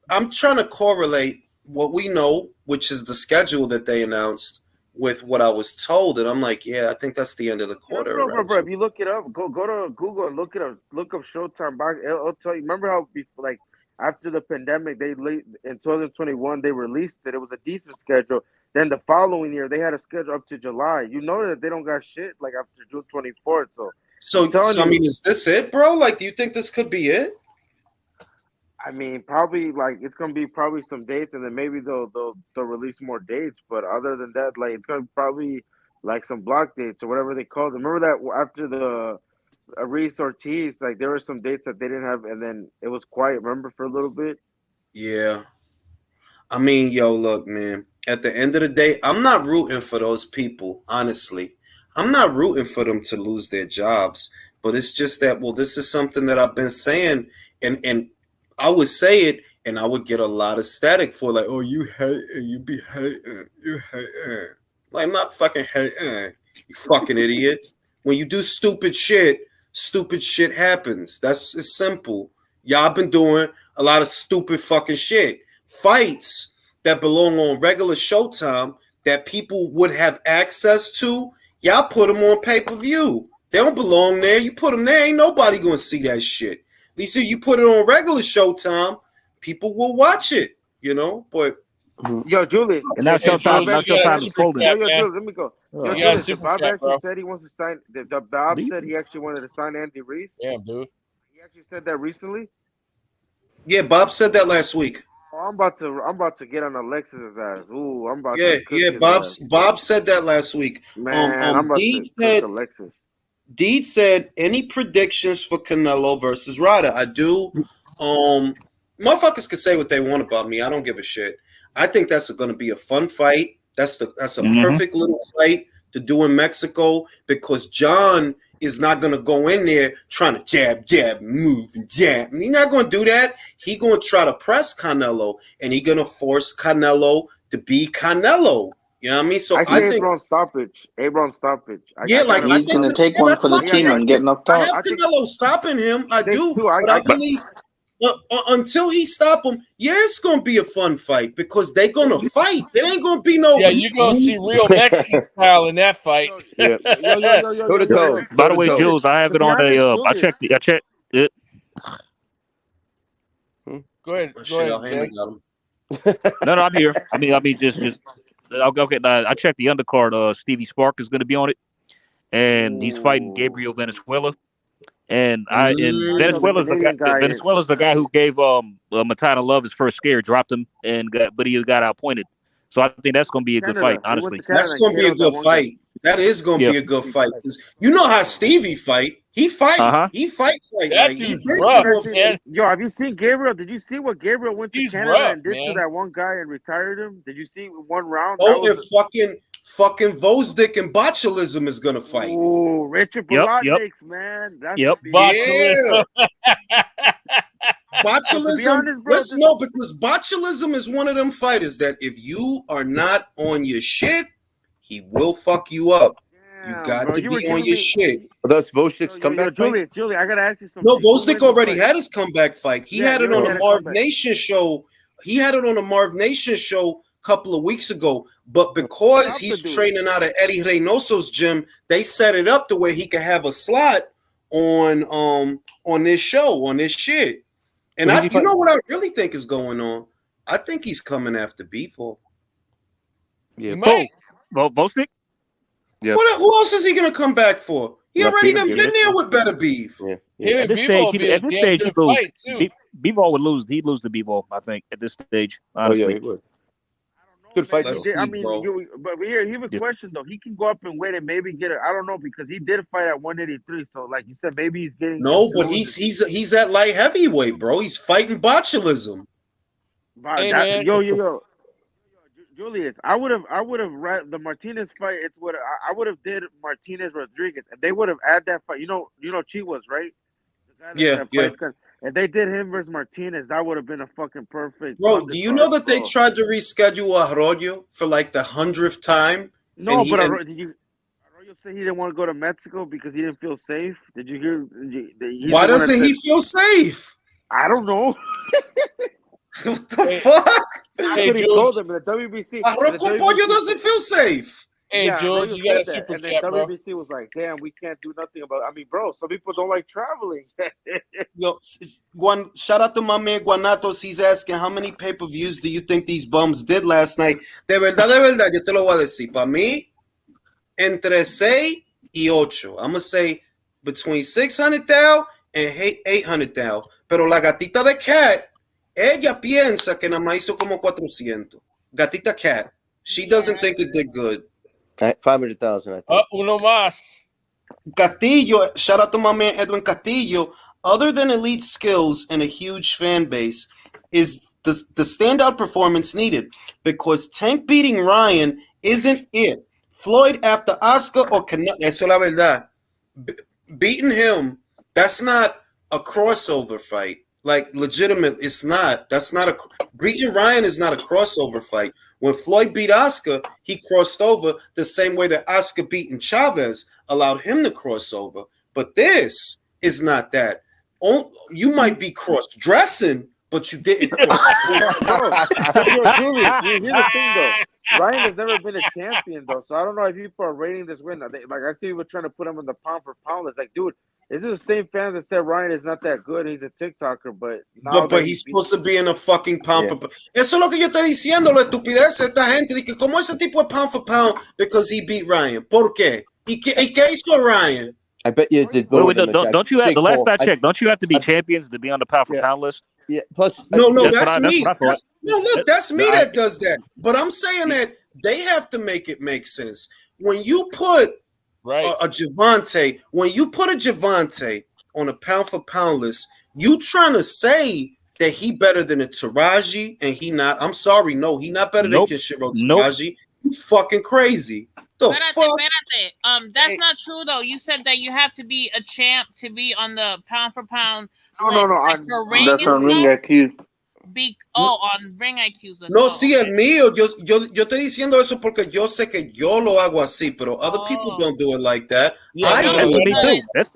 A: I'm trying to correlate what we know, which is the schedule that they announced, with what I was told, and I'm like, yeah, I think that's the end of the quarter.
C: Bro, if you look it up, go to Google and look it up. Look up Showtime box. It'll tell you. Remember how like after the pandemic, in 2021 they released it. It was a decent schedule. Then the following year they had a schedule up to July. You know that they don't got shit like after June 24th.
A: So I mean, is this it, bro? Like, do you think this could be it?
C: I mean, probably like it's gonna be probably some dates, and then maybe they'll release more dates. But other than that, like it's gonna be probably like some block dates or whatever they call them. Remember that after the Reese Ortiz, like there were some dates that they didn't have, and then it was quiet. Remember for a little bit.
A: Yeah. I mean, yo, look, man. At the end of the day, I'm not rooting for those people. Honestly, I'm not rooting for them to lose their jobs. But it's just that, well, this is something that I've been saying, and I would say it, and I would get a lot of static for like, oh, you hate, you be hating, you hating. Like, I'm not fucking hating, you fucking idiot. When you do stupid shit happens. It's simple. Y'all been doing a lot of stupid fucking shit. Fights that belong on regular Showtime that people would have access to, y'all put them on pay-per-view. They don't belong there. You put them there, ain't nobody gonna see that shit. At least if you put it on regular Showtime, people will watch it, you know? But
C: yo, Julius,
B: and now Showtime is folding.
C: Yo, Julius, let me go. Yo, Julius, the Bob actually said he wants to sign. The Bob said he actually wanted to sign Andy Reese.
F: Yeah, dude.
C: He actually said that recently.
A: Yeah, Bob said that last week.
C: Oh, I'm about to get on Alexis's ass. Ooh, I'm about
A: to. Yeah, Bob said that last week.
C: Man, I'm about to cook Alexis.
A: Deed said, any predictions for Canelo versus Ryder? I do. Motherfuckers can say what they want about me. I don't give a shit. I think that's going to be a fun fight. That's a perfect little fight to do in Mexico, because John is not going to go in there trying to jab, move, and jab. He's not going to do that. He's going to try to press Canelo, and he's going to force Canelo to be Canelo. You know what I mean? So I think
C: Abraham stoppage.
A: Yeah, like
E: he's going to take one for the team and get knocked out.
A: I have Canelo stopping him. I do. But I believe until he stop him, yeah, it's going to be a fun fight, because they're going to fight. It ain't going to be no.
F: Yeah, you're going to see real Mexican style in that fight.
C: Yo.
B: By the way, Jules, I have it on a. I checked it.
F: Go ahead.
B: No, I'm here. I mean, just okay. I checked the undercard. Stevie Spark is going to be on it, and he's fighting Gabriel Venezuela. And Venezuela's the guy who gave Matana Love his first scare, dropped him, but he got outpointed. So I think that's going to be a good fight. Honestly,
A: that's going to be a good fight. That is going to be a good fight. You know how Stevie fight? He fight. He fights like
F: that. Dude's rough, man.
C: Yo, have you seen Gabriel? Did you see what Gabriel went to Canada and did to that one guy and retired him? Did you see one round?
A: Oh, and fucking Vosdick and Botulism is gonna fight.
C: Ooh, Richard Bolotniks, man. That's
F: Botulism.
A: Botulism. Let's know, because Botulism is one of them fighters that if you are not on your shit, he will fuck you up. You got to be on your shit.
D: That's Vosdick's comeback fight?
C: Julie, I gotta ask you something.
A: No, Vosdick already had his comeback fight. He had it on the Marv Nation show. He had it on the Marv Nation show a couple of weeks ago. But because he's training out of Eddie Reynoso's gym, they set it up the way he could have a slot on this show, on this shit. And you know what I really think is going on? I think he's coming after Beefo.
D: Yeah.
B: Vosdick?
A: Yeah. Who else is he gonna come back for? He already done been there with better beef.
B: Yeah. At this stage, he'd lose. Bevo would lose. He'd lose to Bevo, I think, at this stage. Honestly.
C: I don't
D: Good fight
C: He
A: Let's
D: though.
C: did. I
A: see,
C: mean,
A: bro.
C: but here, here's a
B: Yeah.
C: question though. He can go up and win and maybe get it. I don't know because he did fight at 183. So, like you said, maybe he's getting
A: No,
C: into
A: but
C: it.
A: he's at light heavyweight, bro. He's fighting botulism.
F: Hey, man.
C: Yo, Julius, I would have the Martinez fight. It's what I would have did Martinez Rodriguez, and they would have added that fight. You know, Chivas, right? The guy
A: Yeah,
C: that
A: yeah.
C: fights, if they did him versus Martinez, that would have been a fucking perfect.
A: Bro, do you know that they
C: bro.
A: tried to reschedule Arroyo for like the 100th time?
C: No,
A: And
C: but
A: and-
C: Arroyo said he didn't want to go to Mexico because he didn't feel safe. Did you hear?
A: Why doesn't he feel safe?
C: I don't know.
A: What the fuck?
C: That's
F: Hey,
C: what he
F: Jules.
C: told them in the WBC.
A: Arroyo con pollo doesn't feel safe.
F: Hey,
C: Yeah,
F: Jules,
C: Arroyo
F: you got a
C: said that,
F: super
C: and then
F: chat, bro.
C: WBC was like, "Damn, we can't do nothing about." I mean, bro, some people don't like traveling.
A: Yo, shout out to my man Guanatos. He's asking how many pay-per-views do you think these bums did last night? De verdad, yo te lo voy a decir. Para mí, entre 6 y 8. I'm gonna say between 600,000 and 800,000. Pero la gatita de Cat, ella piensa que nada más hizo como 400. Gatita Cat. She doesn't think it did good.
D: 500,000, I think.
F: Uno más.
A: Castillo, shout out to my man Edwin Castillo. Other than elite skills and a huge fan base, is the standout performance needed because Tank beating Ryan isn't it. Floyd after Oscar or Canelo, eso la verdad. Beating him, that's not a crossover fight. Like legitimate, it's not. That's not beating Ryan is not a crossover fight. When Floyd beat Oscar, he crossed over the same way that Oscar beating Chavez allowed him to cross over. But this is not that. You might be cross-dressing, but you didn't cross.
C: Julius, here's the thing though. Ryan has never been a champion though, so I don't know if people are rating this win. Like I see people trying to put him in the pound for pound. It's like, dude, this is the same fans that said Ryan is not that good. He's a TikToker, but
A: he's supposed to be in a fucking pound for pound. Eso es lo que yo estoy diciendo, la estupidez de esta gente. De que como ese tipo es pound for pound because he beat Ryan. ¿Por qué? ¿Y qué hizo Ryan?
D: I bet you did.
B: Wait, don't you have the last fact check? Don't you have to be champions to be on the pound for pound list?
D: Yeah. Plus,
A: no,
B: that's
A: me.
B: what I thought.
A: That's me that does that. But I'm saying that they have to make it make sense. When you put a Javante, on a pound for pound list, you trying to say that he better than a Taraji and he not. I'm sorry, no, he not better than Kishiro Taraji. You fucking crazy. The fuck?
H: That's not true though. You said that you have to be a champ to be on the pound for pound.
C: No.
E: That's on Ring IQ.
H: On Ring IQ.
A: No, sí, el mío. Yo estoy diciendo eso porque yo sé que yo lo hago así, pero other people don't do it like that.
F: Yeah,
A: I
B: That's
A: do
B: me too.
A: it.
B: That's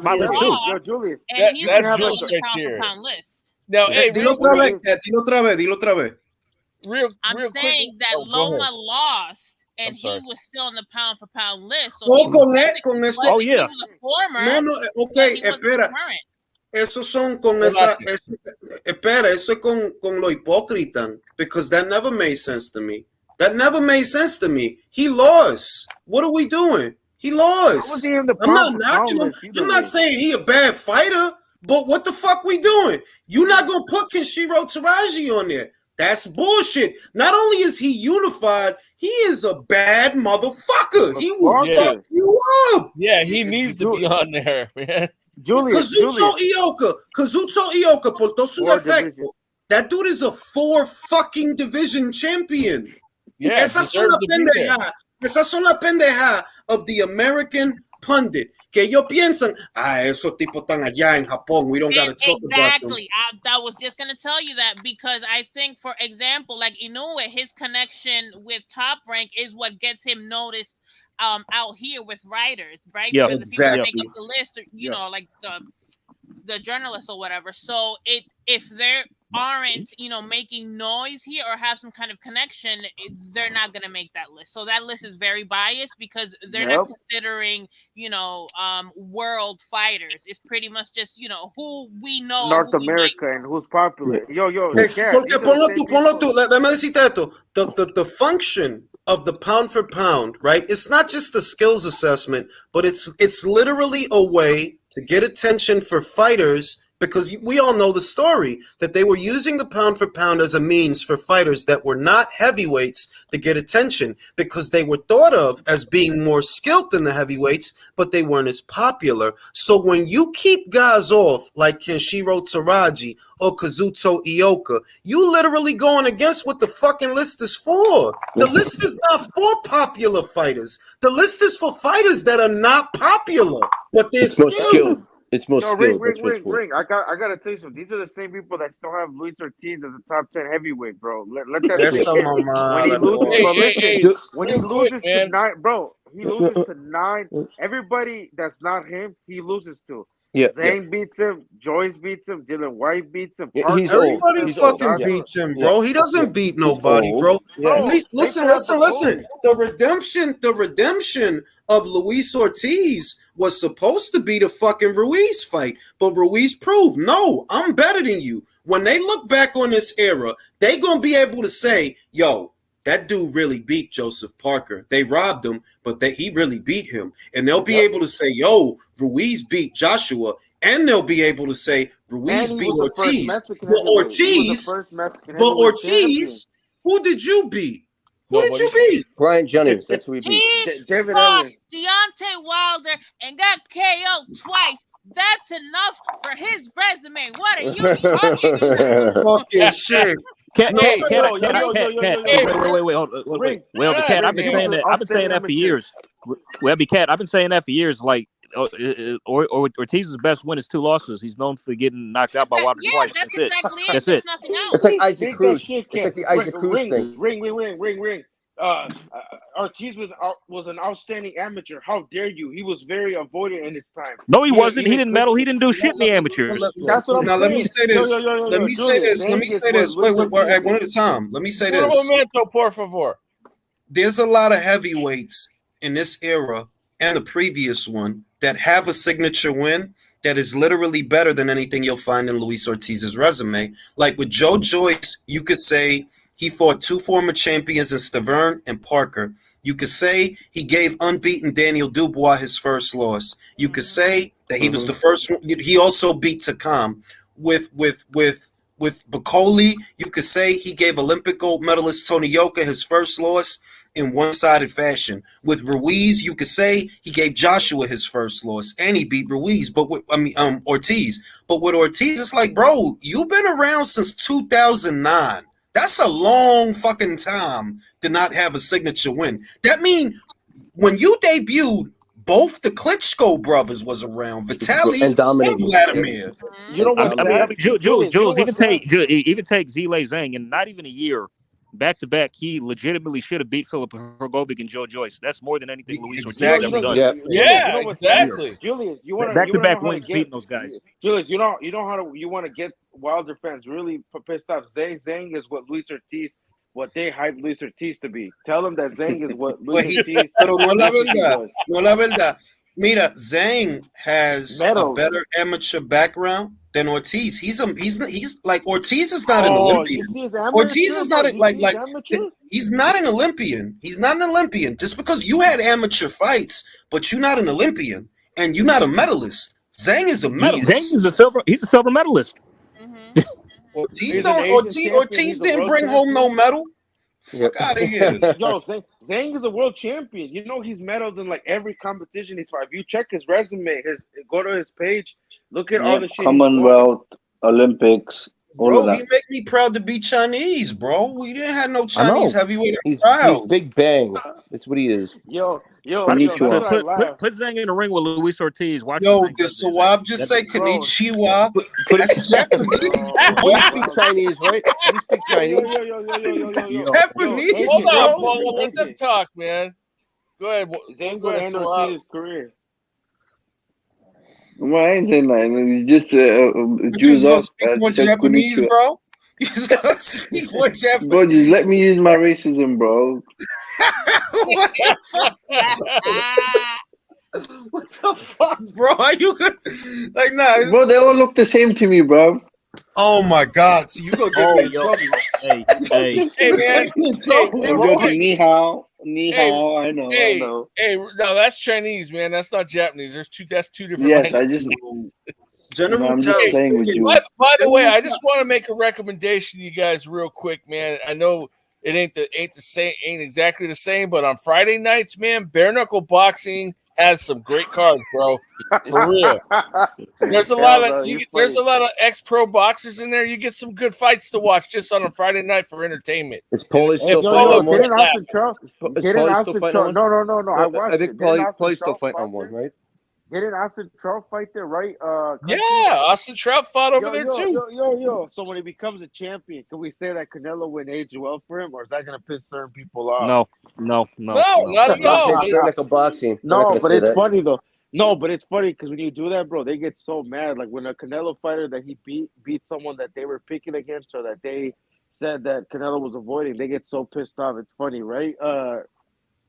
B: my list too.
C: Yo, Julius,
H: And he's
F: that's
H: on
F: Jules
H: the
F: right
H: pound
F: here.
H: for pound list.
F: Now, hey,
A: Dilo otra vez.
H: I'm
F: real
H: saying
F: quick.
H: that
F: Oh, go ahead.
H: Loma lost, and
F: I'm
H: he
F: sorry.
H: was still on the pound for pound list. So
A: Oh,
H: he
A: con
H: was
A: eso.
H: he was a former.
A: No,
H: but
A: okay,
H: he wasn't
A: espera.
H: current.
A: Esos son con esa. Espera, eso es con lo hipócrita. Because that never made sense to me. He lost. What are we doing? He lost. I'm not knocking him. I'm not saying he a bad fighter, but what the fuck we doing? You're not gonna put Kenshiro Taraji on there. That's bullshit. Not only is he unified, he is a bad motherfucker. He will fuck you up.
F: Yeah, he needs to be on there, man.
A: Kazuto Ioka, por todo su defecto. That dude is a 4 fucking division champion.
F: Yeah,
A: Esas son las pendejas of the American pundit. Que ellos piensan, esos tipos están allá en Japón. We don't got to talk about them.
H: Exactly. I was just going to tell you that because I think, for example, like Inoue, his connection with Top Rank is what gets him noticed out here with writers, right?
B: Yeah,
H: because
A: exactly.
H: the people make up the list, you know, like the journalists or whatever. So if there aren't, making noise here or have some kind of connection, they're not going to make that list. So that list is very biased because they're not considering, world fighters. It's pretty much just, who we know.
C: North America and who's popular. Yo.
A: Porque ponlo tú. Let me decirte esto. The function of the pound for pound, right? It's not just the skills assessment, but it's literally a way to get attention for fighters because we all know the story that they were using the pound for pound as a means for fighters that were not heavyweights to get attention, because they were thought of as being more skilled than the heavyweights, but they weren't as popular. So when you keep guys off like Kenshiro Taraji or Kazuto Ioka, you literally going against what the fucking list is for. The list is not for popular fighters. The list is for fighters that are not popular, but they're skilled.
D: It's most skilled.
C: Ring. I gotta tell you something. These are the same people that still have Luis Ortiz as a top 10 heavyweight, bro. Let that
A: That's
C: sink in. When he loses, when he loses to 9, bro, he loses to 9. Everybody that's not him, he loses to.
D: Yeah,
C: Zhang beats him, Joyce beats him, Dylan White beats him.
D: He's
A: Everybody
D: old. He's
A: fucking
D: old.
A: beats him, bro. He doesn't beat nobody, bro.
D: Yeah.
A: Listen. The redemption of Luis Ortiz was supposed to be the fucking Ruiz fight, but Ruiz proved, no, I'm better than you. When they look back on this era, they gonna be able to say, yo, that dude really beat Joseph Parker. They robbed him, but he really beat him. And they'll be able to say, yo, Ruiz beat Joshua. And they'll be able to say, Ruiz beat Ortiz. But Ortiz, who did you beat? Who did you beat?
D: Brian Jennings. That's who he beat.
H: He fought Deontay Wilder and got KO'd twice. That's enough for his resume. What are you talking about?
A: Fucking shit.
B: Wait, well, Cat, I've been saying that for years. Well, Cat, I've been saying that for years. Like, Ortiz's best win is 2 losses. He's known for getting knocked out by Wilder twice. That's
H: exactly
B: it. That's it.
H: Nothing else.
D: It's like Isaac Cruz. It's like the Isaac Cruz thing.
C: Ring. Ortiz was an outstanding amateur. How dare you? He was very avoidant in his time.
B: No, he wasn't. He didn't medal. He didn't do shit in the amateurs.
C: That's what I'm saying.
A: Let me say this. Let me say this. Wait, one at a time. Let me say this.
F: Un momento, por favor.
A: There's a lot of heavyweights in this era and the previous one that have a signature win that is literally better than anything you'll find in Luis Ortiz's resume. Like with Joe Joyce, you could say he fought 2 former champions in Stavern and Parker. You could say he gave unbeaten Daniel Dubois his first loss. You could say that he was the first one. He also beat Takam. With Bacoli, you could say he gave Olympic gold medalist Tony Yoka his first loss in one-sided fashion. With Ruiz, you could say he gave Joshua his first loss, and he beat Ruiz. But Ortiz. But with Ortiz, it's like, bro, you've been around since 2009. That's a long fucking time to not have a signature win. That means when you debuted, both the Klitschko brothers was around, Vitaly and Vladimir.
C: You know what?
B: Jules, even take Zile Zhang in not even a year, back to back, he legitimately should have beat Philip Hrgovic and Joe Joyce. That's more than anything Luis Ortiz ever done.
F: Yeah, exactly.
C: Julius, you want
B: back to back wins beating those guys.
C: Julius, you know how you want to get Wilder fans really pissed off. Zhang is what Luis Ortiz, what they hype Luis Ortiz to be. Tell them that Zhang is what Luis Ortiz.
A: Pero no la verdad. Mira, Zhang has a better amateur background than Ortiz. He's like Ortiz is not an Olympian. Ortiz is not he's not an Olympian. He's not an Olympian. Just because you had amateur fights, but you're not an Olympian and you're not a medalist. Zhang is a medalist.
B: Zhang is he's a silver medalist.
A: Ortiz didn't bring home no medal. Fuck out of here.
C: Yo, Zhang is a world champion. You know he's medaled in like every competition he's fought. If you check his resume, go to his page, look at all the shit.
E: Commonwealth, Olympics, all of that.
A: He make me proud to be Chinese, bro. We didn't have no Chinese heavyweight.
D: He's Big Bang. That's what he is.
C: Yo,
B: put Zhang in the ring with Luis Ortiz. Watch
A: did Sawab just say Konnichiwa? That's Japanese.
D: You speak Chinese, right? You speak Chinese.
A: Japanese.
F: Hold on, Paul. Let them talk, man. Go ahead.
C: Zhang will end Ortiz's career.
E: Well, I ain't saying that. You just Jews off.
A: Speak more Japanese, bro. You just gotta speak more Japanese.
E: Bro, just let me use my racism, bro.
A: What the fuck? What the fuck, bro? Are you like nah?
E: Bro, they all look the same to me, bro.
A: Oh my God! So you gonna get me in trouble?
F: Hey, man!
E: Ni hao, I know.
F: Hey, no, that's Chinese, man. That's not Japanese. That's two different.
E: Yes,
F: languages.
A: General
E: I'm just
A: tells
E: playing with you.
F: By the way, I just want to make a recommendation to you guys real quick, man. I know it ain't the same, ain't exactly the same, but on Friday nights, man, bare knuckle boxing has some great cards, bro. For real. There's a lot of there's a lot of ex-pro boxers in there. You get some good fights to watch just on a Friday night for entertainment.
D: Is Polish
C: Hey,
D: still
C: yo,
D: fighting
C: yo,
D: on one?
C: get it off the truck.
D: Is
C: Get it
D: Paulie
C: off
D: still
C: the
D: fighting
C: truck.
D: on
C: No,
D: one?
C: no, no, no. I watched
D: I think
C: it. Didn't Austin
D: Paulie's still
C: Trout
D: fighting
C: fight
D: on one,
C: there?
D: right?
C: Didn't Austin Trout fight there, right?
F: Yeah,
C: Country?
F: Austin Trout fought over
C: Yo,
F: there
C: yo,
F: too.
C: yo. So when he becomes a champion, can we say that Canelo went age well for him, or is that gonna piss certain people off?
B: No,
F: No, not at
D: This
F: all.
D: ain't bare knuckle boxing. They're not
C: No,
D: gonna
C: but
D: say
C: it's
D: that.
C: funny though. No, but it's funny because when you do that, bro, they get so mad. Like when a Canelo fighter that he beat someone that they were picking against or that they said that Canelo was avoiding, they get so pissed off. It's funny, right?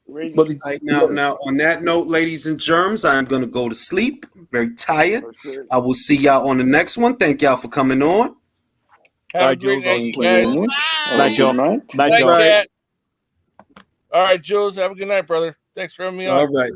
C: Ray?
A: Right now, on that note, ladies and germs, I'm gonna go to sleep. I'm very tired.
C: For sure.
A: I will see y'all on the next one. Thank y'all for coming on.
F: Have a great night, you
E: Thank you very
F: guys.
E: much. Have
B: Night,
E: a
B: Joe.
E: good night.
B: Night,
F: Night,
B: Joe.
A: Right.
F: Cat. All right, Jules. Have a good night, brother. Thanks for having me on.
A: All right.